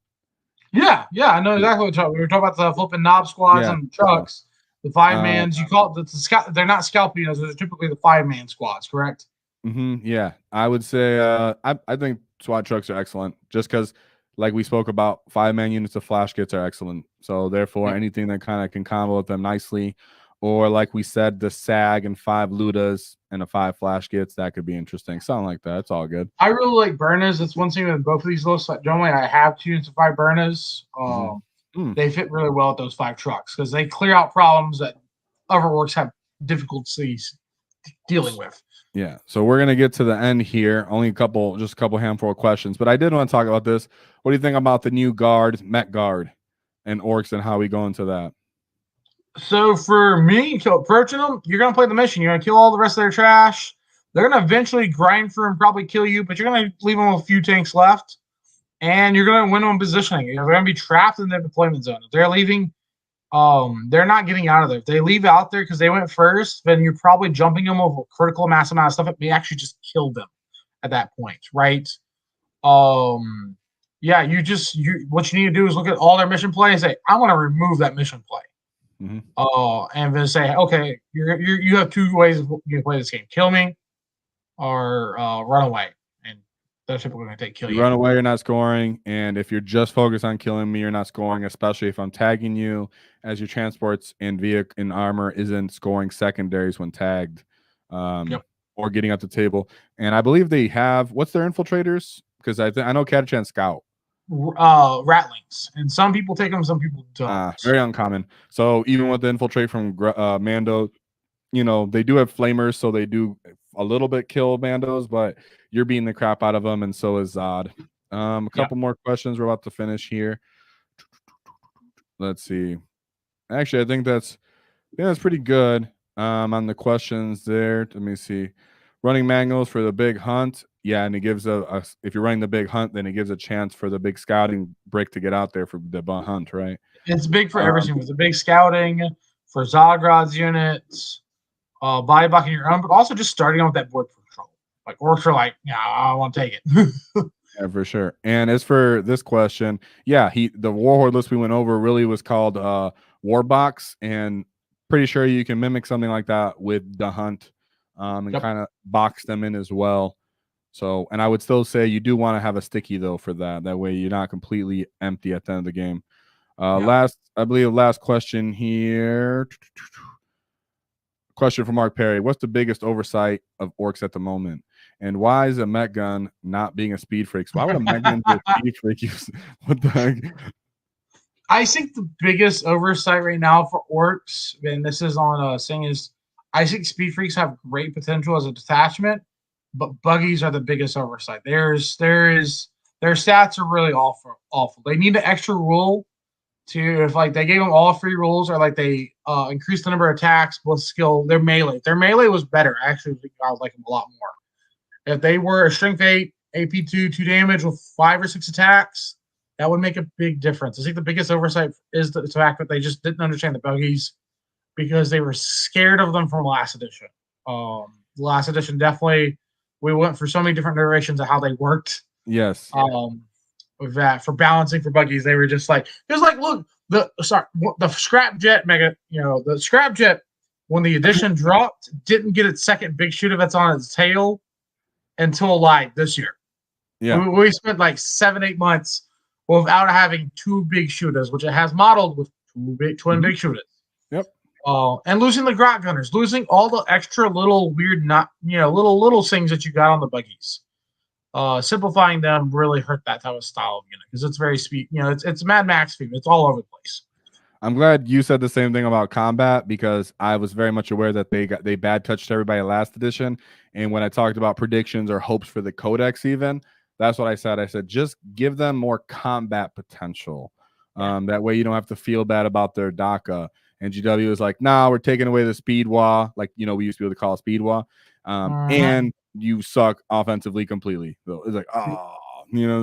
Speaker 2: Yeah, I know exactly what we were talking about, the flipping knob squads and trucks. The 5-mans, you call it the scout. They're not scalpinos, they're typically the 5-man squads, correct?
Speaker 1: Yeah. I would say I think SWAT trucks are excellent just because, like we spoke about, 5-man units of flash kits are excellent. So therefore anything that kind of can combo with them nicely. Or like we said, the SAG and 5 Ludas and a 5 flash kits, that could be interesting. Something like that. It's all good.
Speaker 2: I really like Burners. That's one thing with both of these lists. Like, normally I have 2 units of 5 Burners. They fit really well with those 5 trucks because they clear out problems that other Orks have difficulties dealing with.
Speaker 1: Yeah, so we're gonna get to the end here. Only just a couple handful of questions, but I did want to talk about this. What do you think about the new guard, Met Guard, and Orks, and how we go into that?
Speaker 2: So for me, so approaching them, you're gonna play the mission. You're gonna kill all the rest of their trash. They're gonna eventually grind through and probably kill you, but you're gonna leave them with a few tanks left, and you're gonna win them positioning. They're gonna be trapped in their deployment zone. If they're leaving, they're not getting out of there. If they leave out there because they went first, then you're probably jumping them with a critical mass amount of stuff that may actually just kill them at that point, right? Yeah, what you need to do is look at all their mission play and say, I want to remove that mission play. And then say, okay, you have two ways you can play this game: kill me, or run away. And that's typically going to take kill you.
Speaker 1: Run away, you're not scoring, and if you're just focused on killing me, you're not scoring. Especially if I'm tagging you, as your transports and vehicle and armor isn't scoring secondaries when tagged, or getting up the table. And I believe they have what's their infiltrators, because I know Catachan Scout.
Speaker 2: Ratlings, and some people take them, some people don't.
Speaker 1: Very uncommon. So even with the infiltrate from Mando, you know, they do have flamers, so they do a little bit kill Mandos, but you're beating the crap out of them, and so is Zod. A couple more questions. We're about to finish here. Let's see. Actually, I think that's pretty good. On the questions there. Let me see. Running manuals for the big hunt. Yeah, and it gives if you're running the big hunt, then it gives a chance for the big scouting brick to get out there for the hunt, right?
Speaker 2: It's big for everything. With the big scouting, for Zograd's units, body blocking your own, but also just starting on with that board control. Like Orks are like, yeah, I want to take it.
Speaker 1: Yeah, for sure. And as for this question, yeah, the Warhorde list we went over really was called Warbox, and pretty sure you can mimic something like that with the hunt, and kind of box them in as well. So, and I would still say you do want to have a sticky though for that. That way you're not completely empty at the end of the game. I believe last question here. Question from Mark Perry. What's the biggest oversight of Orks at the moment? And why is a Met Gun not being a speed freak? Why would a Met Gun be a speed freak? What the heck?
Speaker 2: I think the biggest oversight right now for Orks, and this is on saying is, I think speed freaks have great potential as a detachment, but buggies are the biggest oversight. Their stats are really awful. They need an extra rule to, if like they gave them all 3 rules, or like they increased the number of attacks with skill. Their melee was better. Actually, I would like them a lot more. If they were a strength 8, AP 2 damage with 5 or 6 attacks, that would make a big difference. I think the biggest oversight is the fact that they just didn't understand the buggies because they were scared of them from last edition. Last edition, definitely, we went for so many different iterations of how they worked.
Speaker 1: Yes.
Speaker 2: With that, for balancing for buggies, they were just like, it was like, look, the scrapjet the scrapjet, when the edition dropped, didn't get its second big shooter that's on its tail until like this year.
Speaker 1: Yeah.
Speaker 2: We spent like 7-8 months without having 2 big shooters, which it has modeled with 2 big shooters.
Speaker 1: Yep.
Speaker 2: And losing the grot gunners, losing all the extra little weird, little things that you got on the buggies. Simplifying them really hurt that type of style of unit because it's very speed. It's Mad Max theme. It's all over the place.
Speaker 1: I'm glad you said the same thing about combat, because I was very much aware that they bad touched everybody last edition. And when I talked about predictions or hopes for the codex, even that's what I said. I said just give them more combat potential. That way you don't have to feel bad about their DACA. And GW is like, nah, we're taking away the speed wah, like we used to be able to call it speed wah, and you suck offensively completely. So it's like,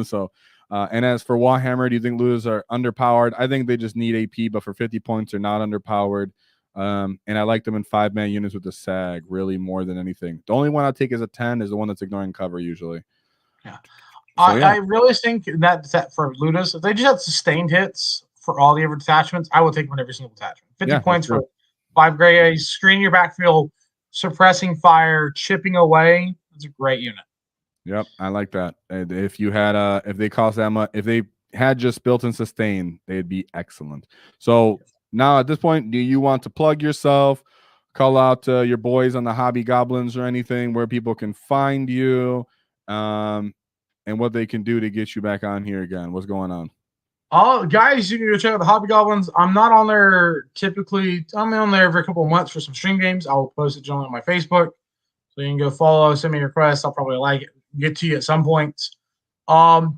Speaker 1: so. And as for Warhammer, do you think looters are underpowered? I think they just need AP, but for 50 points, they're not underpowered. And I like them in 5-man units with the SAG, really, more than anything. The only one I take as a 10 is the one that's ignoring cover, usually.
Speaker 2: Yeah. I really think that for looters, if they just had sustained hits for all the other detachments, I would take them in every single detachment. 50 points for 5 gray A's, screening your backfield, suppressing fire, chipping away. It's a great unit.
Speaker 1: Yep, I like that. If you had if they cost that much, if they had just built and sustain, they'd be excellent. So now at this point, do you want to plug yourself, call out your boys on the Hobby Goblins or anything where people can find you, and what they can do to get you back on here again? What's going on?
Speaker 2: Guys, you can go check out the Hobby Goblins. I'm not on there typically. I'm on there every couple of months for some stream games. I will post it generally on my Facebook. So you can go follow, send me a request. I'll probably get to you at some point.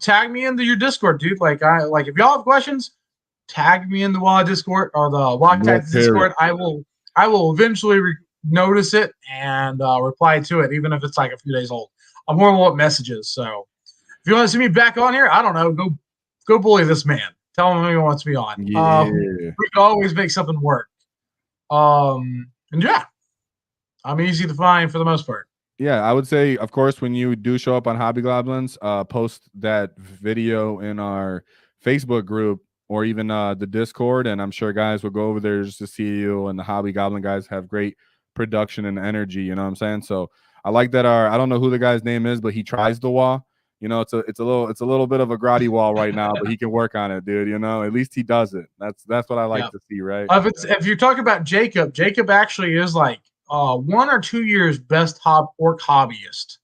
Speaker 2: Tag me into your Discord, dude. Like if y'all have questions, tag me in the WAAAGH Discord or the Waaaghtaktiks Discord. I will eventually notice it and reply to it, even if it's like a few days old. I'm horrible at messages, so if you want to see me back on here, I don't know, go bully this man. Tell him he wants me on.
Speaker 1: Yeah.
Speaker 2: We can always make something work. And yeah, I'm easy to find for the most part.
Speaker 1: Yeah, I would say, of course, when you do show up on Hobby Goblins, post that video in our Facebook group or even the Discord, and I'm sure guys will go over there just to see you. And the Hobby Goblin guys have great production and energy. You know what I'm saying? So I like that. I don't know who the guy's name is, but he tries the wall. You know, it's a little bit of a grotty wall right now, but he can work on it, dude. You know, at least he does it. That's what I like to see, right?
Speaker 2: If you're talking about Jacob actually is like 1 or 2 years best orc hobbyist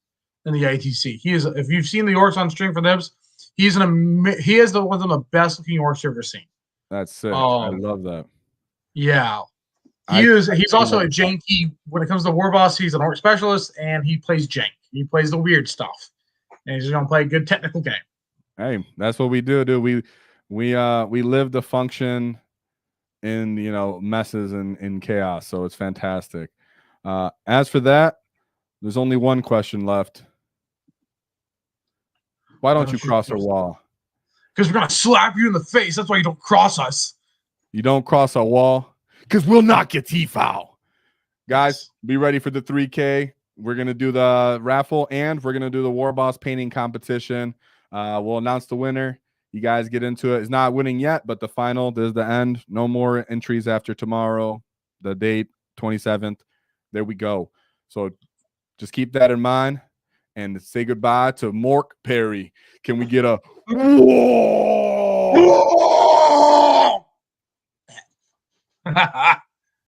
Speaker 2: in the ATC. He is. If you've seen the orcs on stream for them, he is one of the best looking orcs you've ever seen.
Speaker 1: That's sick. I love that.
Speaker 2: Yeah. He's also a janky when it comes to war boss. He's an orc specialist and he plays jank. He plays the weird stuff. And he's gonna play a good technical game.
Speaker 1: Hey, that's what we do, dude. We live to function in, you know, messes and in chaos. So it's fantastic. As for that, there's only one question left. Why don't you cross a wall?
Speaker 2: Because we're gonna slap you in the face. That's why you don't cross us.
Speaker 1: You don't cross a wall? Because we'll knock your teeth out. Guys, be ready for the 3K. We're going to do the raffle and we're going to do the War Boss painting competition. We'll announce the winner. You guys get into it. It's not winning yet, but the final, there's the end. No more entries after tomorrow. The date, 27th. There we go. So just keep that in mind and say goodbye to MORK Perry. Can we get a whoa?